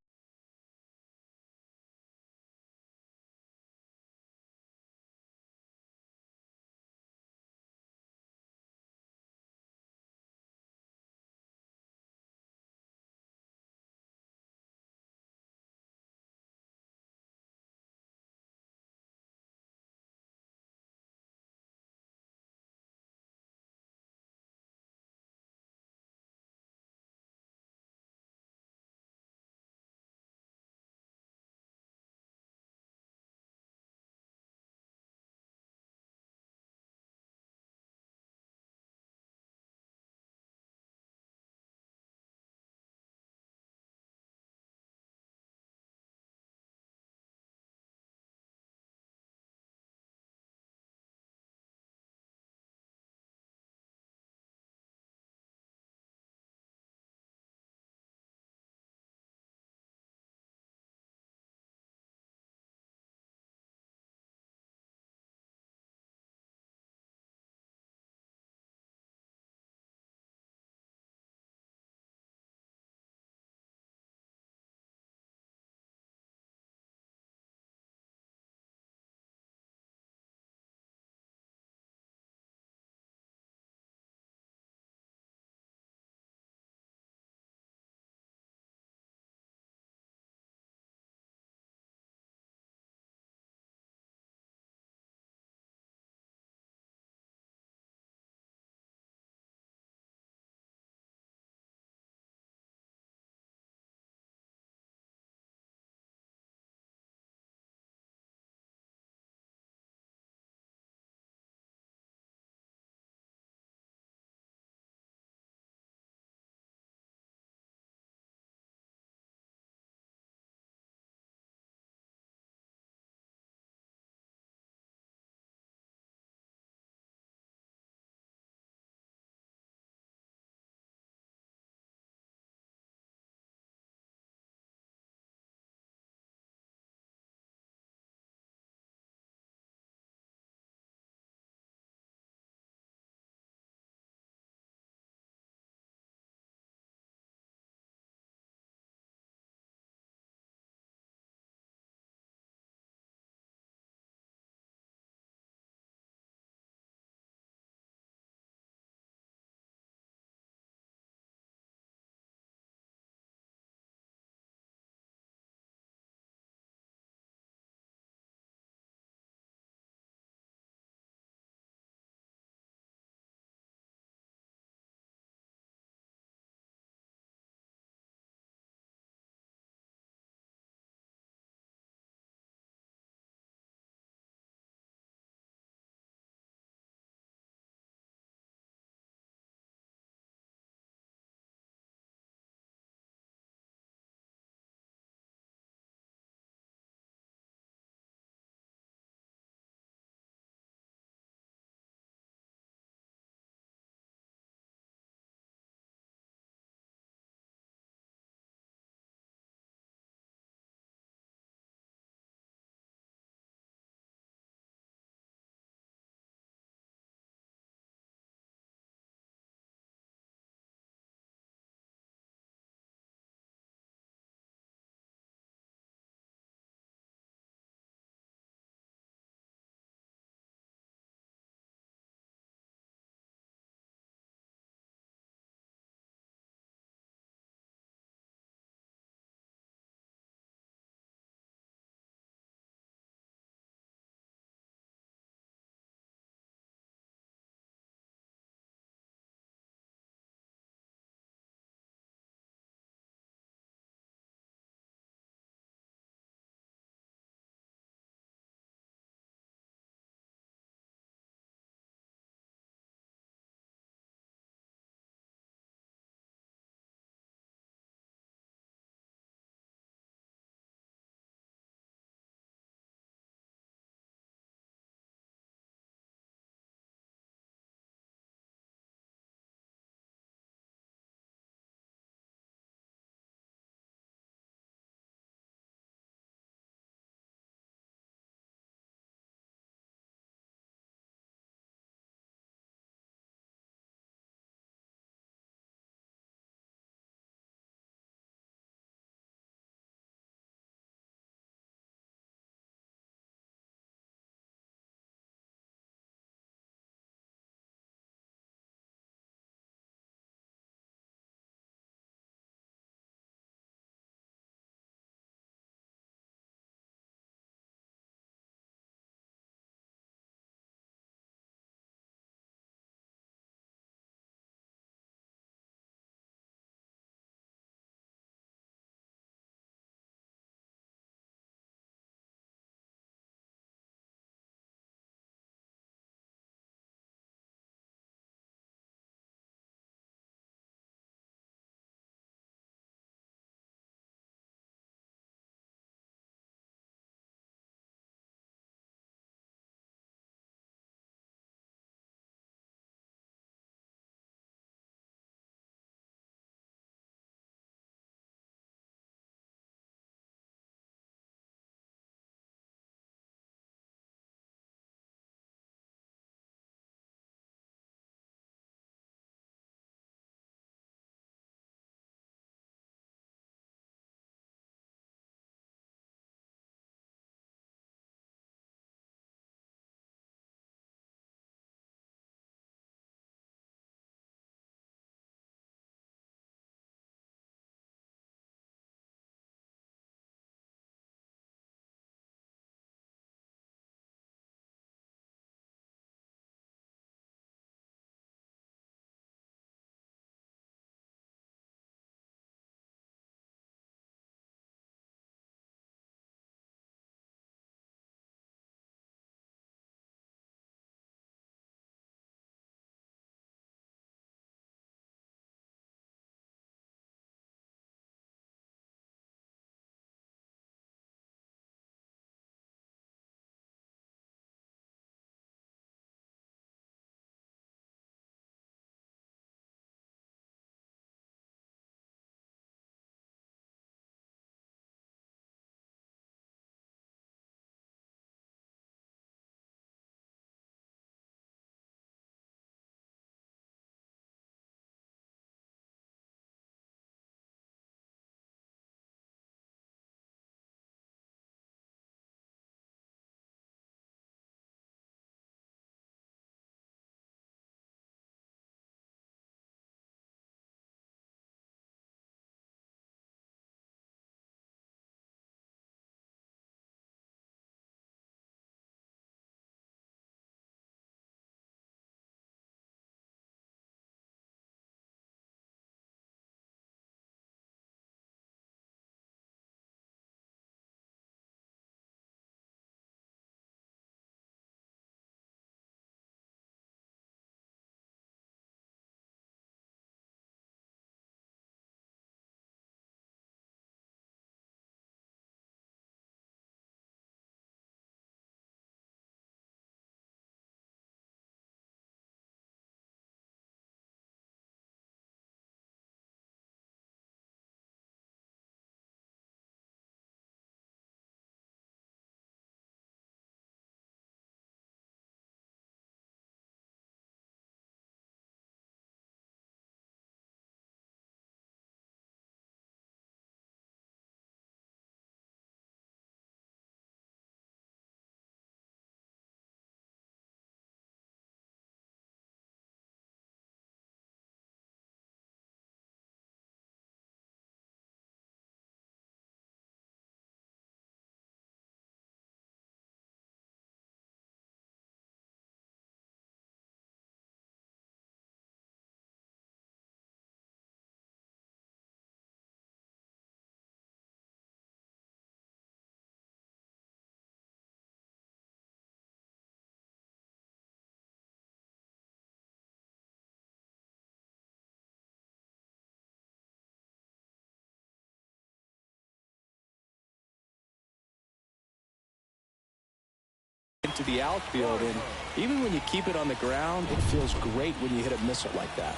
to the outfield. And even when you keep it on the ground, it feels great when you hit a missile like that.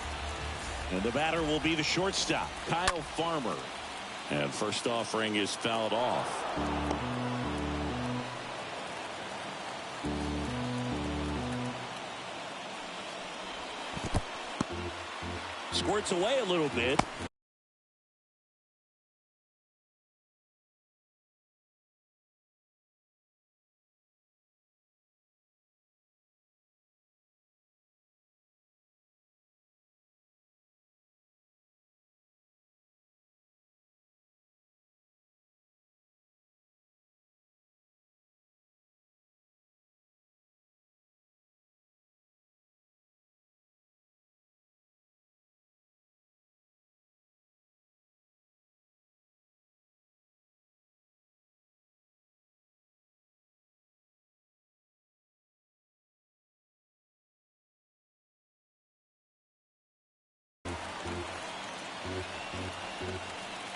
And the batter will be the shortstop, Kyle Farmer. And first offering is fouled off. Squirts away a little bit.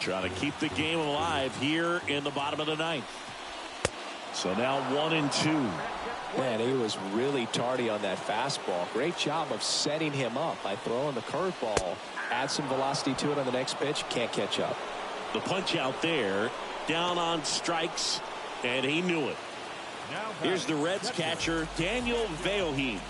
Trying to keep the game alive here in the bottom of the ninth. So now 1-2. Man, he was really tardy on that fastball. Great job of setting him up by throwing the curveball. Add some velocity to it on the next pitch. Can't catch up. The punch out there. Down on strikes. And he knew it. Here's the Reds catcher, Daniel Veoheen.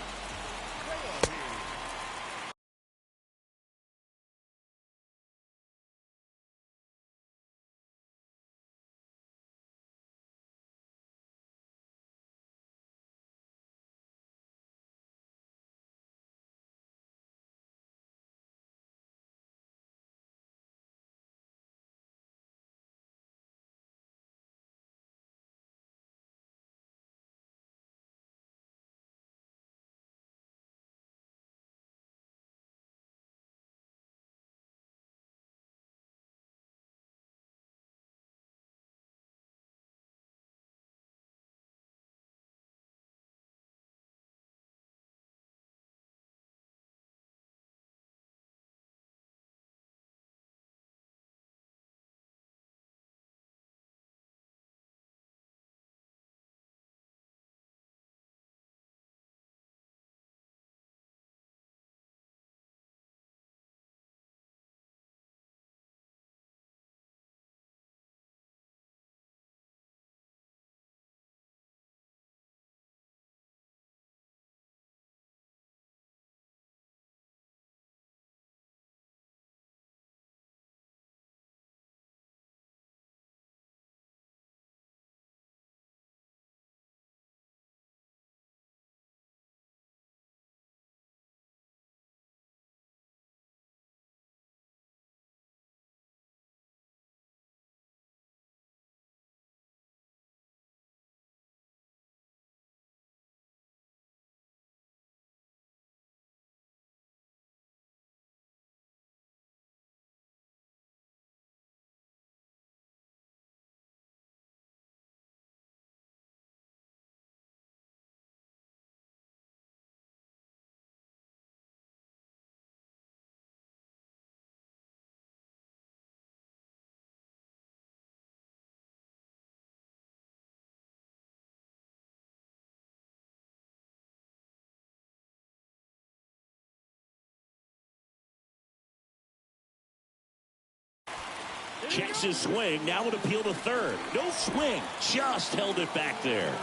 Checks his swing. Now would appeal to third. No swing. Just held it back there.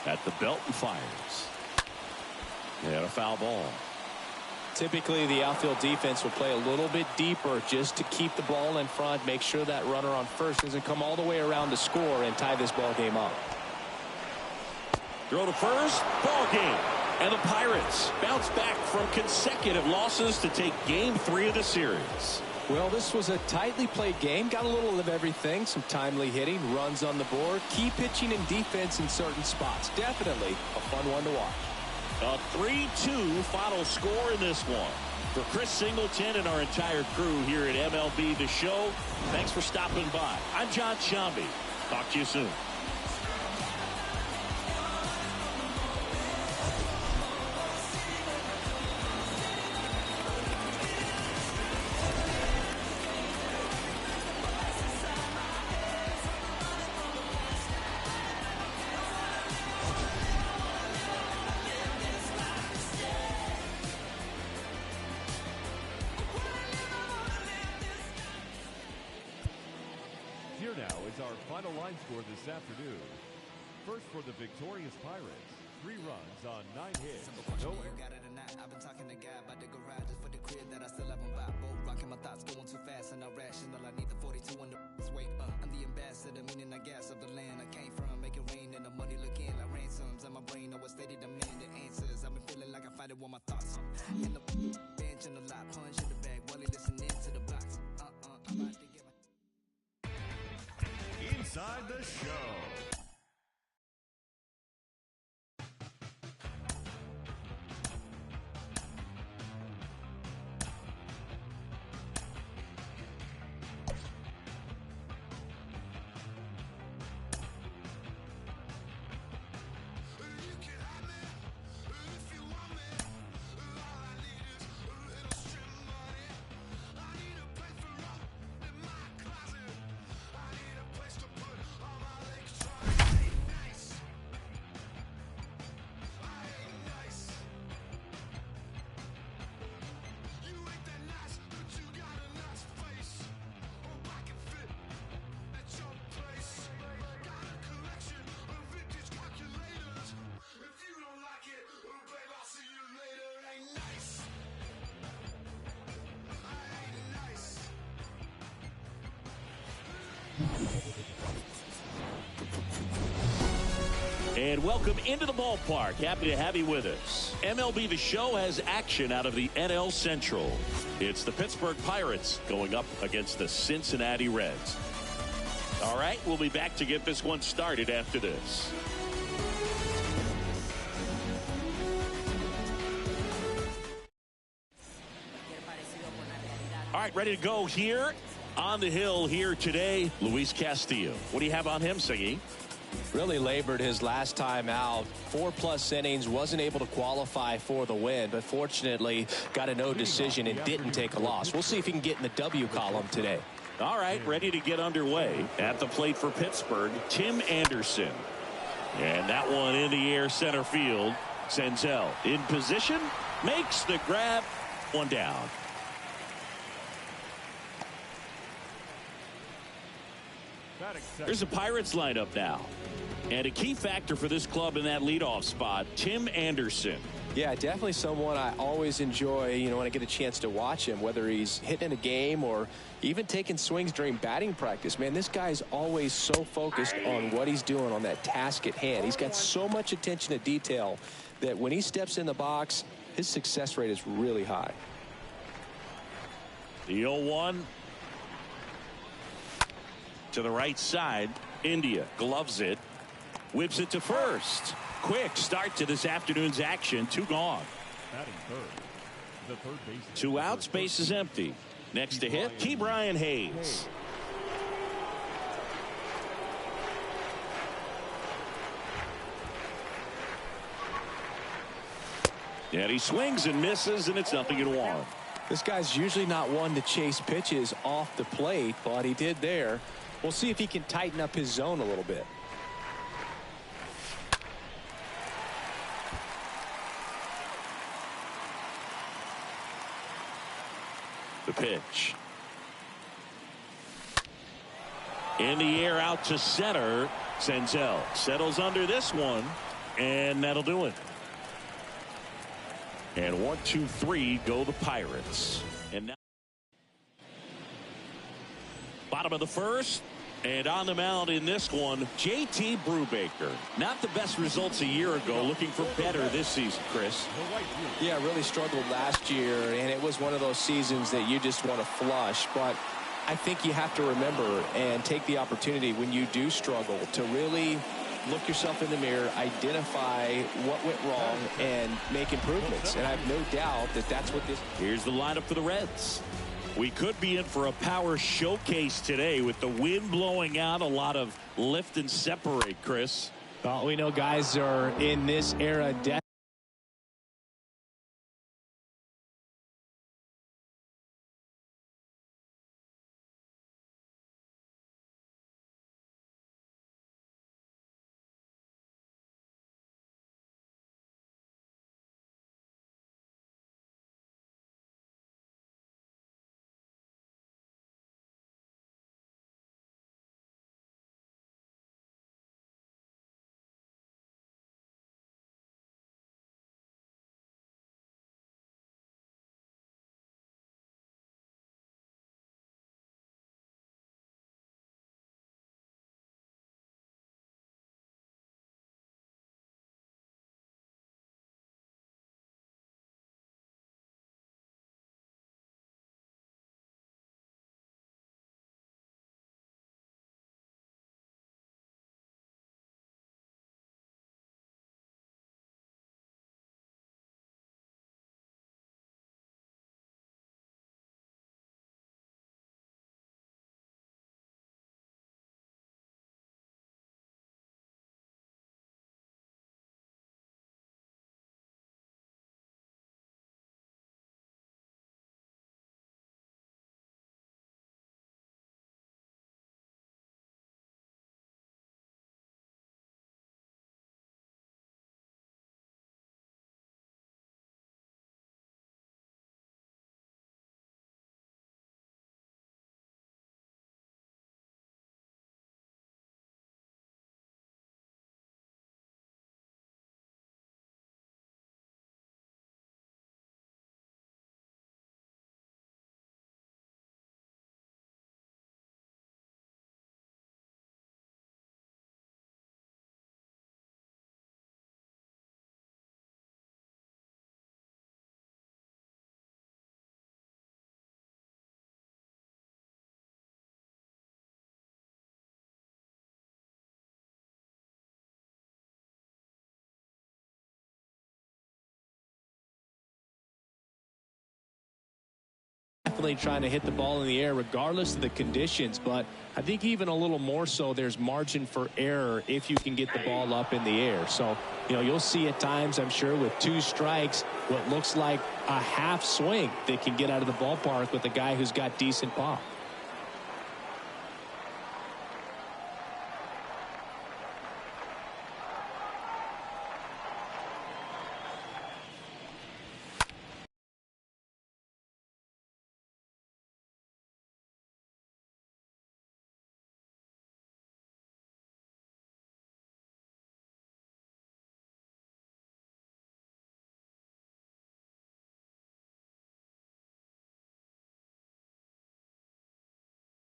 At the belt and fires. And a foul ball. Typically, the outfield defense will play a little bit deeper just to keep the ball in front, make sure that runner on first doesn't come all the way around to score and tie this ball game up. Throw to first. Ball game. And the Pirates bounce back from consecutive losses to take game 3 of the series. Well, this was a tightly played game. Got a little of everything. Some timely hitting, runs on the board, key pitching and defense in certain spots. Definitely a fun one to watch. A 3-2 final score in this one. For Chris Singleton and our entire crew here at MLB The Show, thanks for stopping by. I'm John Shambi. Talk to you soon. final line score this afternoon. First for the victorious Pirates, 3 runs on 9 hits. No errors. Got it or not? I've been talking to God about the garages for the crib that I still haven't bought. Both rocking my thoughts going too fast and irrational. I need the 42 on the weight. I'm the ambassador, meaning I gas of the land I came from. Make it rain and the money looking like ransoms. And my brain always steady demanding answers. I've been feeling like I fight it with my thoughts. In the bench and the lot, punch in the bag while he listening to the box. I'm about to get my Inside the show. And welcome into the ballpark. Happy to have you with us. MLB The Show has action out of the NL Central. It's the Pittsburgh Pirates going up against the Cincinnati Reds. All right, we'll be back to get this one started after this. All right, ready to go here on the hill here today. Luis Castillo. What do you have on him, Siggy? Really labored his last time out. 4+ innings, wasn't able to qualify for the win, but fortunately got a no decision and didn't take a loss. We'll see if he can get in the W column today. All right, ready to get underway. At the plate for Pittsburgh, Tim Anderson. And that one in the air center field. Senzel in position, makes the grab, one down. There's a Pirates lineup now. And a key factor for this club in that leadoff spot, Tim Anderson. Yeah, definitely someone I always enjoy, when I get a chance to watch him, whether he's hitting in a game or even taking swings during batting practice. Man, this guy's always so focused on what he's doing on that task at hand. He's got so much attention to detail that when he steps in the box, his success rate is really high. The 0-1. To the right side. India gloves it. Whips it to first. Quick start to this afternoon's action. 2 gone. Batting third. The third baseman. 2 outs. Base is empty. Next to hit, Ke'Bryan Hayes. And he swings and misses, and it's 0-1. This guy's usually not one to chase pitches off the plate, but he did there. We'll see if he can tighten up his zone a little bit. The pitch. In the air out to center. Senzel settles under this one, and that'll do it. And 1, 2, 3 go the Pirates. And now bottom of the first, and on the mound in this one, JT Brubaker. Not the best results a year ago, looking for better this season, Chris. Yeah, really struggled last year, and it was one of those seasons that you just want to flush. But I think you have to remember and take the opportunity when you do struggle to really look yourself in the mirror, identify what went wrong, and make improvements. And I have no doubt that that's what this... Here's the lineup for the Reds. We could be in for a power showcase today with the wind blowing out, a lot of lift and separate, Chris. Well, we know guys are in this era definitely trying to hit the ball in the air regardless of the conditions, but I think even a little more so there's margin for error if you can get the ball up in the air. So, you know, you'll see at times, I'm sure, with 2 strikes, what looks like a half swing that can get out of the ballpark with a guy who's got decent pop.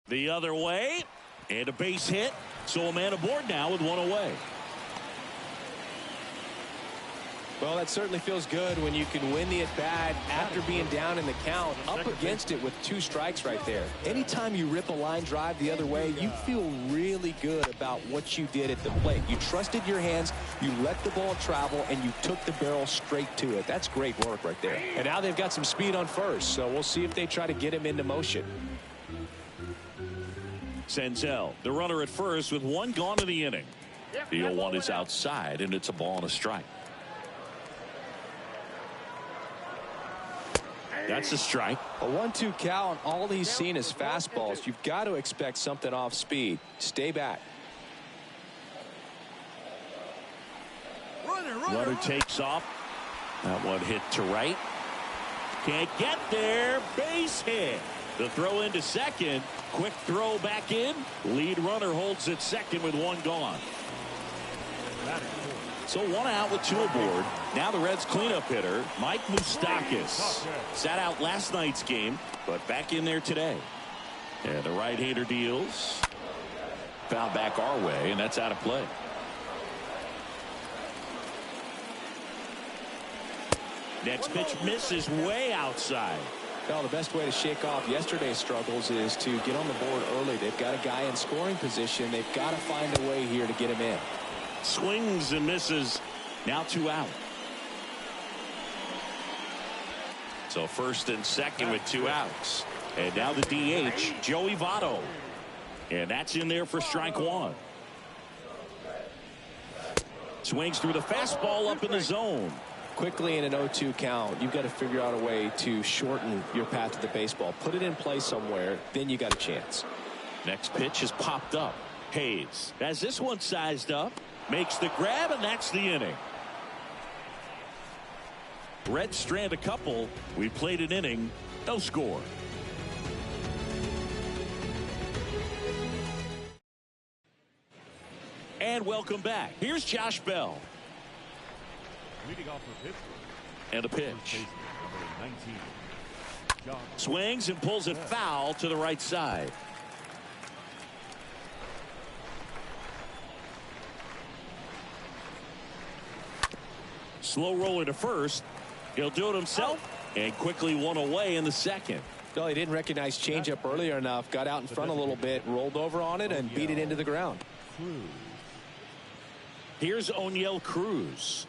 The other way, and a base hit. So a man aboard now with 1 away. Well, that certainly feels good when you can win the at-bat after being down in the count, up against it with 2 strikes right there. Anytime you rip a line drive the other way, you feel really good about what you did at the plate. You trusted your hands, you let the ball travel, and you took the barrel straight to it. That's great work right there. And now they've got some speed on first, so we'll see if they try to get him into motion. Senzel, the runner at first with 1 gone in the inning. The 0-1 is outside, and it's a ball and a strike. That's a strike. A 1-2 count. All he's seen is fastballs. You've got to expect something off speed. Stay back. Runner takes off. That one hit to right. Can't get there. Base hit. The throw into second. Quick throw back in. Lead runner holds at second with 1 gone. So 1 out with 2 aboard. Now the Reds cleanup hitter, Mike Moustakas. Sat out last night's game, but back in there today. And the right-hander deals. Foul back our way, and that's out of play. Next pitch misses way outside. Well, the best way to shake off yesterday's struggles is to get on the board early. They've got a guy in scoring position. They've got to find a way here to get him in. Swings and misses. Now 2 out. So first and second with 2 outs. And now the DH, Joey Votto. And that's in there for strike 1. Swings through the fastball up in the zone. Quickly in an 0-2 count, you've got to figure out a way to shorten your path to the baseball. Put it in play somewhere, then you got a chance. Next pitch is popped up. Hayes has this one sized up, makes the grab, and that's the inning. Reds strand a couple. We played an inning, no score. And welcome back. Here's Josh Bell. Leading off for Pittsburgh. And a pitch. Number 19. Swings and pulls it foul to the right side. Slow roller to first. He'll do it himself and quickly 1 away in the second. No, he didn't recognize changeup earlier enough. Got out in front a little bit, rolled over on it, and beat it into the ground. Here's O'Neill Cruz.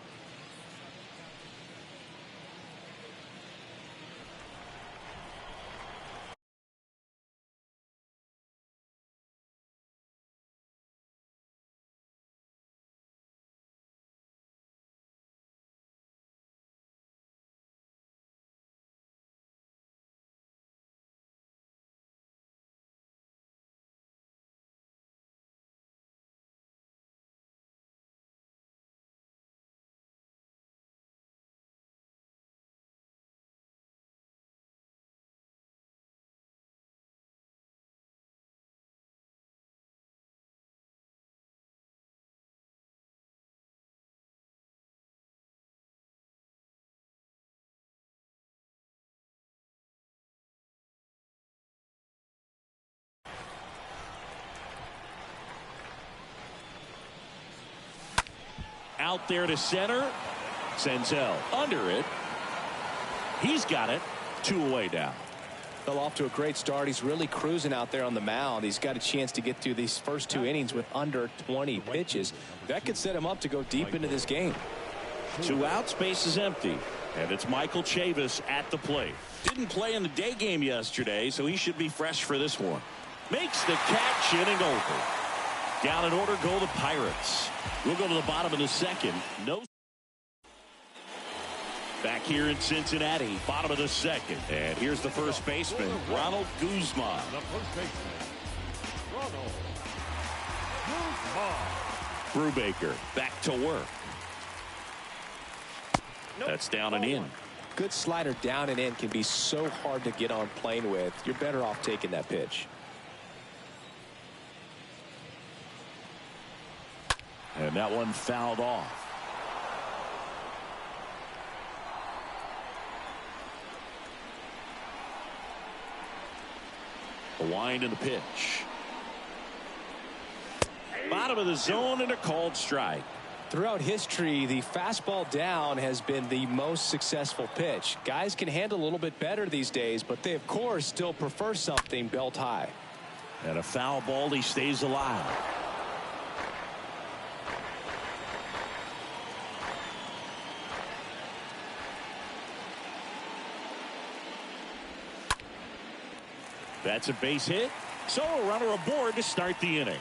Out there to center. Senzel under it. He's got it. 2 away now. Well, off to a great start. He's really cruising out there on the mound. He's got a chance to get through these first 2 innings with under 20 pitches. That could set him up to go deep into this game. 2 outs, base is empty. And it's Michael Chavis at the plate. Didn't play in the day game yesterday, so he should be fresh for this one. Makes the catch, inning over. Down in order go the Pirates. We'll go to the bottom of the second. No. Back here in Cincinnati, bottom of the second. And here's the first baseman, Ronald Guzman. The first baseman, Ronald Guzman. Brubaker back to work. That's down and in. Good slider down and in can be so hard to get on plane with. You're better off taking that pitch. And that one fouled off. The wind and the pitch. Bottom of the zone and a called strike. Throughout history, the fastball down has been the most successful pitch. Guys can handle a little bit better these days, but they, of course, still prefer something belt high. And a foul ball, he stays alive. That's a base hit. So a runner aboard to start the inning.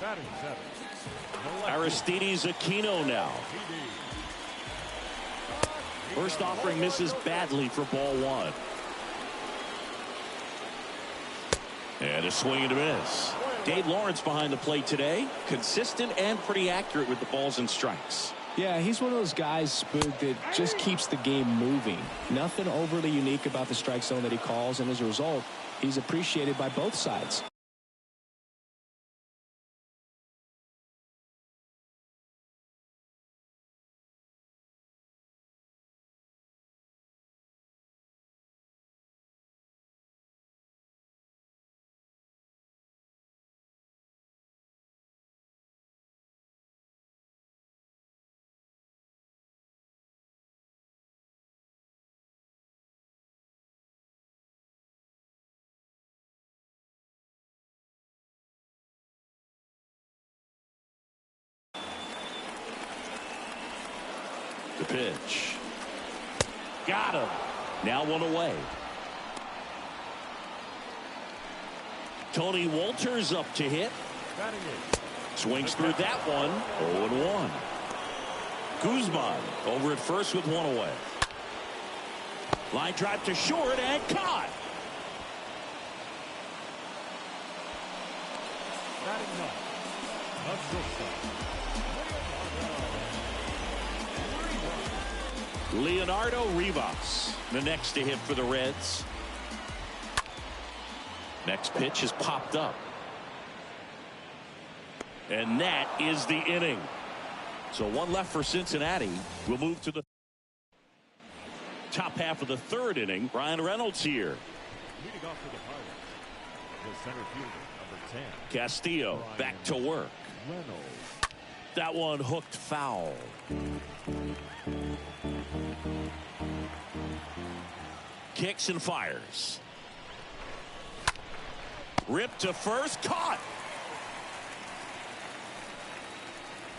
Batting seventh, Aristides Aquino now. First offering misses badly for ball one. And a swing and a miss. Dave Lawrence behind the plate today. Consistent and pretty accurate with the balls and strikes. Yeah, he's one of those guys, Spook, that just keeps the game moving. Nothing overly unique about the strike zone that he calls, and as a result, he's appreciated by both sides. The pitch. Got him. Now one away. Tony Walters up to hit. Swings through that one. 0-1. Guzman over at first with one away. Line drive to short and caught. batting ninth, a shortstop. Leonardo Rivas, the next to hit for the Reds. Next pitch is popped up. And that is the inning. So one left for Cincinnati. We'll move to the top half of the third inning. Brian Reynolds here. Leading off for the Pirates, the center fielder, number 10. Castillo back to work. Reynolds. That one hooked foul. Kicks and fires. Ripped to first, caught.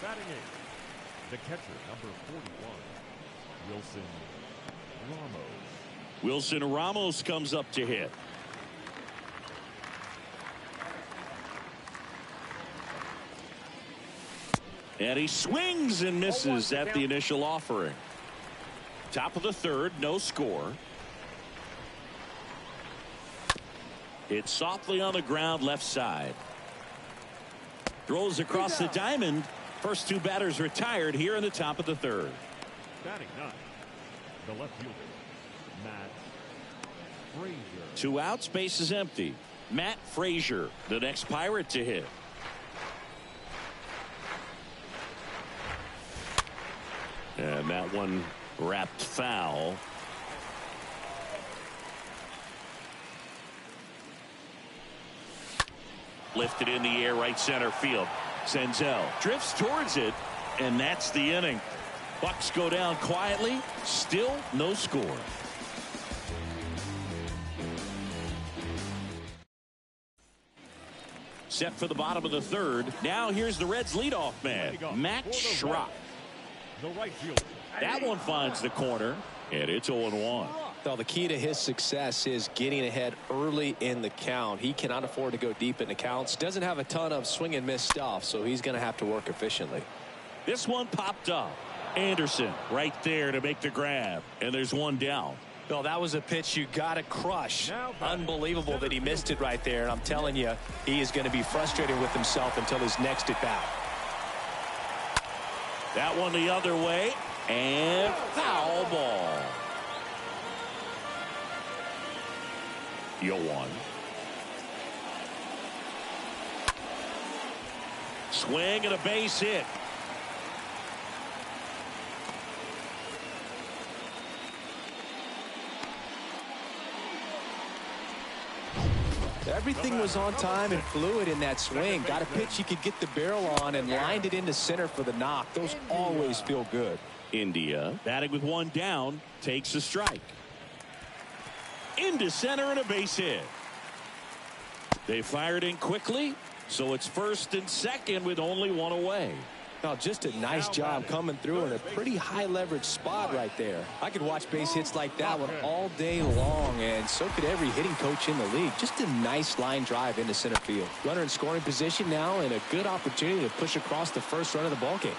Batting eighth, the catcher, number 41, Wilson Ramos. Wilson Ramos comes up to hit. And he swings and misses at the initial offering. Top of the third, no score. Hit softly on the ground left side. Throws across the diamond. First two batters retired here in the top of the third. Batting ninth, the left fielder, Matt Frazier. 2 outs, base is empty. Matt Frazier, the next Pirate to hit. And that one wrapped foul. Lifted in the air, right center field. Senzel drifts towards it, and that's the inning. Bucks go down quietly. Still no score. Set for the bottom of the third. Now here's the Reds leadoff man, Matt Schrock. The right fielder. That one finds the corner, and it's 0-1. Well, the key to his success is getting ahead early in the count. He cannot afford to go deep in the counts. Doesn't have a ton of swing and miss stuff, so he's going to have to work efficiently. This one popped up. Anderson right there to make the grab, and there's one down. Well, that was a pitch you got to crush. Unbelievable that he missed it right there. And I'm telling you, he is going to be frustrated with himself until his next at bat. That one the other way, and foul ball. You won. Swing and a base hit. Everything was on time and fluid in that swing. Got a pitch you could get the barrel on and lined it into center for the knock. Those always feel good. India batting with one down, takes a strike. Into center and a base hit. They fired in quickly, so it's first and second with only one away. Now, just a nice job coming through in a pretty high leverage spot right there. I could watch base hits like that one all day long, and so could every hitting coach in the league. Just a nice line drive into center field. Runner in scoring position now, and a good opportunity to push across the first run of the ballgame.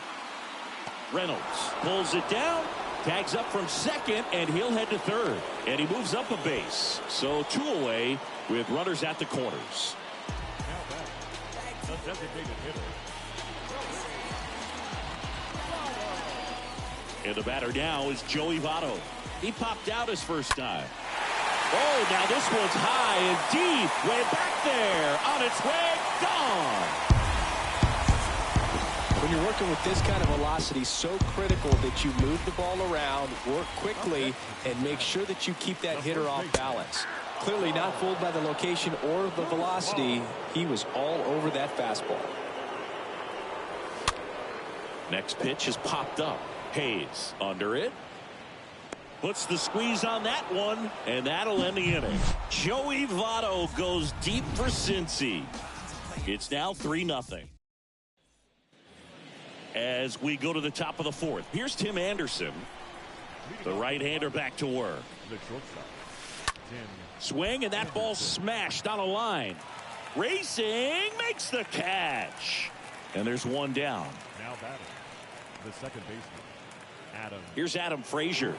Reynolds pulls it down, tags up from second, and he'll head to third. And he moves up a base. So 2 away with runners at the corners. The designated hitter. And the batter now is Joey Votto. He popped out his first time. Oh, now this one's high and deep. Way back there. On its way. Gone. When you're working with this kind of velocity, so critical that you move the ball around, work quickly, and make sure that you keep that hitter off balance. Clearly not fooled by the location or the velocity. He was all over that fastball. Next pitch has popped up. Hayes under it. Puts the squeeze on that one, and that'll end the inning. Joey Votto goes deep for Cincy. It's now 3-0. As we go to the top of the fourth, here's Tim Anderson. The right-hander back to work. The shortstop. Swing, and that ball smashed on a line. Racing, makes the catch. And there's one down. Now batting. The second baseman. Adam. Here's Adam Frazier.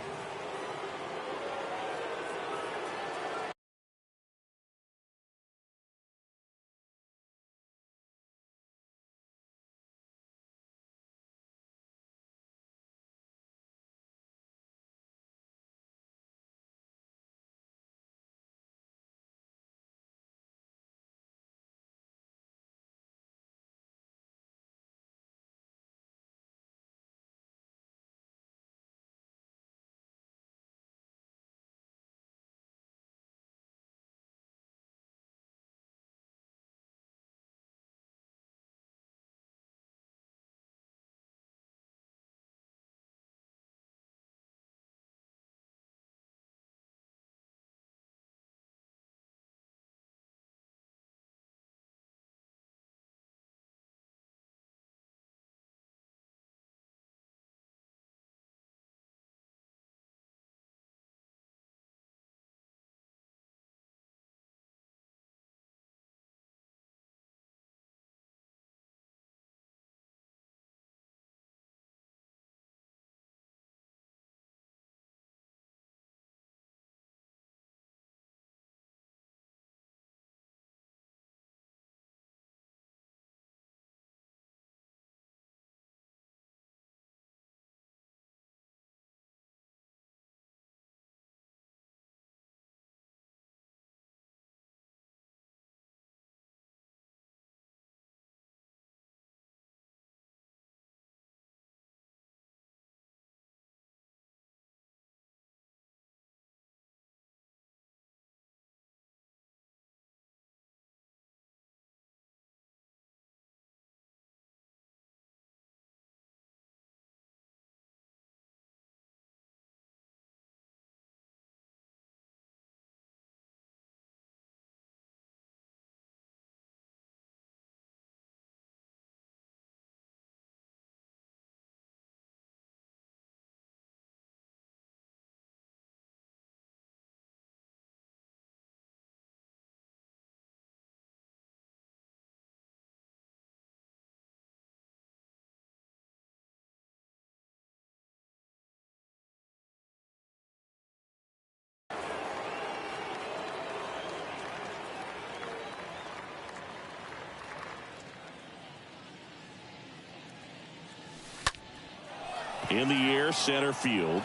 In the air, center field.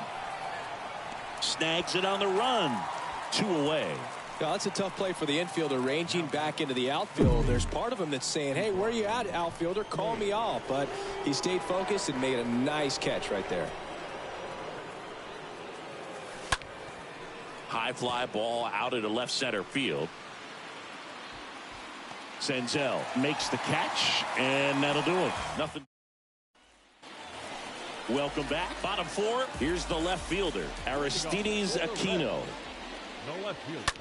Snags it on the run. 2 away. Yeah, that's a tough play for the infielder, ranging back into the outfield. There's part of him that's saying, hey, where you at, outfielder? Call me off. But he stayed focused and made a nice catch right there. High fly ball out into left center field. Senzel makes the catch, and that'll do it. Nothing. Welcome back. Bottom 4. Here's the left fielder, Aristides Aquino. No left field.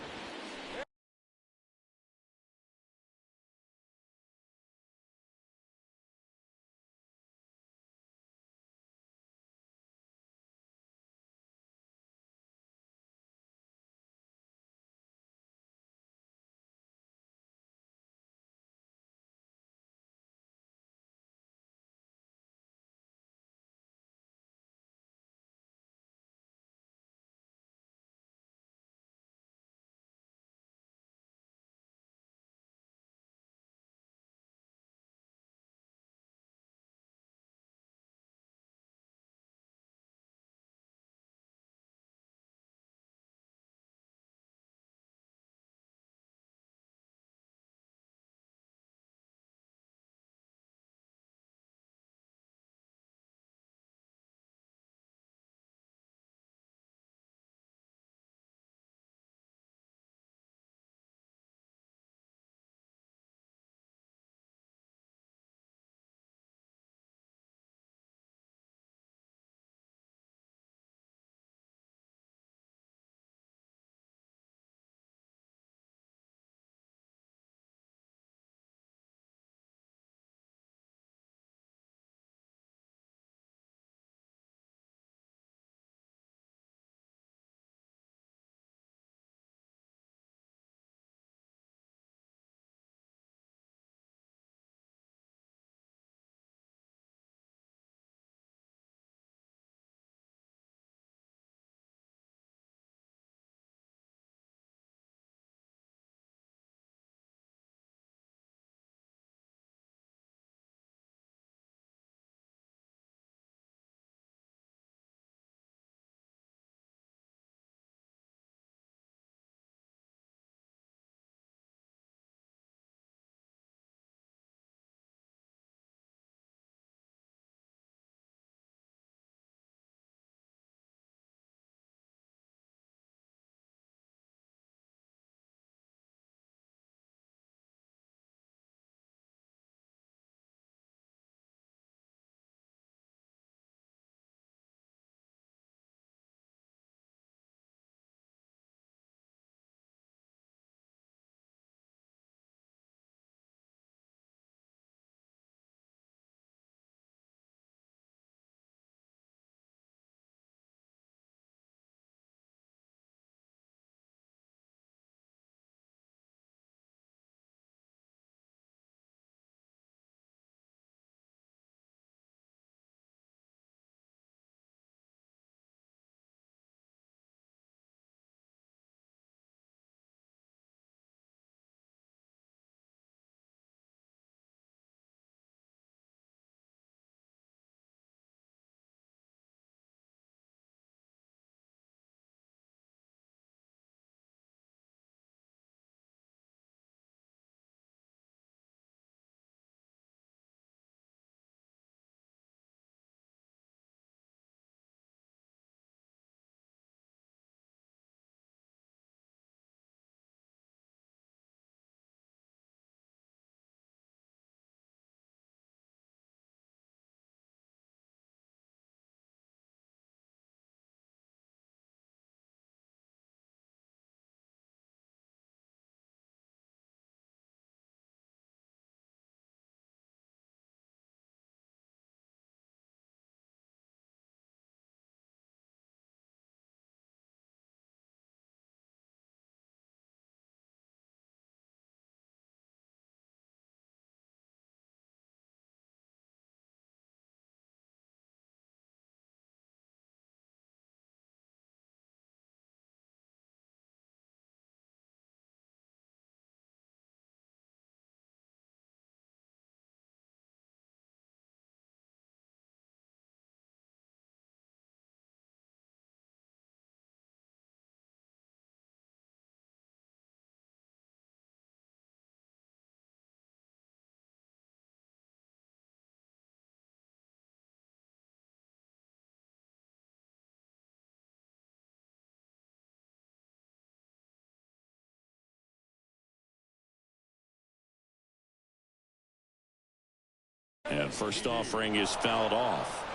And first offering is fouled off.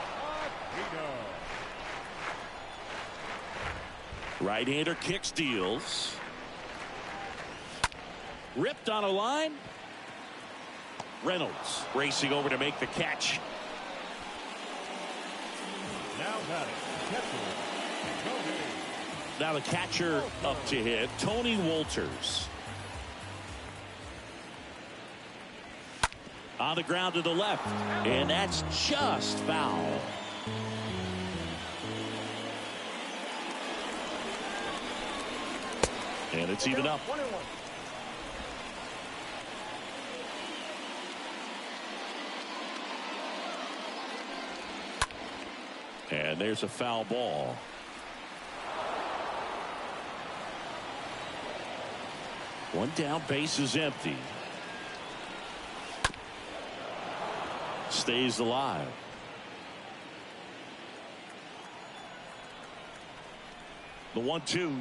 Right-hander kick steals. Ripped on a line. Reynolds racing over to make the catch. Now the catcher up to hit, Tony Wolters. On the ground to the left, and that's just foul. And it's even up. And there's a foul ball. One down, base is empty. Stays alive. The 1-2.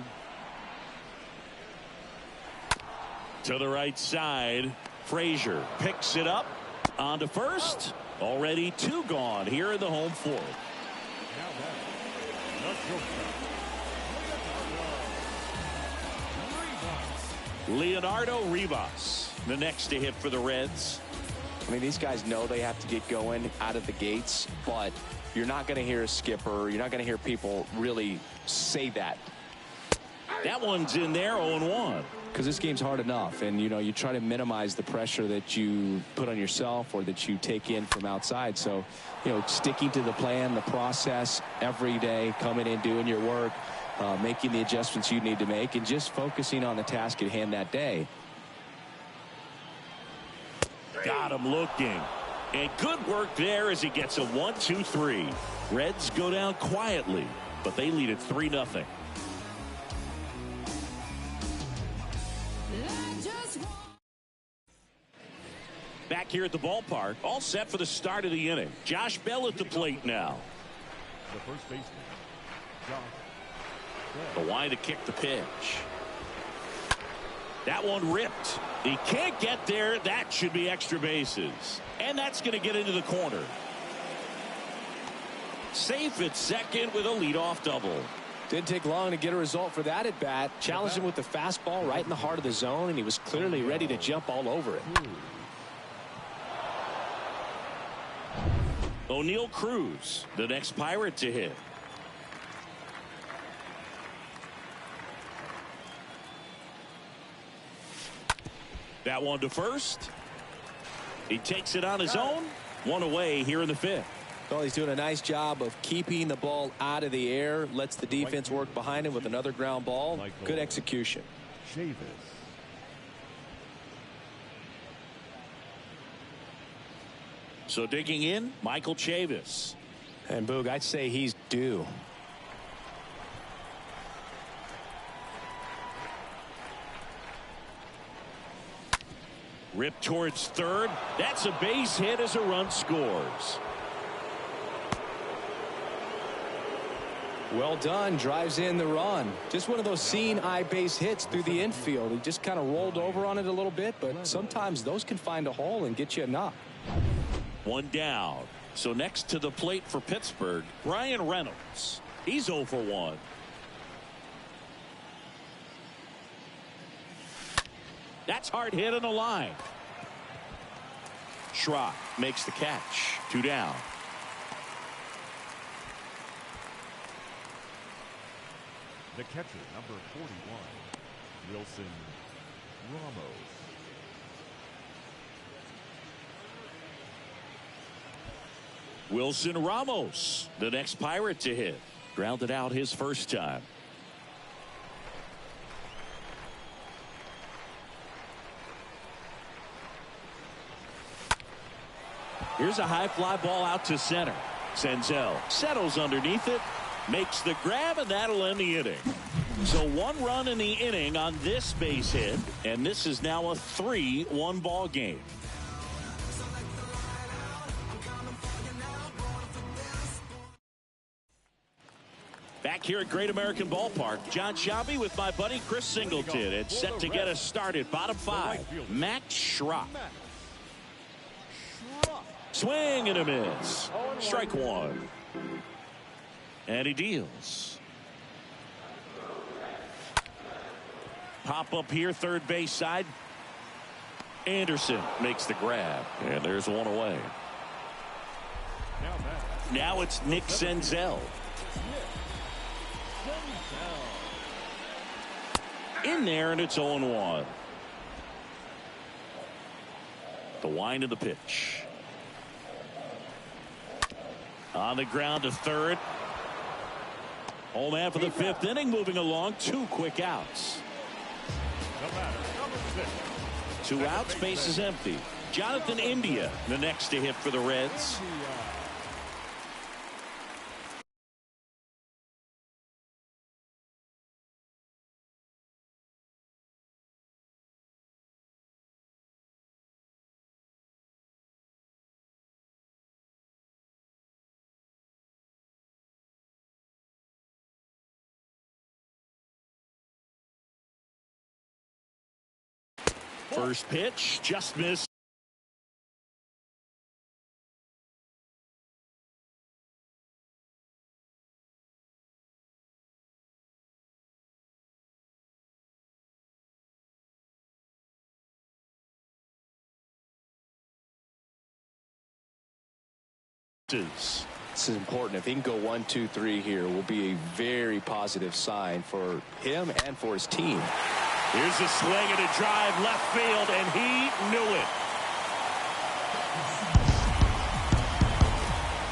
To the right side. Frazier picks it up. On to first. Already 2 gone here in the home fourth. Leonardo Rivas, the next to hit for the Reds. I mean, these guys know they have to get going out of the gates, but you're not going to hear a skipper. You're not going to hear people really say that. That one's in there, 0-1. Because this game's hard enough, and, you know, you try to minimize the pressure that you put on yourself or that you take in from outside. So, you know, sticking to the plan, the process every day, coming in, doing your work, making the adjustments you need to make, and just focusing on the task at hand that day. Got him looking. And good work there as he gets a 1-2-3. Reds go down quietly, but they lead at 3-0. Back here at the ballpark, all set for the start of the inning. Josh Bell at the plate now. The first baseman, Josh The wide to kick the pitch. That one ripped. He can't get there. That should be extra bases. And that's going to get into the corner. Safe at second with a leadoff double. Didn't take long to get a result for that at bat. Challenged him with the fastball right in the heart of the zone, and he was clearly ready to jump all over it. O'Neal Cruz, the next Pirate to hit. That one to first. He takes it on his own. One away here in the fifth. Well, he's doing a nice job of keeping the ball out of the air. Lets the defense work behind him with another ground ball. Good execution. Chavis. So digging in, Michael Chavis. And Boog, I'd say he's due. Ripped towards third. That's a base hit as a run scores. Well done. Drives in the run. Just one of those seeing eye base hits through the infield. He just kind of rolled over on it a little bit, but sometimes those can find a hole and get you a knock. One down. So next to the plate for Pittsburgh, Brian Reynolds. He's 0 for 1. That's hard hit on the line. Schrock makes the catch. 2 down. The catcher, number 41, Wilson Ramos. Wilson Ramos, the next Pirate to hit. Grounded out his first time. Here's a high fly ball out to center. Senzel settles underneath it, makes the grab, and that'll end the inning. So 1 run in the inning on this base hit, and this is now a 3-1 ball game. Back here at Great American Ballpark, John Shabby with my buddy Chris Singleton. It's set to get us started. Bottom 5, Max Schrock. Swing and a miss. Strike one. And he deals. Pop up here, third base side. Anderson makes the grab. And there's one away. Now it's Nick Senzel. In there, and it's 0-1. The wind of the pitch. On the ground to third. Home man for the fifth inning, moving along. 2 quick outs. 2 outs, bases empty. Jonathan India, the next to hit for the Reds. First pitch, just missed. This is important. If he can go 1, 2, 3 here, will be a very positive sign for him and for his team. Here's a swing and a drive left field, and he knew it.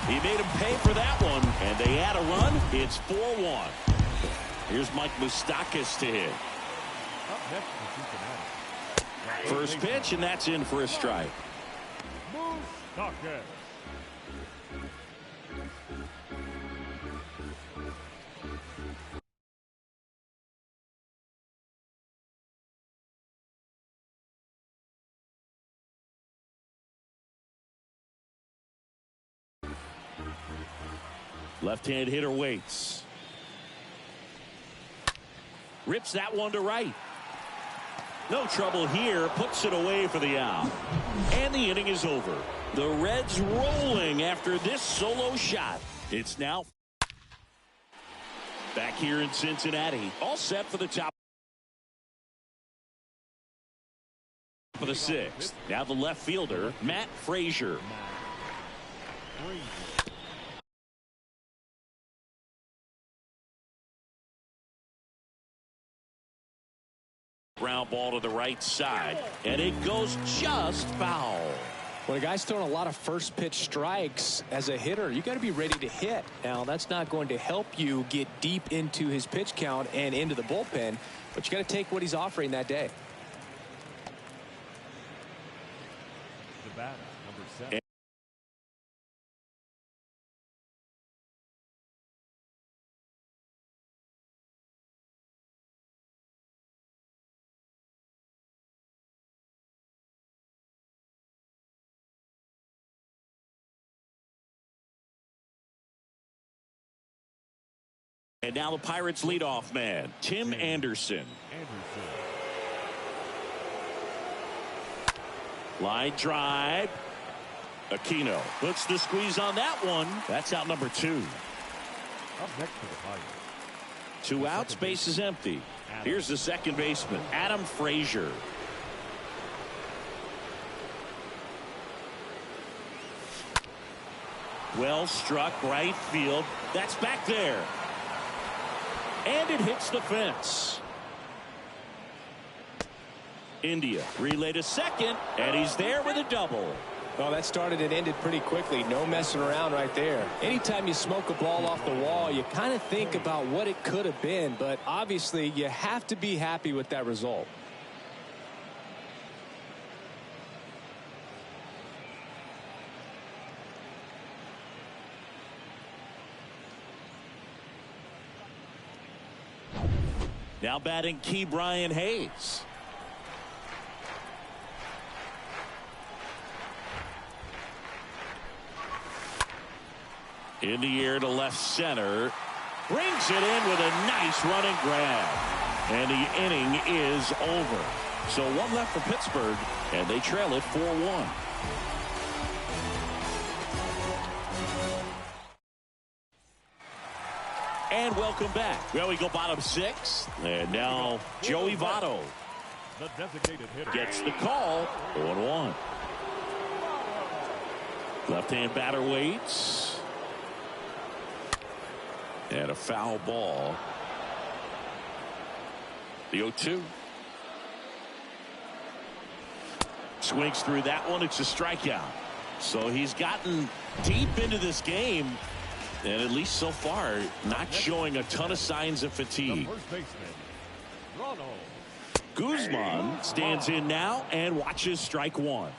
He made him pay for that one, and they add a run. It's 4-1. Here's Mike Moustakas to hit. First pitch, and that's in for a strike. Moustakas. Left-hand hitter waits. Rips that one to right. No trouble here. Puts it away for the out. And the inning is over. The Reds rolling after this solo shot. It's now back here in Cincinnati. All set for the top for the 6th. Now the left fielder, Matt Frazier. Ground ball to the right side, and it goes just foul. When a guy's throwing a lot of first pitch strikes as a hitter, you got to be ready to hit. Now, that's not going to help you get deep into his pitch count and into the bullpen, but you got to take what he's offering that day. The batter, number 7. And now the Pirates leadoff man, Tim Anderson. Line drive. Aquino puts the squeeze on that one. That's out number 2. Up next for the Pirates. 2 outs, base is empty. Here's the second baseman, Adam Frazier. Well struck right field. That's back there. And it hits the fence. India relay to second, and he's there with a double. Well, that started and ended pretty quickly. No messing around right there. Anytime you smoke a ball off the wall, you kind of think about what it could have been, but obviously you have to be happy with that result. Now batting Key Brian Hayes. In the air to left center. Brings it in with a nice running grab. And the inning is over. So 1 left for Pittsburgh, and they trail it 4-1. And welcome back. Well, we go bottom 6. And now Joey Votto The designated hitter gets the call. 0-1. Left-hand batter waits. And a foul ball. The 0-2. Swings through that one. It's a strikeout. So he's gotten deep into this game. And at least so far, not showing a ton of signs of fatigue. first baseman, Ronald. Guzman stands in now and watches strike 1.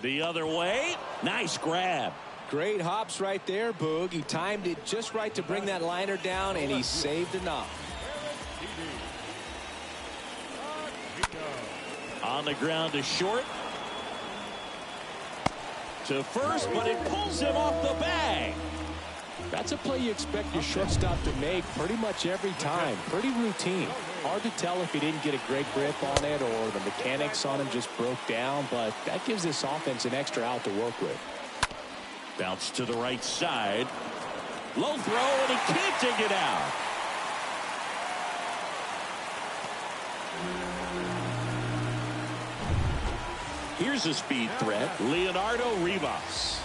The other way. Nice grab. Great hops right there, Boog. He timed it just right to bring that liner down, and he saved enough. On the ground to short. To first, but it pulls him off the bag. That's a play you expect your shortstop to make pretty much every time. Pretty routine. Hard to tell if he didn't get a great grip on it or the mechanics on him just broke down, but that gives this offense an extra out to work with. Bounce to the right side. Low throw, and he can't dig it out. Here's a speed threat, Leonardo Rivas.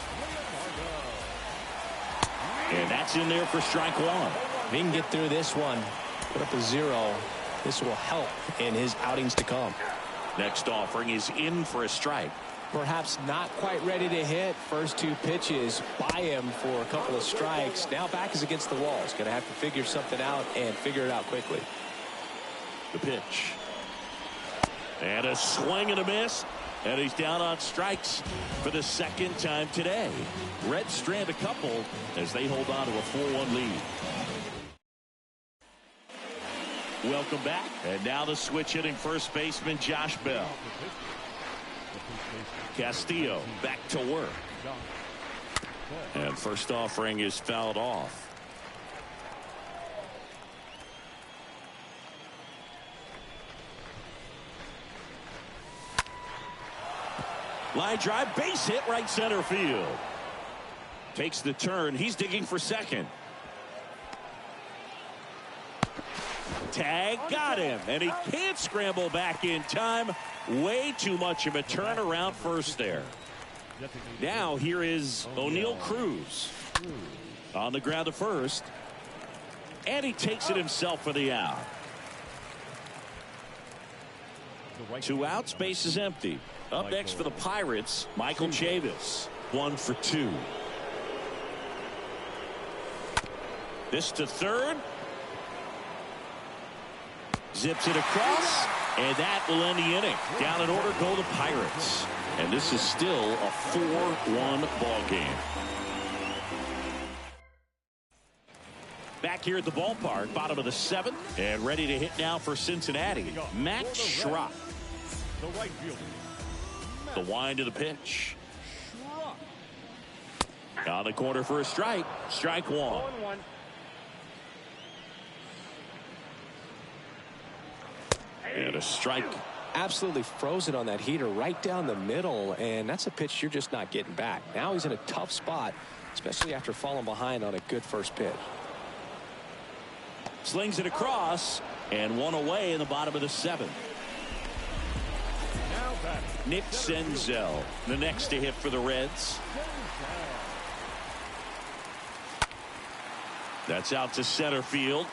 And that's in there for strike 1. If he can get through this one, put up a 0, this will help in his outings to come. Next offering is in for a strike. Perhaps not quite ready to hit. First 2 pitches by him for a couple of strikes. Now back is against the wall. He's going to have to figure something out and figure it out quickly. The pitch. And a swing and a miss. And he's down on strikes for the second time today. Reds strand a couple as they hold on to a 4-1 lead. Welcome back. And now the switch hitting first baseman Josh Bell. Castillo back to work. And first offering is fouled off. Line drive, base hit, right center field. Takes the turn. He's digging for second. Tag, got him, and he can't scramble back in time. Way too much of a turnaround first there. Now here is O'Neal Cruz on the ground to first, and he takes it himself for the out. 2 outs, base is empty. Up next for the Pirates, Michael Chavis. 1 for 2. This to third. Zips it across, and that will end the inning. Down in order go the Pirates. And this is still a 4-1 ball game. Back here at the ballpark, bottom of the 7th, and ready to hit now for Cincinnati, Max Schrock. The right fielder. The wind to the pitch. On the corner for a strike. Strike 1. And a strike. Absolutely frozen on that heater right down the middle, and that's a pitch you're just not getting back. Now he's in a tough spot, especially after falling behind on a good first pitch. Slings it across, and 1 away in the bottom of the 7th. Nick Senzel, the next to hit for the Reds. That's out to center field.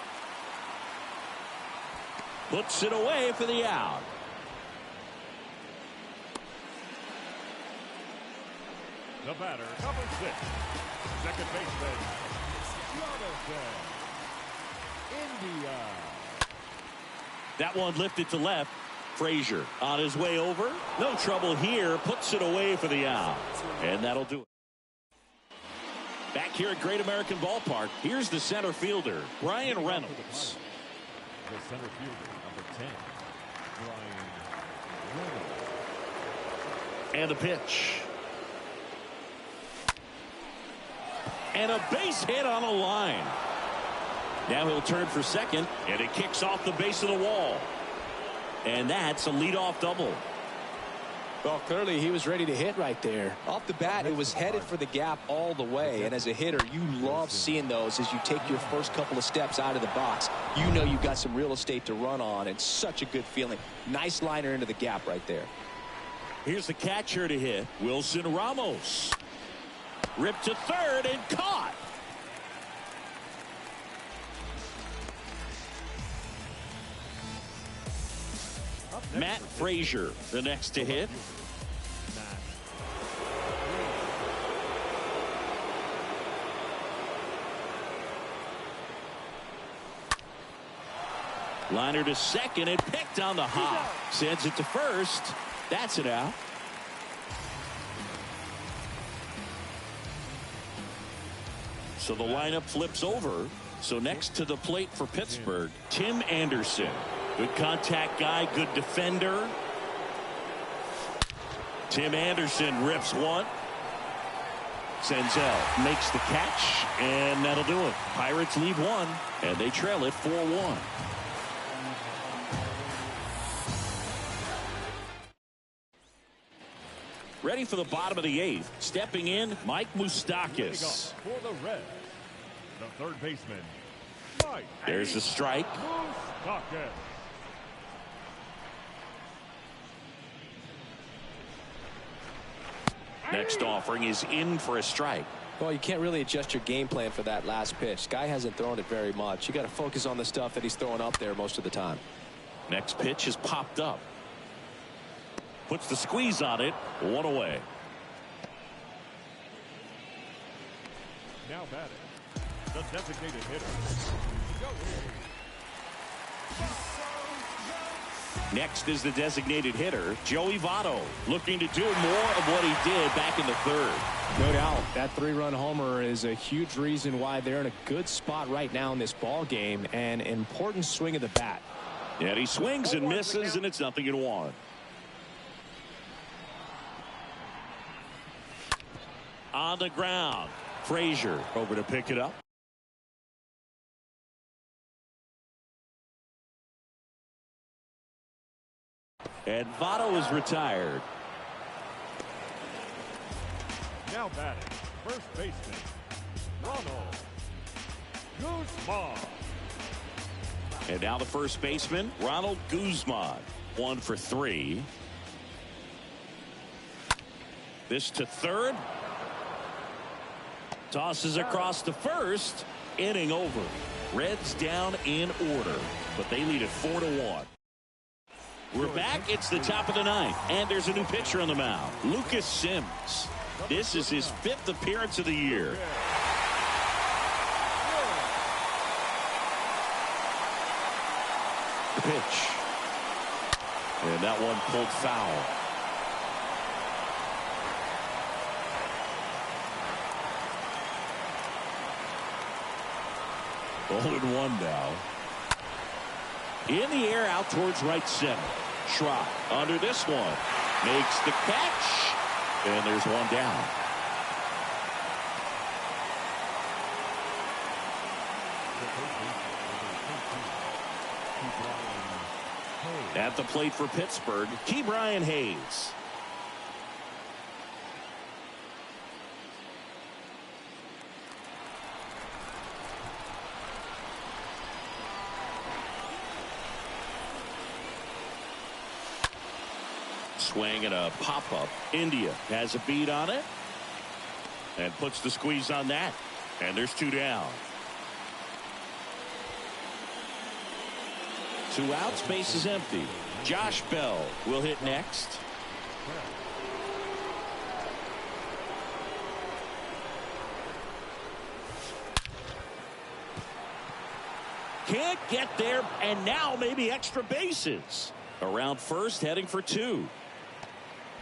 Puts it away for the out. The batter, number 6, second baseman, India. That one lifted to left. Frazier on his way over. No trouble here. Puts it away for the out. And that'll do it. Back here at Great American Ballpark, here's the center fielder, Brian Reynolds. The center fielder, number 10, Brian Reynolds. And a pitch. And a base hit on a line. Now he'll turn for second, and it kicks off the base of the wall. And that's a leadoff double. Well, clearly he was ready to hit right there. Off the bat, it was headed for the gap all the way. And as a hitter, you love seeing those as you take your first couple of steps out of the box. You know you've got some real estate to run on. It's such a good feeling. Nice liner into the gap right there. Here's the catcher to hit, Wilson Ramos. Ripped to third and caught. Matt Frazier, the next to hit. Liner to second and picked on the hop. Sends it to first. That's it out. So the lineup flips over. So next to the plate for Pittsburgh, Tim Anderson. Good contact guy, good defender. Tim Anderson rips one. Senzel makes the catch, and that'll do it. Pirates lead one, and they trail it 4-1. Ready for the bottom of the eighth. Stepping in, Mike Moustakas. For the Reds, the third baseman, Mike. There's the strike. Moustakas. Next offering is in for a strike. Well, you can't really adjust your game plan for that last pitch. Guy hasn't thrown it very much. You got to focus on the stuff that he's throwing up there most of the time. Next pitch is popped up. Puts the squeeze on it. One away. Now batting, the designated hitter. Next is the designated hitter, Joey Votto, looking to do more of what he did back in the third. No doubt. That 3-run homer is a huge reason why they're in a good spot right now in this ball game, and an important swing of the bat. And he swings and misses, and it's 0-1. On the ground, Frazier over to pick it up. And Votto is retired. Now batting, first baseman, Ronald Guzman. And now the first baseman, Ronald Guzman. 1 for 3. This to third. Tosses across to first. Inning over. Reds down in order, but they lead it 4-1. We're back. It's the top of the ninth, and there's a new pitcher on the mound, Lucas Sims. This is his 5th appearance of the year. The pitch. And that one pulled foul. Oh, and 1 now. In the air out towards right center. Schrock under this one. Makes the catch. And there's 1 down. At the plate for Pittsburgh, Ke'Bryan Hayes. Swing and a pop-up. India has a beat on it and puts the squeeze on that. And there's 2 down. 2 outs, base is empty. Josh Bell will hit next. Can't get there, and now maybe extra bases. Around first, heading for 2.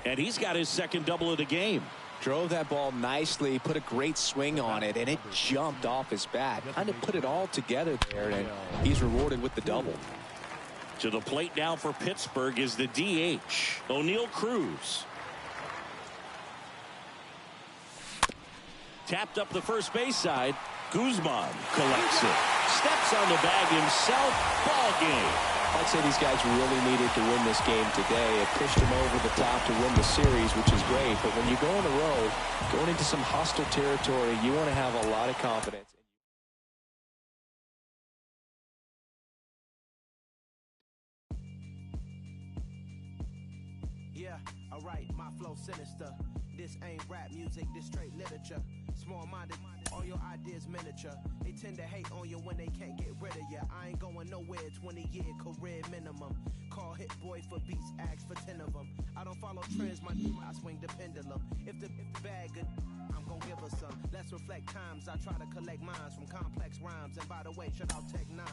And he's got his 2nd double of the game. Drove that ball nicely, put a great swing on it, and it jumped off his bat. Kind of put it all together there, and he's rewarded with the double. To the plate now for Pittsburgh is the DH, O'Neal Cruz. Tapped up the first base side. Guzman collects it. steps on the bag himself. Ball game. I'd say these guys really needed to win this game today. It pushed them over the top to win the series, which is great. But when you go on the road, going into some hostile territory, you want to have a lot of confidence. Yeah, alright, my flow sinister. This ain't rap music, this straight literature. Small-minded, all your ideas miniature. They tend to hate on you when they can't get rid of you. I ain't going nowhere, 20-year career minimum. Call Hit Boy for beats, ask for 10 of them. I don't follow trends, I swing the pendulum. If the bag good, I'm gon' give her some. Let's reflect times, I try to collect minds from complex rhymes. And by the way, shut out Tech 9.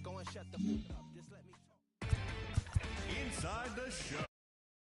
Go and shut the fuck up, just let me talk. Inside the show.